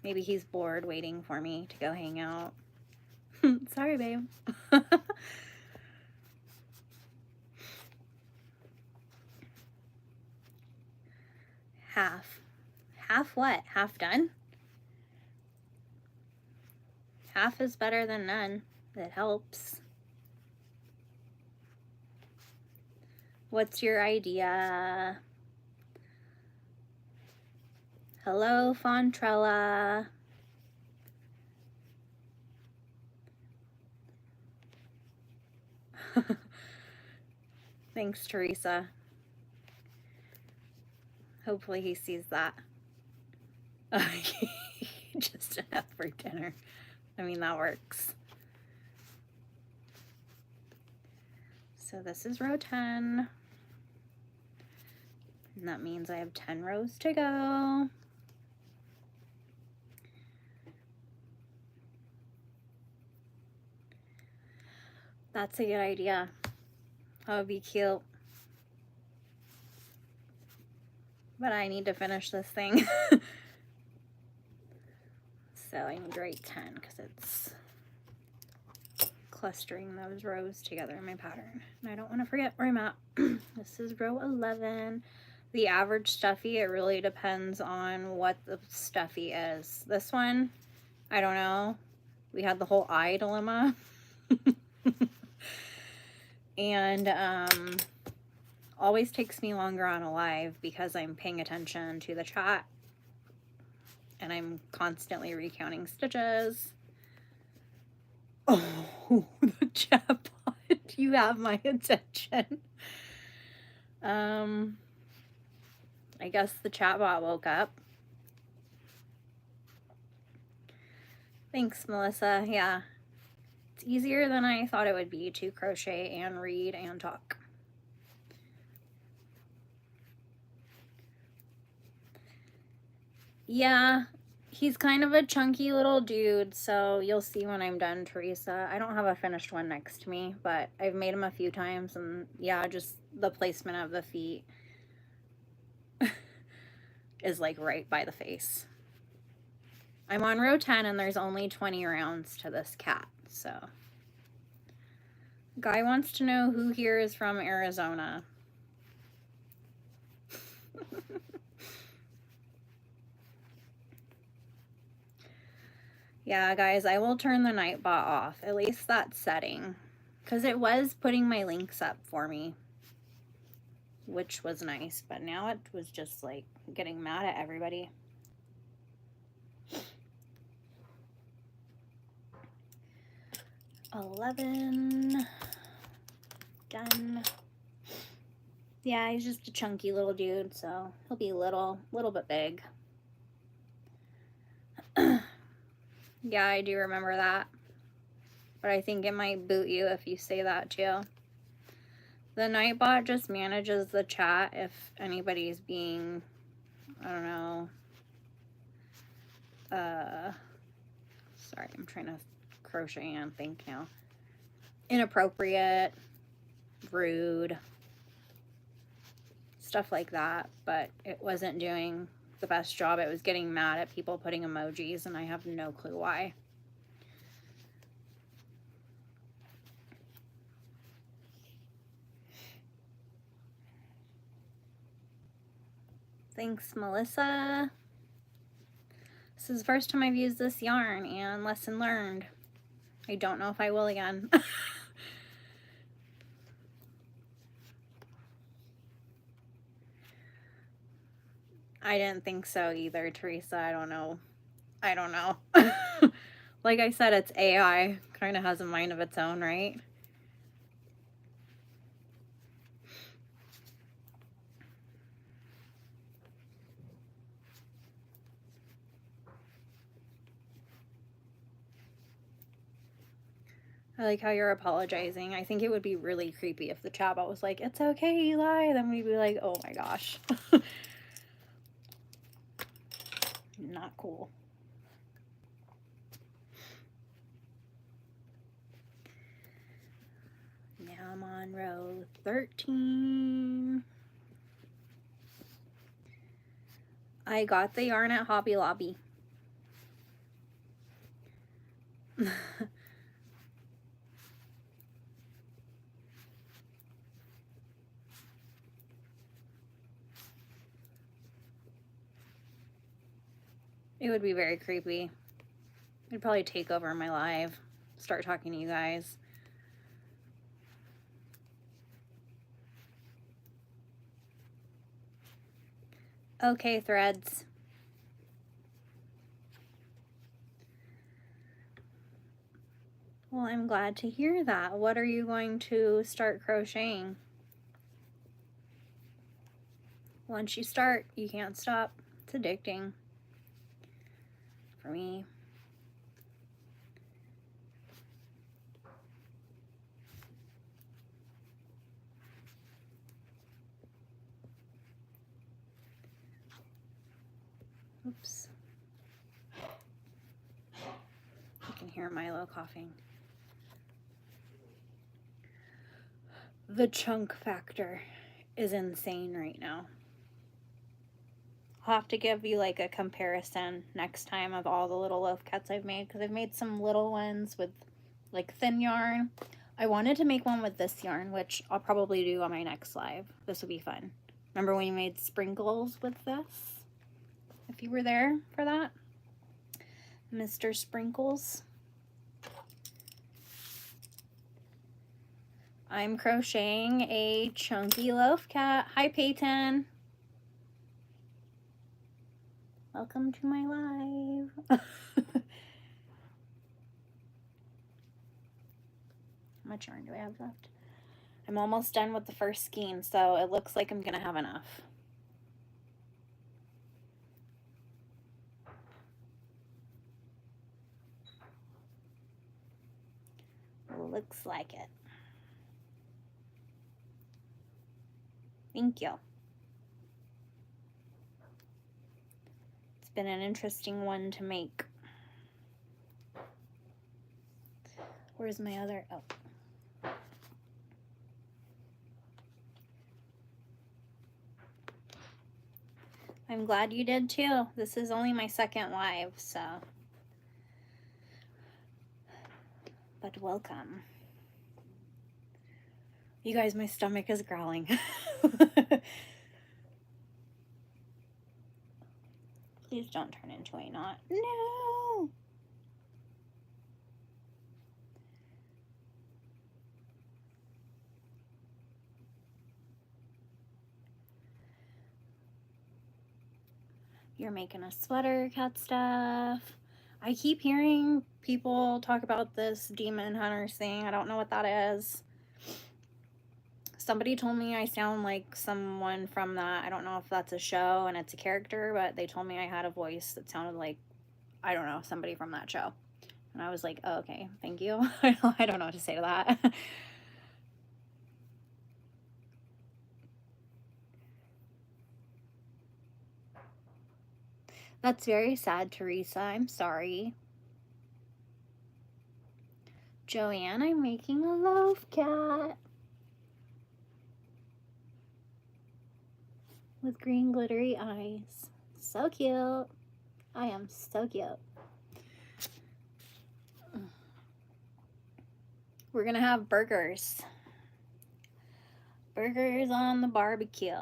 Maybe he's bored waiting for me to go hang out. Sorry, babe. Half. Half what? Half done? Half is better than none. It helps. What's your idea? Hello, Fontrella. Thanks, Teresa. Hopefully he sees that. Just enough for dinner. I mean, that works. So this is row 10. And that means I have 10 rows to go. That's a good idea. That would be cute. But I need to finish this thing. So I need to write 10 because it's clustering those rows together in my pattern. And I don't want to forget where I'm at. This is row 11. The average stuffy, it really depends on what the stuffy is. This one, I don't know. We had the whole eye dilemma. And always takes me longer on a live because I'm paying attention to the chat and I'm constantly recounting stitches. Oh, the chat bot, you have my attention. I guess the chat bot woke up. Thanks, Melissa. Yeah, it's easier than I thought it would be to crochet and read and talk. Yeah, he's kind of a chunky little dude, so you'll see when I'm done, Teresa. I don't have a finished one next to me, but I've made him a few times, and yeah, just the placement of the feet is like right by the face. I'm on row 10 and there's only 20 rounds to this cat, so. Guy wants to know who here is from Arizona. Yeah, guys, I will turn the Nightbot off. At least that setting. Because it was putting my links up for me, which was nice. But now it was just like getting mad at everybody. $11. Done. Yeah, he's just a chunky little dude, so he'll be little bit big. Yeah, I do remember that. But I think it might boot you if you say that too. The Nightbot just manages the chat if anybody's being, I don't know, sorry, I'm trying to crochet and think now. Inappropriate, rude, stuff like that, but it wasn't doing the best job. It was getting mad at people putting emojis, and I have no clue why. Thanks, Melissa. This is the first time I've used this yarn, and lesson learned. I don't know if I will again. I didn't think so either, Teresa. I don't know. I don't know. Like I said, it's AI. Kind of has a mind of its own, right? I like how you're apologizing. I think it would be really creepy if the chatbot was like, "It's okay, Eli." Then we'd be like, "Oh my gosh." Not cool. Now I'm on row 13. I got the yarn at Hobby Lobby. It would be very creepy. It'd probably take over my live, start talking to you guys. Okay, threads. Well, I'm glad to hear that. What are you going to start crocheting? Once you start, you can't stop. It's addicting for me. Oops. You can hear Milo coughing. The chunk factor is insane right now. I'll have to give you like a comparison next time of all the little loaf cuts I've made, because I've made some little ones with like thin yarn. I wanted to make one with this yarn, which I'll probably do on my next live. This will be fun. Remember when you made sprinkles with this? If you were there for that, Mr. Sprinkles. I'm crocheting a chunky loaf cat. Hi, Peyton. Welcome to my live. How much yarn do I have left? I'm almost done with the first skein, so it looks like I'm gonna have enough. Looks like it. Thank you. It's been an interesting one to make. Where's my other? Oh. I'm glad you did too. This is only my second live, so. But welcome. You guys, my stomach is growling. Please don't turn into a knot. No! You're making a sweater, cat stuff. I keep hearing people talk about this demon hunters thing. I don't know what that is. Somebody told me I sound like someone from that. I don't know if that's a show and it's a character, but they told me I had a voice that sounded like, I don't know, somebody from that show. And I was like, oh, okay, thank you. I don't know what to say to that. That's very sad, Teresa. I'm sorry. Joanne, I'm making a loaf cat with green glittery eyes. So cute. I am so cute. We're gonna have burgers. Burgers on the barbecue.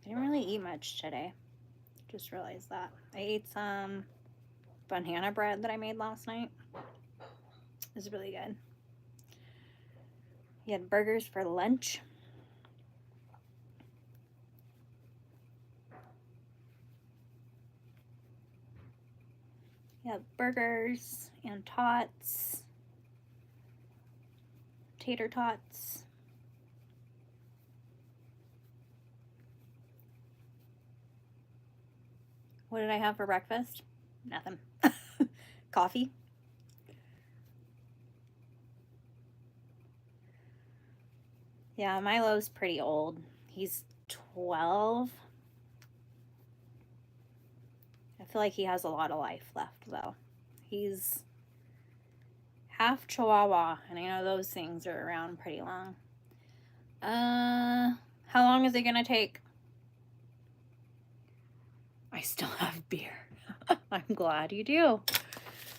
Didn't really eat much today. Just realized that. I ate some banana bread that I made last night. It was really good. We had burgers for lunch. We had burgers and tots. Tater tots. What did I have for breakfast? Nothing. Coffee. Yeah, Milo's pretty old. He's 12. I feel like he has a lot of life left, though. He's half Chihuahua, and I know those things are around pretty long. How long is it gonna take? I still have beer. I'm glad you do.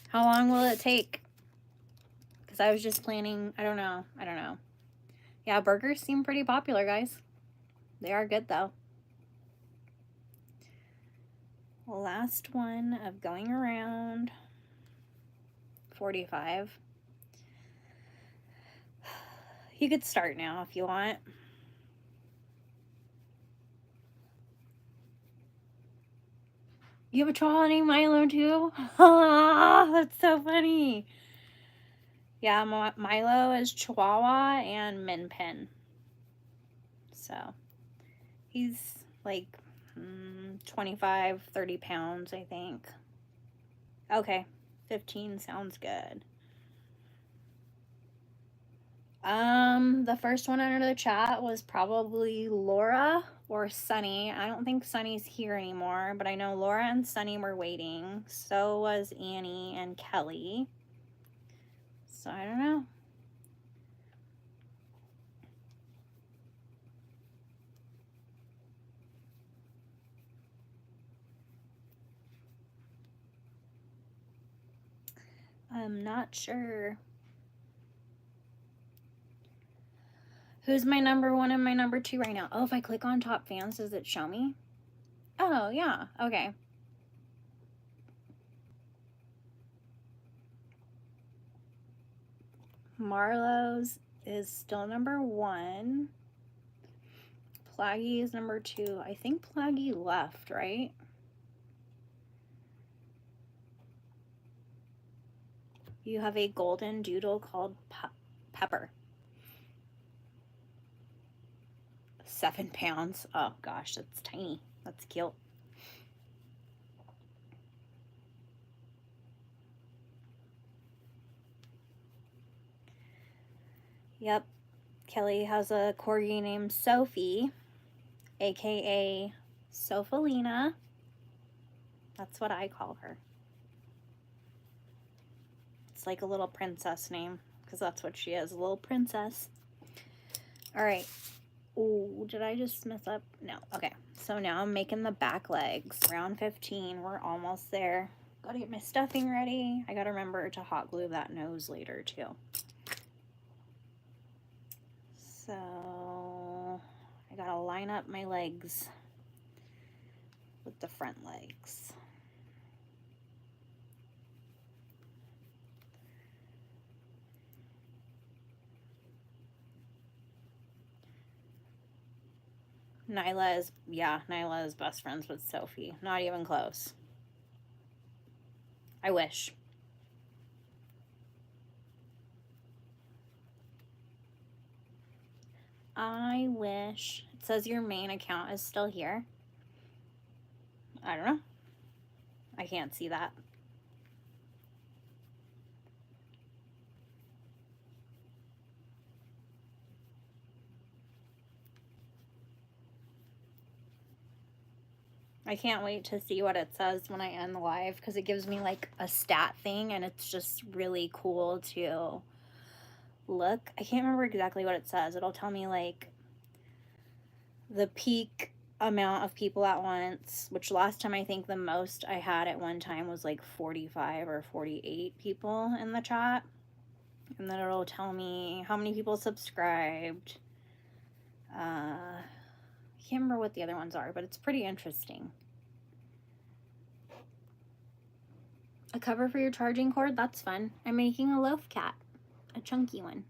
How long will it take? Because I was just planning, I don't know. Yeah, burgers seem pretty popular, guys. They are good, though. Last one of going around. 45. You could start now if you want. You have a chihuahua named Milo too? That's so funny. Yeah, Milo is Chihuahua and Min Pin. So he's like 25, 30 pounds, I think. Okay, 15 sounds good. The first one under the chat was probably Laura or Sunny. I don't think Sunny's here anymore, but I know Laura and Sunny were waiting. So was Annie and Kelly. So I don't know. I'm not sure. Who's my number 1 and my number 2 right now? Oh, if I click on top fans, does it show me? Oh, yeah. Okay. Marlowe's is still number 1. Plaggy is number 2. I think Plaggy left, right? You have a golden doodle called Pepper. 7 pounds. Oh gosh, that's tiny. That's cute. Yep. Kelly has a corgi named Sophie, aka Sophalina. That's what I call her. It's like a little princess name, because that's what she is, a little princess. All right. Oh, did I just mess up? No. Okay. So now I'm making the back legs. Round 15. We're almost there. Gotta get my stuffing ready. I gotta remember to hot glue that nose later too. So I gotta line up my legs with the front legs. Nyla is best friends with Sophie. Not even close. I wish. I wish. It says your main account is still here. I don't know. I can't see that. I can't wait to see what it says when I end the live, because it gives me like a stat thing, and it's just really cool to look. I can't remember exactly what it says. It'll tell me like the peak amount of people at once, which last time I think the most I had at one time was like 45 or 48 people in the chat. And then it'll tell me how many people subscribed. I can't remember what the other ones are, but it's pretty interesting. A cover for your charging cord? That's fun. I'm making a loaf cat. A chunky one.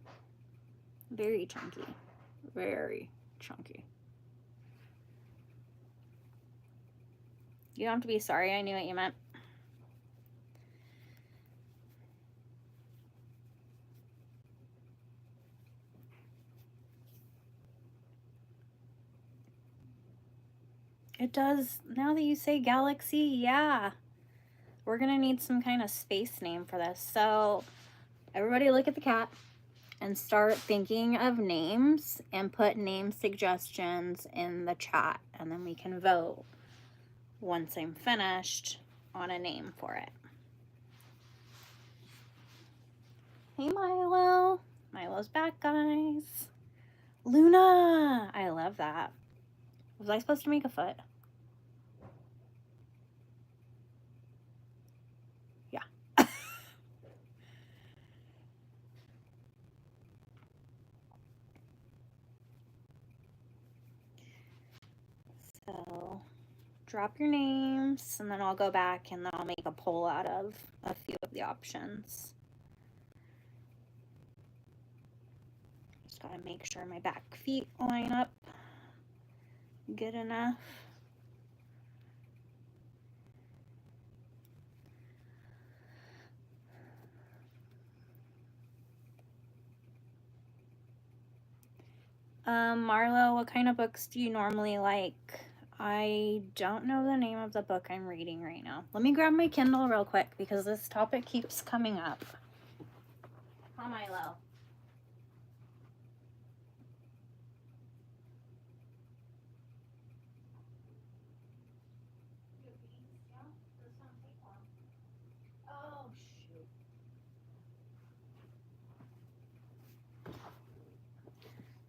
Very chunky. Very chunky. You don't have to be sorry. I knew what you meant. It does. Now that you say galaxy, yeah. We're going to need some kind of space name for this. So everybody look at the cat and start thinking of names and put name suggestions in the chat. And then we can vote once I'm finished on a name for it. Hey, Milo. Milo's back, guys. Luna. I love that. Was I supposed to make a foot? Yeah. So drop your names, and then I'll go back and then I'll make a poll out of a few of the options. Just gotta make sure my back feet line up good enough. Marlo, what kind of books do you normally like? I don't know the name of the book I'm reading right now. Let me grab my Kindle real quick because this topic keeps coming up. Hi, Milo. Oh, shoot.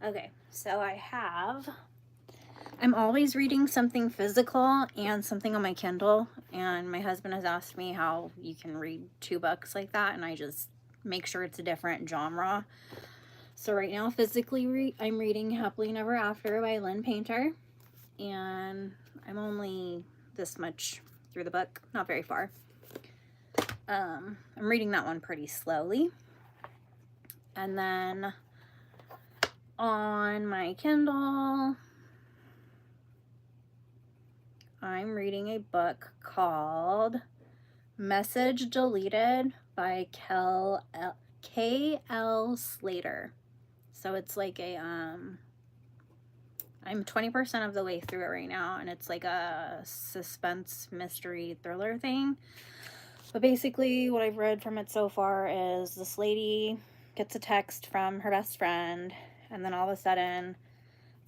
Okay, so I'm always reading something physical and something on my Kindle, and my husband has asked me how you can read two books like that, and I just make sure it's a different genre. So right now, physically, I'm reading Happily Never After by Lynn Painter, and I'm only this much through the book, not very far. I'm reading that one pretty slowly. And then on my Kindle, I'm reading a book called Message Deleted by K.L. Slater. So it's like a, I'm 20% of the way through it right now, and it's like a suspense mystery thriller thing. But basically what I've read from it so far is this lady gets a text from her best friend, and then all of a sudden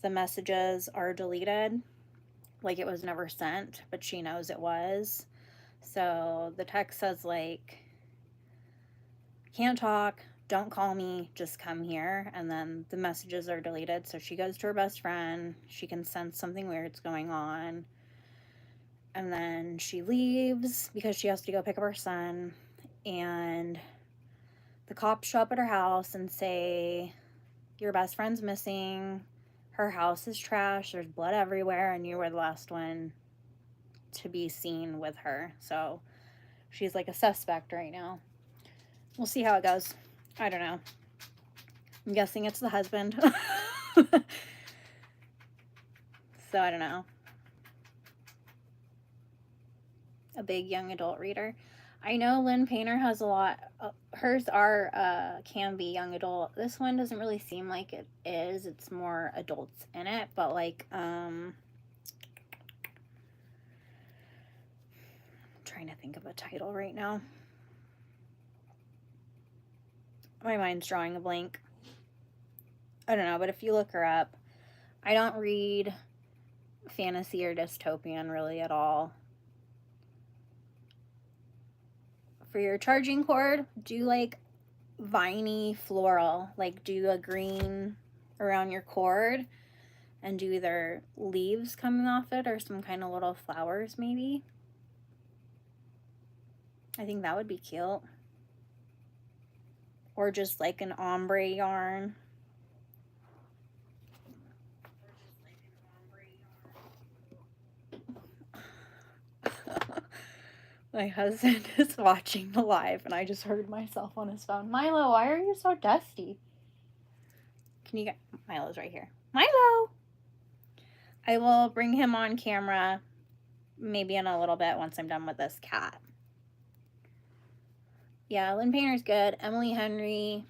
the messages are deleted, like it was never sent, but she knows it was. So the text says like, can't talk, don't call me, just come here. And then the messages are deleted. So she goes to her best friend. She can sense something weird's going on. And then she leaves because she has to go pick up her son. And the cops show up at her house and say, your best friend's missing. Her house is trash. There's blood everywhere. And you were the last one to be seen with her. So she's like a suspect right now. We'll see how it goes. I don't know. I'm guessing it's the husband. So I don't know. A big young adult reader. I know Lynn Painter has a lot. Hers are can be young adult. This one doesn't really seem like it is. It's more adults in it, but like I'm trying to think of a title right now. My mind's drawing a blank. I don't know, but if you look her up, I don't read fantasy or dystopian really at all. For your charging cord, do like viney floral, like do a green around your cord and do either leaves coming off it or some kind of little flowers maybe. I think that would be cute. Or just like an ombre yarn. My husband is watching the live and I just heard myself on his phone. Milo, why are you so dusty? Can you get... Milo's right here. Milo! I will bring him on camera maybe in a little bit once I'm done with this cat. Yeah, Lynn Painter's good. Emily Henry.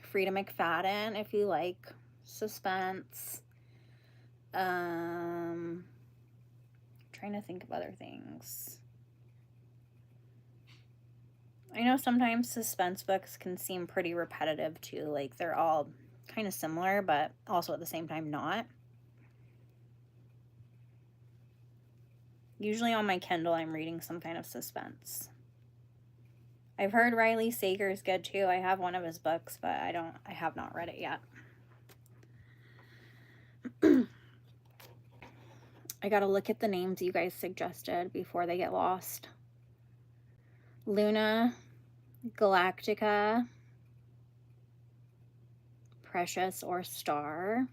Frida McFadden, if you like suspense. Trying to think of other things. I know sometimes suspense books can seem pretty repetitive too. Like they're all kind of similar, but also at the same time not. Usually on my Kindle, I'm reading some kind of suspense. I've heard Riley Sager's good too. I have one of his books, but I have not read it yet. I gotta look at the names you guys suggested before they get lost. Luna, Galactica, Precious or Star.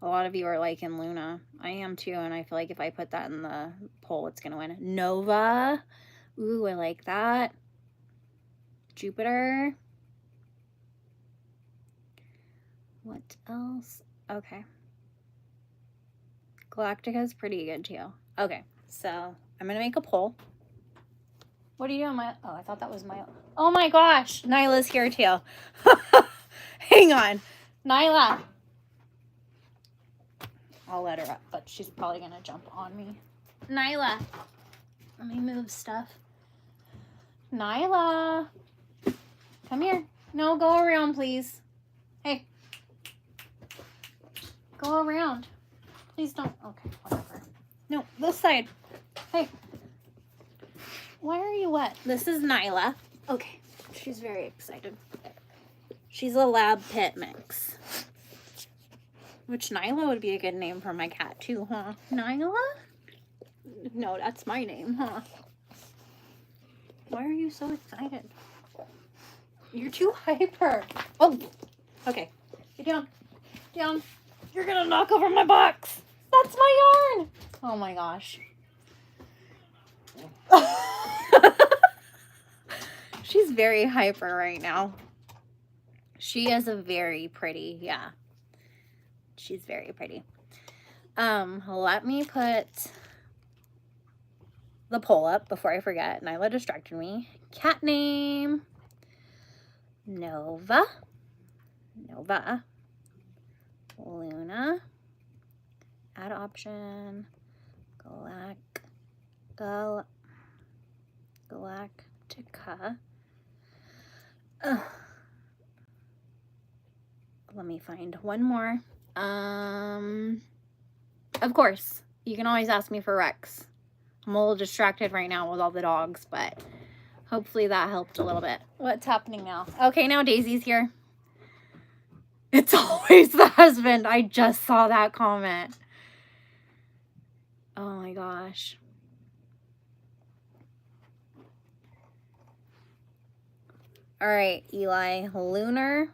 A lot of you are liking Luna. I am too, and I feel like if I put that in the poll, it's gonna win. Nova. Ooh, I like that. Jupiter. What else? Okay. Galactica is pretty good too. Okay, so I'm gonna make a poll. What are you doing, Milo? Oh, I thought that was Milo. Oh my gosh, Nyla's here too. Hang on, Nyla. I'll let her up, but she's probably gonna jump on me. Nyla, let me move stuff. Nyla, come here. No, go around, please. Hey, go around. Please don't. Okay, whatever. No, this side. Hey. Why are you wet? This is Nyla. Okay. She's very excited. She's a lab pit mix. Which Nyla would be a good name for my cat too, huh? Nyla? No, that's my name, huh? Why are you so excited? You're too hyper. Oh, okay. Get down. Down. You're gonna knock over my box. That's my yarn. Oh my gosh. She's very hyper right now. She is a very pretty, yeah. She's very pretty. Let me put the poll up before I forget. Nyla distracted me. Cat name. Nova. Nova. Luna. Add option. Galactica. Let me find one more. Of course, you can always ask me for Rex. I'm a little distracted right now with all the dogs, but hopefully that helped a little bit. What's happening now? Okay, now Daisy's here. It's always the husband. I just saw that comment. Oh my gosh. All right, Eli. Lunar.